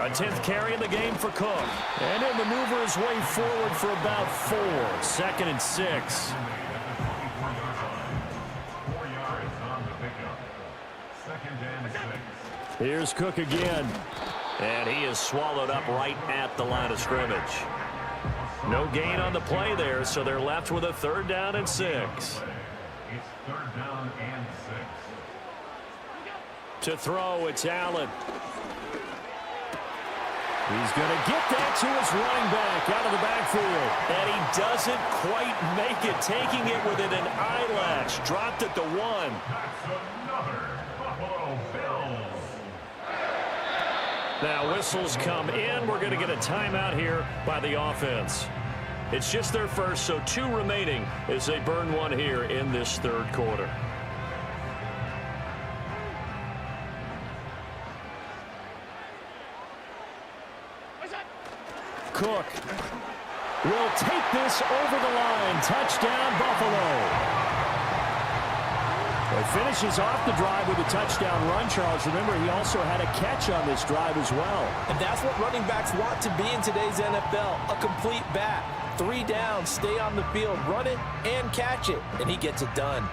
A 10th carry in the game for Cook. And he'll maneuver his way forward for about 4. 2nd and 6. Here's Cook again. And he is swallowed up right at the line of scrimmage. No gain on the play there, so they're left with a 3rd down and 6. It's 3rd down and 6. To throw, it's Allen. He's going to get that to his running back out of the backfield. And he doesn't quite make it, taking it within an eyelash. Dropped at the 1. That's another Buffalo Bills. Now whistles come in. We're going to get a timeout here by the offense. It's just their first, so 2 remaining as they burn one here in this 3rd quarter. Cook will take this over the line. Touchdown, Buffalo. He finishes off the drive with a touchdown run, Charles. Remember, he also had a catch on this drive as well. And that's what running backs want to be in today's NFL, a complete back. 3 down, stay on the field, run it, and catch it. And he gets it done.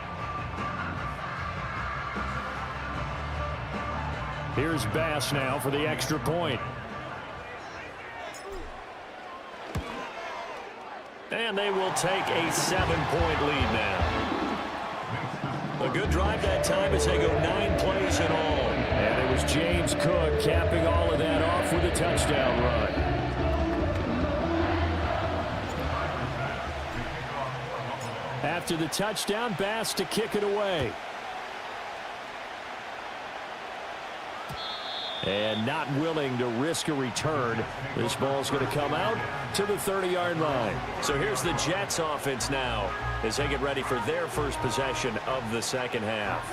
Here's Bass now for the extra point. And they will take a 7-point lead now. A good drive that time as they go 9 plays in all. And it was James Cook capping all of that off with a touchdown run. After the touchdown, Bass to kick it away. And not willing to risk a return. This ball's going to come out to the 30-yard line. So here's the Jets offense now as they get ready for their first possession of the second half.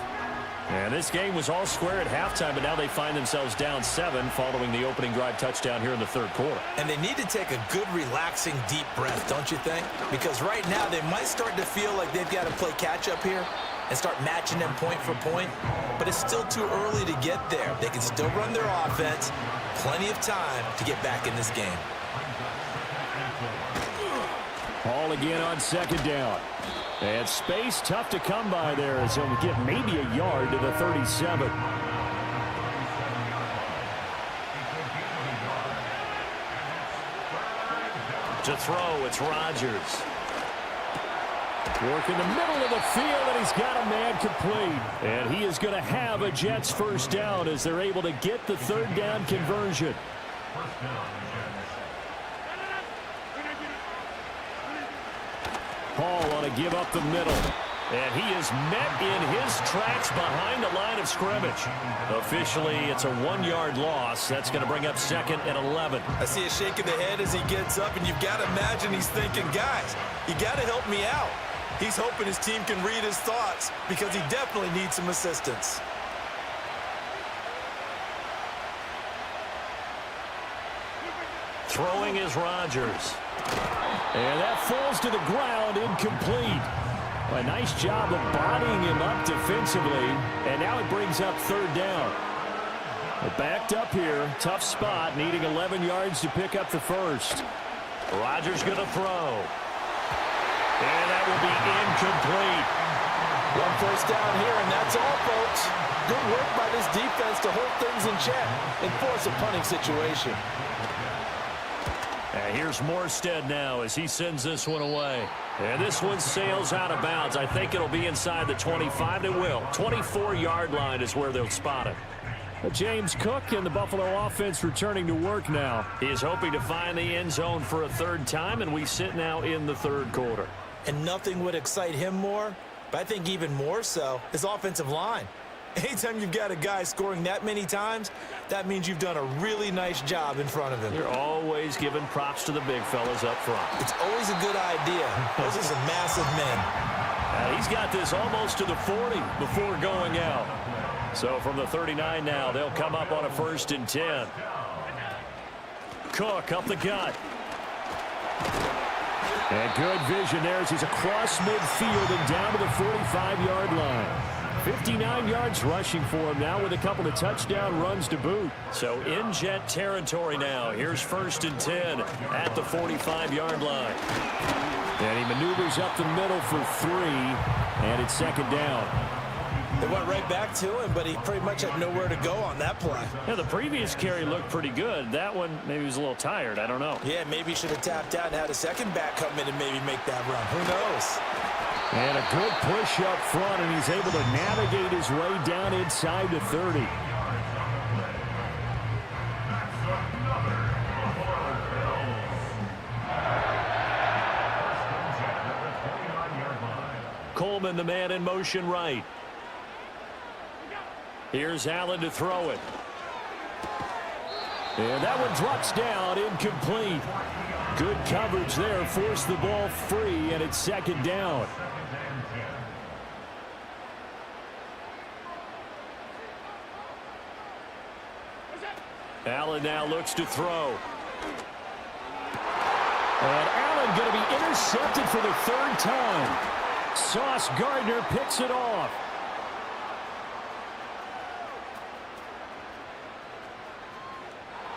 And this game was all square at halftime, but now they find themselves down 7 following the opening drive touchdown here in the 3rd quarter. And they need to take a good, relaxing, deep breath, don't you think? Because right now they might start to feel like they've got to play catch-up here and start matching them point for point. But it's still too early to get there. They can still run their offense. Plenty of time to get back in this game. Ball again on second down. And space tough to come by there as he'll get maybe a yard to the 37. To throw, it's Rodgers. Work in the middle of the field, and he's got a man complete. And he is going to have a Jets first down as they're able to get the third down conversion. Hall on a give up the middle. And he is met in his tracks behind the line of scrimmage. Officially, it's a 1-yard loss. That's going to bring up 2nd and 11. I see a shake of the head as he gets up, and you've got to imagine he's thinking, guys, you got to help me out. He's hoping his team can read his thoughts because he definitely needs some assistance. Throwing is Rodgers. And that falls to the ground, incomplete. A nice job of bodying him up defensively, and now it brings up third down. Backed up here, tough spot, needing 11 yards to pick up the first. Rodgers going to throw. And that will be incomplete. One first down here, and that's all, folks. Good work by this defense to hold things in check and force a punting situation. And here's Morstead now as he sends this one away. And this one sails out of bounds. I think it'll be inside the 25. It will. 24-yard line is where they'll spot it. James Cook and the Buffalo offense returning to work now. He is hoping to find the end zone for a third time, and we sit now in the third quarter. And nothing would excite him more, but I think even more so, his offensive line. Anytime you've got a guy scoring that many times, that means you've done a really nice job in front of him. You're always giving props to the big fellas up front. It's always a good idea. Those are some massive men. And he's got this almost to the 40 before going out. So from the 39 now, they'll come up on a 1st and 10. Cook up the gut. And good vision there as he's across midfield and down to the 45-yard line. 59 yards rushing for him now with a couple of touchdown runs to boot. So in Jet territory now. Here's 1st and 10 at the 45-yard line. And he maneuvers up the middle for 3, and it's 2nd down. They went right back to him, but he pretty much had nowhere to go on that play. Yeah, the previous carry looked pretty good. That one, maybe he was a little tired. I don't know. Yeah, maybe he should have tapped out and had a second back come in and maybe make that run. Who knows? And a good push up front, and he's able to navigate his way down inside the 30. Coleman, the man in motion right. Here's Allen to throw it. And that one drops down, incomplete. Good coverage there, forced the ball free, and it's 2nd down. Allen now looks to throw. And Allen going to be intercepted for the 3rd time. Sauce Gardner picks it off.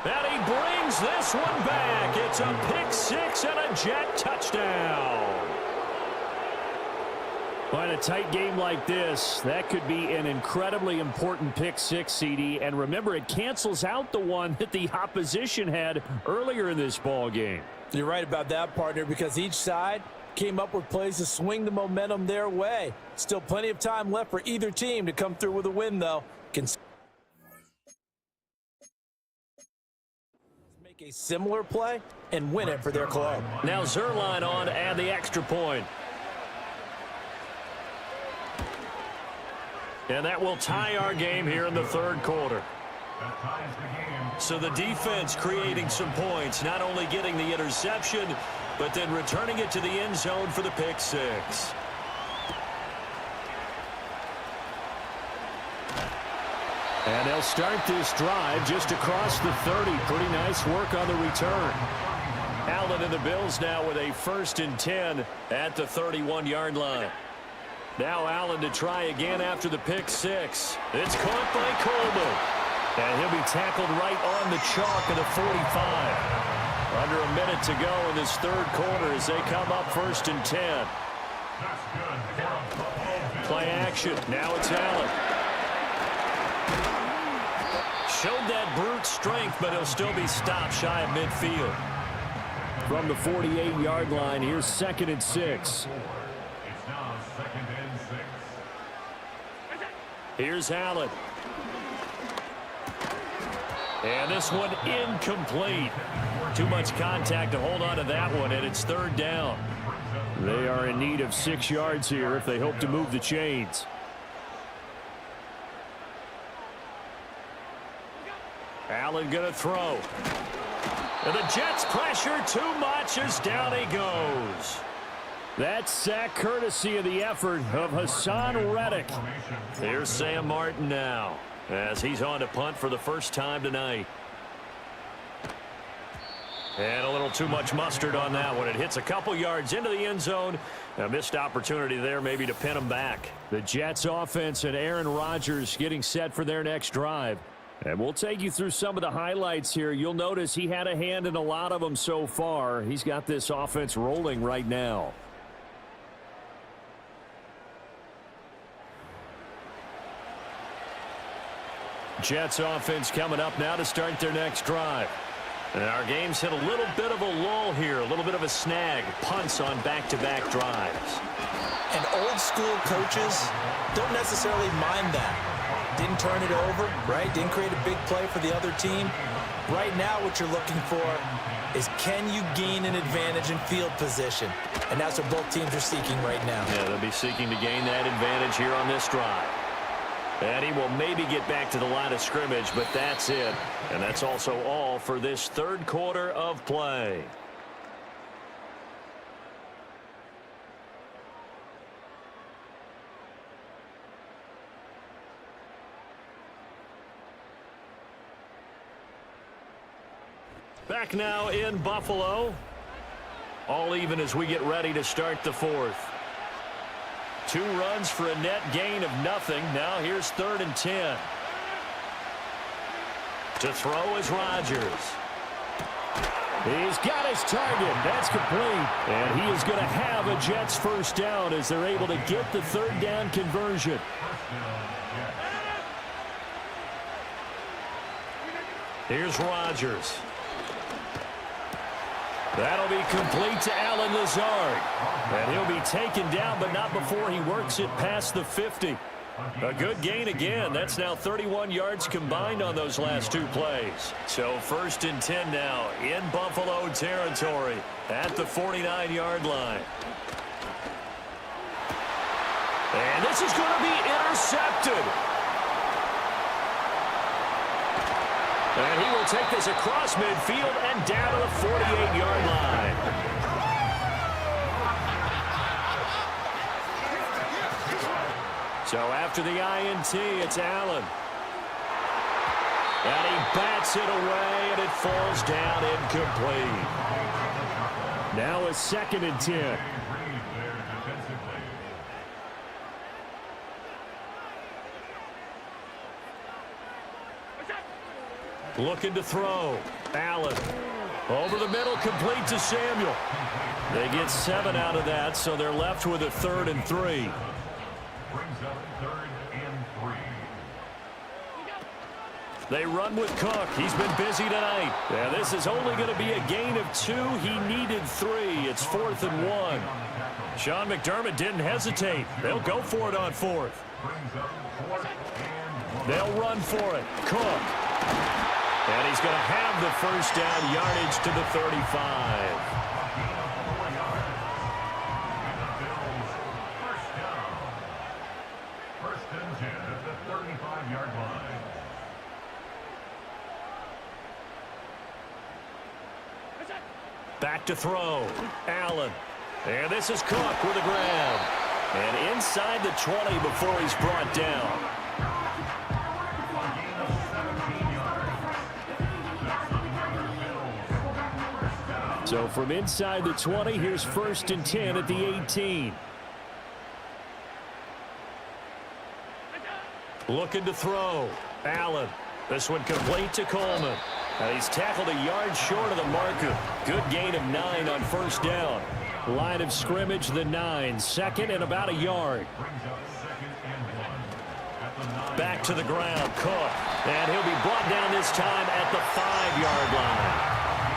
And he brings this one back. It's a pick 6 and a Jet touchdown. Well, in a tight game like this, that could be an incredibly important pick 6, CD. And remember, it cancels out the one that the opposition had earlier in this ball game. You're right about that, partner, because each side came up with plays to swing the momentum their way. Still plenty of time left for either team to come through with a win, though. Make a similar play and win it for their club. Now Zerline on to add the extra point. And that will tie our game here in the 3rd quarter. So the defense creating some points, not only getting the interception, but then returning it to the end zone for the pick 6. And they'll start this drive just across the 30. Pretty nice work on the return. Allen and the Bills now with a 1st and 10 at the 31-yard line. Now Allen to try again after the pick 6. It's caught by Coleman. And he'll be tackled right on the chalk of the 45. Under a minute to go in this third quarter as they come up 1st and 10. Play action. Now it's Allen. Showed that brute strength, but he'll still be stopped shy of midfield. From the 48-yard line, here's 2nd and 6. It's now 2nd and 6. Here's Allen. And this one incomplete. Too much contact to hold on to that one, and it's 3rd down. They are in need of 6 yards here if they hope to move the chains. Allen going to throw. And the Jets pressure too much as down he goes. That sack courtesy of the effort of Hassan Reddick. Here's Sam Martin now as he's on to punt for the first time tonight. And a little too much mustard on that one. It hits a couple yards into the end zone. A missed opportunity there maybe to pin him back. The Jets offense and Aaron Rodgers getting set for their next drive. And we'll take you through some of the highlights here. You'll notice he had a hand in a lot of them so far. He's got this offense rolling right now. Jets offense coming up now to start their next drive. And our game's hit a little bit of a lull here, a little bit of a snag. Punts on back-to-back drives. And old school coaches don't necessarily mind that. Didn't turn it over, right? Didn't create a big play for the other team. Right now what you're looking for is can you gain an advantage in field position? And that's what both teams are seeking right now. Yeah, they'll be seeking to gain that advantage here on this drive. And he will maybe get back to the line of scrimmage, but that's it. And that's also all for this third quarter of play. Back now in Buffalo. All even as we get ready to start the fourth. 2 runs for a net gain of nothing. Now here's 3rd and 10. To throw is Rodgers. He's got his target. That's complete. And he is going to have a Jets first down as they're able to get the 3rd down conversion. Here's Rodgers. That'll be complete to Allen Lazard. And he'll be taken down, but not before he works it past the 50. A good gain again. That's now 31 yards combined on those last 2 plays. So 1st and 10 now in Buffalo territory at the 49-yard line. And this is going to be intercepted. And he will take this across midfield and down to the 48-yard line. So after the INT, it's Allen. And he bats it away, and it falls down incomplete. Now a 2nd and 10. Looking to throw. Allen. Over the middle, complete to Samuel. They get 7 out of that, so they're left with a 3rd and 3. Brings up 3rd and 3. They run with Cook. He's been busy tonight. Yeah, this is only going to be a gain of 2. He needed 3. It's 4th and 1. Sean McDermott didn't hesitate. They'll go for it on 4th. They'll run for it. Cook. And he's going to have the first down, yardage to the 35. Back to throw. Allen. And this is Cook with a grab. And inside the 20 before he's brought down. So from inside the 20, here's 1st and 10 at the 18. Looking to throw. Allen. This one complete to Coleman. And he's tackled a yard short of the marker. Good gain of 9 on first down. Line of scrimmage, the 9. Second and about a yard. Back to the ground, Cook. And he'll be brought down this time at the 5-yard line.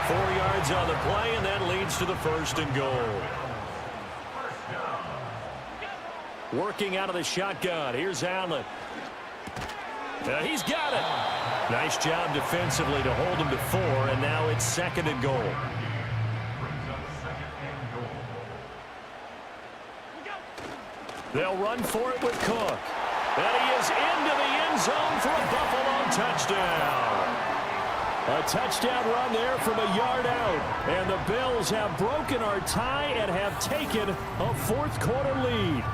4 yards on the play, and that leads to the first and goal. Working out of the shotgun. Here's Allen. He's got it. Nice job defensively to hold him to 4, and now it's second and goal. They'll run for it with Cook. And he is into the end zone for a Buffalo touchdown. A touchdown run there from a yard out. And the Bills have broken our tie and have taken a fourth-quarter lead.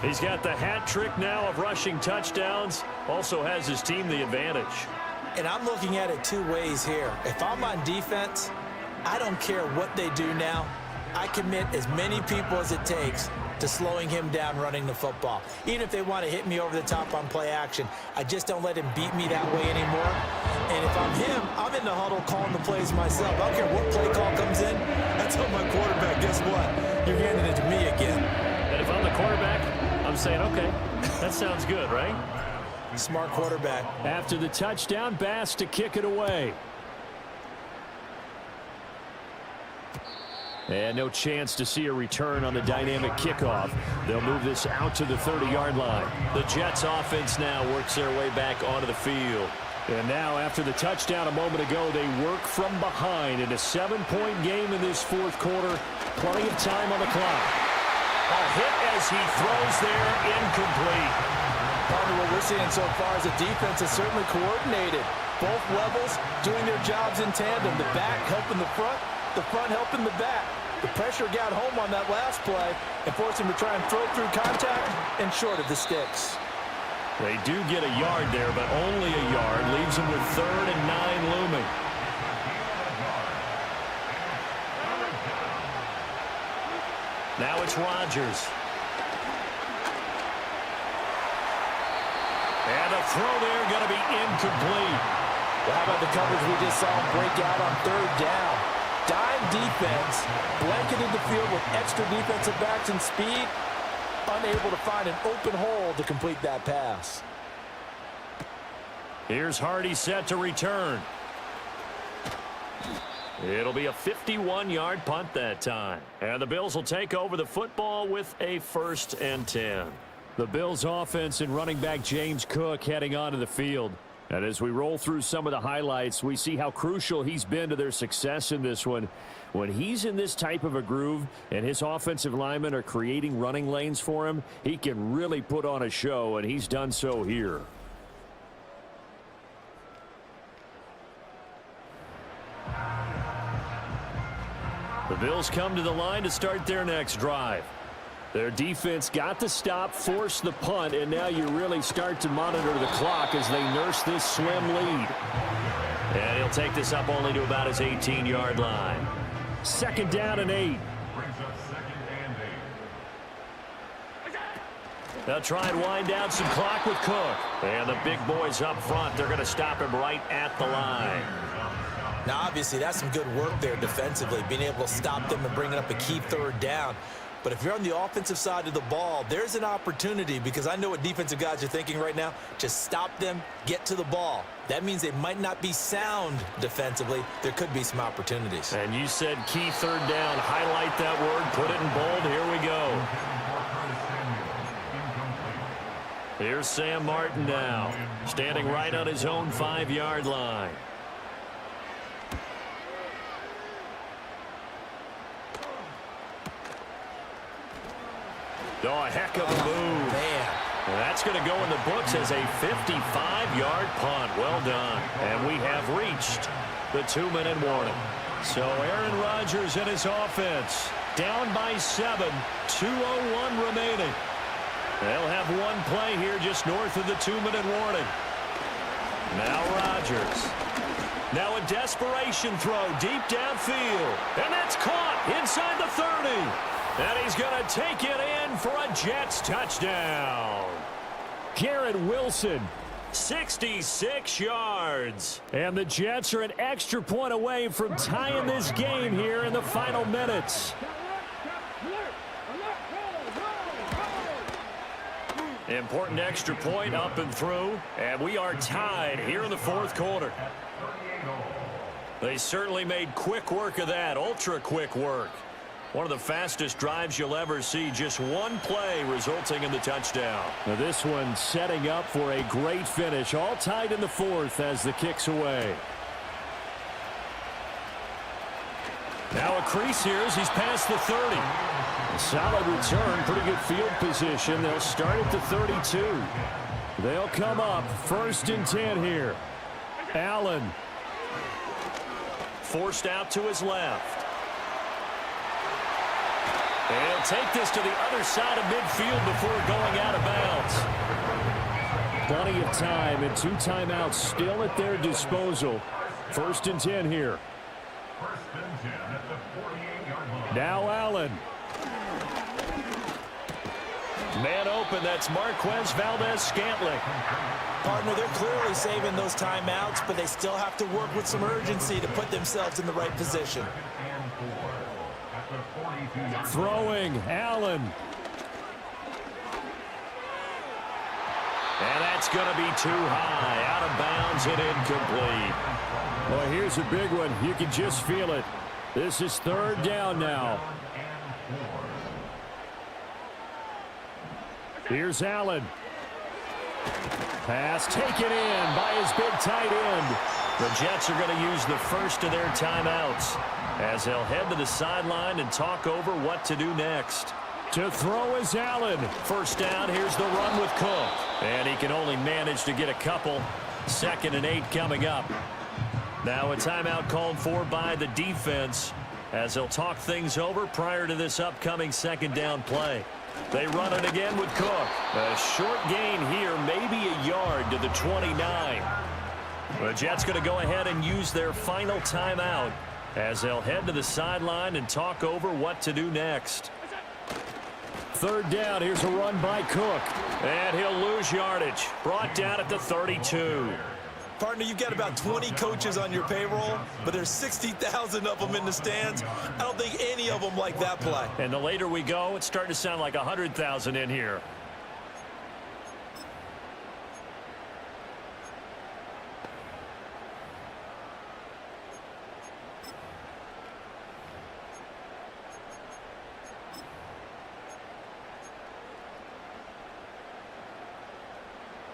He's got the hat trick now of rushing touchdowns. Also has his team the advantage. And I'm looking at it 2 ways here. If I'm on defense, I don't care what they do now. I commit as many people as it takes to slowing him down running the football. Even if they want to hit me over the top on play action, I just don't let him beat me that way anymore. And if I'm him, I'm in the huddle calling the plays myself. I don't care what play call comes in. I tell my quarterback, guess what? You're handing it to me again. And if I'm the quarterback, I'm saying, okay, that sounds good, right? Smart quarterback. After the touchdown, Bass to kick it away. And no chance to see a return on the dynamic kickoff. They'll move this out to the 30-yard line. The Jets offense now works their way back onto the field. And now after the touchdown a moment ago, they work from behind in a 7-point game in this fourth quarter. Plenty of time on the clock. A hit as he throws there, incomplete. Partner, what we're seeing so far is the defense is certainly coordinated. Both levels doing their jobs in tandem. The back helping the front helping the back. The pressure got home on that last play and forced him to try and throw through contact and short of the sticks. They do get a yard there, but only a yard. Leaves them with 3rd and 9 looming. Now it's Rodgers. And a throw there going to be incomplete. Well, how about the coverage we just saw break out on 3rd down? Dime defense, blanketed the field with extra defensive backs and speed, unable to find an open hole to complete that pass. Here's Hardy set to return. It'll be a 51-yard punt that time. And the Bills will take over the football with a 1st and 10. The Bills offense and running back James Cook heading onto the field. And as we roll through some of the highlights, we see how crucial he's been to their success in this one. When he's in this type of a groove and his offensive linemen are creating running lanes for him, he can really put on a show, and he's done so here. The Bills come to the line to start their next drive. Their defense got the stop, forced the punt, and now you really start to monitor the clock as they nurse this slim lead. And he'll take this up only to about his 18-yard line. 2nd down and 8. They'll try and wind down some clock with Cook. And the big boys up front, they're going to stop him right at the line. Now, obviously, that's some good work there defensively, being able to stop them and bringing up a key 3rd down. But if you're on the offensive side of the ball, there's an opportunity, because I know what defensive guys are thinking right now. Just stop them, get to the ball. That means they might not be sound defensively. There could be some opportunities. And you said key 3rd down. Highlight that word. Put it in bold. Here we go. Here's Sam Martin now, standing right on his own 5-yard line. Oh, a heck of a move. Man. Well, that's going to go in the books as a 55-yard punt. Well done. And we have reached the 2-minute warning. So Aaron Rodgers and his offense down by 7, 2:01 remaining. They'll have one play here just north of the 2-minute warning. Now Rodgers. Now a desperation throw deep downfield. And that's caught inside the 30. And he's going to take it in for a Jets touchdown. Garrett Wilson 66 yards. And the Jets are an extra point away from tying this game here in the final minutes. Important extra point up and through, and we are tied here in the fourth quarter. They certainly made quick work of that, ultra quick work. One of the fastest drives you'll ever see, just one play resulting in the touchdown. Now this one setting up for a great finish, all tied in the fourth as the kick's away. Now a crease here as he's past the 30. A solid return, pretty good field position. They'll start at the 32. They'll come up 1st and 10 here. Allen. Forced out to his left. And he'll take this to the other side of midfield before going out of bounds. Plenty of time and 2 timeouts still at their disposal. 1st and 10 here. Now Allen. Man open, that's Marquez Valdez-Scantling. Partner, they're clearly saving those timeouts, but they still have to work with some urgency to put themselves in the right position. Throwing, Allen. And that's going to be too high, out of bounds and incomplete. Well, here's a big one. You can just feel it. This is 3rd down now. Here's Allen. Pass taken in by his big tight end. The Jets are going to use the first of their timeouts as they'll head to the sideline and talk over what to do next. To throw is Allen. 1st down, here's the run with Cook. And he can only manage to get a couple. 2nd and 8 coming up. Now a timeout called for by the defense as they'll talk things over prior to this upcoming 2nd down play. They run it again with Cook. A short gain here, maybe a yard to the 29. The Jets going to go ahead and use their final timeout as they'll head to the sideline and talk over what to do next. 3rd down, here's a run by Cook. And he'll lose yardage. Brought down at the 32. Partner, you've got about 20 coaches on your payroll, but there's 60,000 of them in the stands. I don't think any of them like that play. And the later we go, it's starting to sound like 100,000 in here.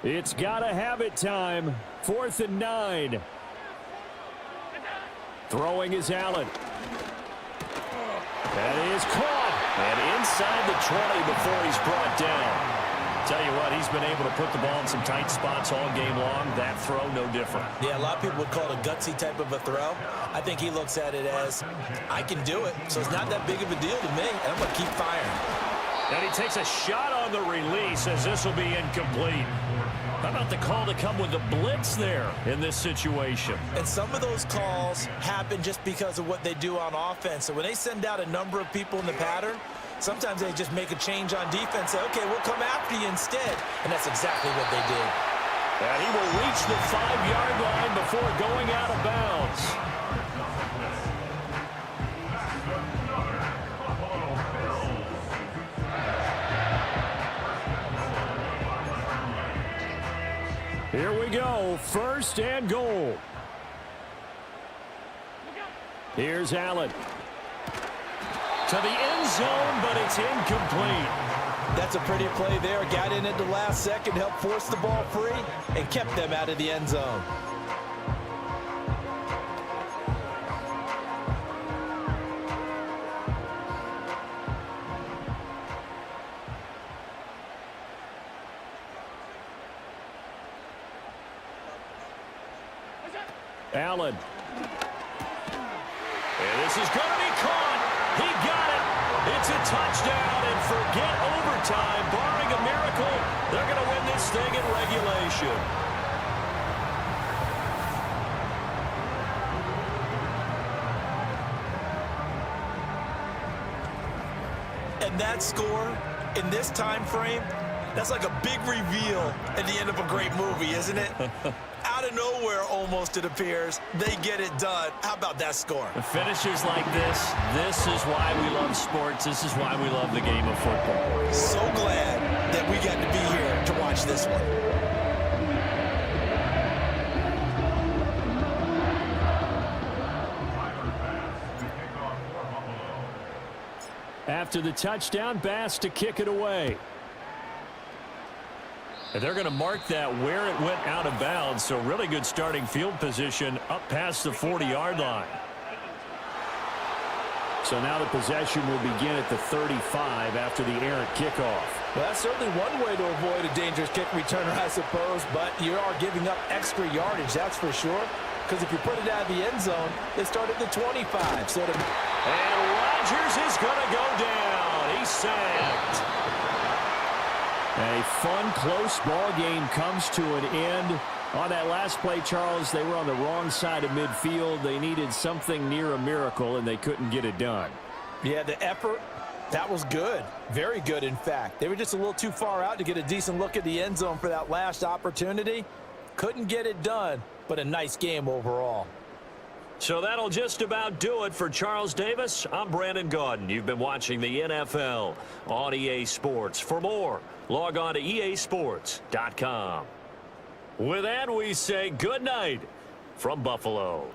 It's got to have it time. 4th and 9. Throwing is Allen. That is caught. And inside the 20 before he's brought down. Tell you what, he's been able to put the ball in some tight spots all game long. That throw, no different. Yeah, a lot of people would call it a gutsy type of a throw. I think he looks at it as, I can do it, so it's not that big of a deal to me, and I'm going to keep firing. And he takes a shot on the release as this will be incomplete. How about the call to come with the blitz there in this situation? And some of those calls happen just because of what they do on offense. So when they send out a number of people in the pattern, sometimes they just make a change on defense. Say, okay, we'll come after you instead. And that's exactly what they did. And he will reach the 5-yard line before going out of bounds. Here we go, 1st and goal. Here's Allen. To the end zone, but it's incomplete. That's a pretty play there. Got in at the last second, helped force the ball free, and kept them out of the end zone. Allen. And this is going to be caught. He got it. It's a touchdown, and forget overtime. Barring a miracle, they're going to win this thing in regulation. And that score in this time frame, That's like a big reveal at the end of a great movie, isn't it? Out of nowhere, almost, it appears. They get it done. How about that score? The finishes like this is why we love sports. This is why we love the game of football. So glad that we got to be here to watch this one. After the touchdown, Bass to kick it away. And they're going to mark that where it went out of bounds, so really good starting field position up past the 40-yard line. So now the possession will begin at the 35 after the errant kickoff. Well, that's certainly one way to avoid a dangerous kick returner, I suppose, but you are giving up extra yardage, that's for sure. Because if you put it out of the end zone, they start at the 25. So and Rodgers is going to go down. He's sacked. A fun, close ball game comes to an end. On that last play, Charles, they were on the wrong side of midfield. They needed something near a miracle, and they couldn't get it done. Yeah, the effort, that was good. Very good, in fact. They were just a little too far out to get a decent look at the end zone for that last opportunity. Couldn't get it done, but a nice game overall. So that'll just about do it for Charles Davis. I'm Brandon Gaudin. You've been watching the NFL on EA Sports. For more, log on to easports.com. With that, we say good night from Buffalo.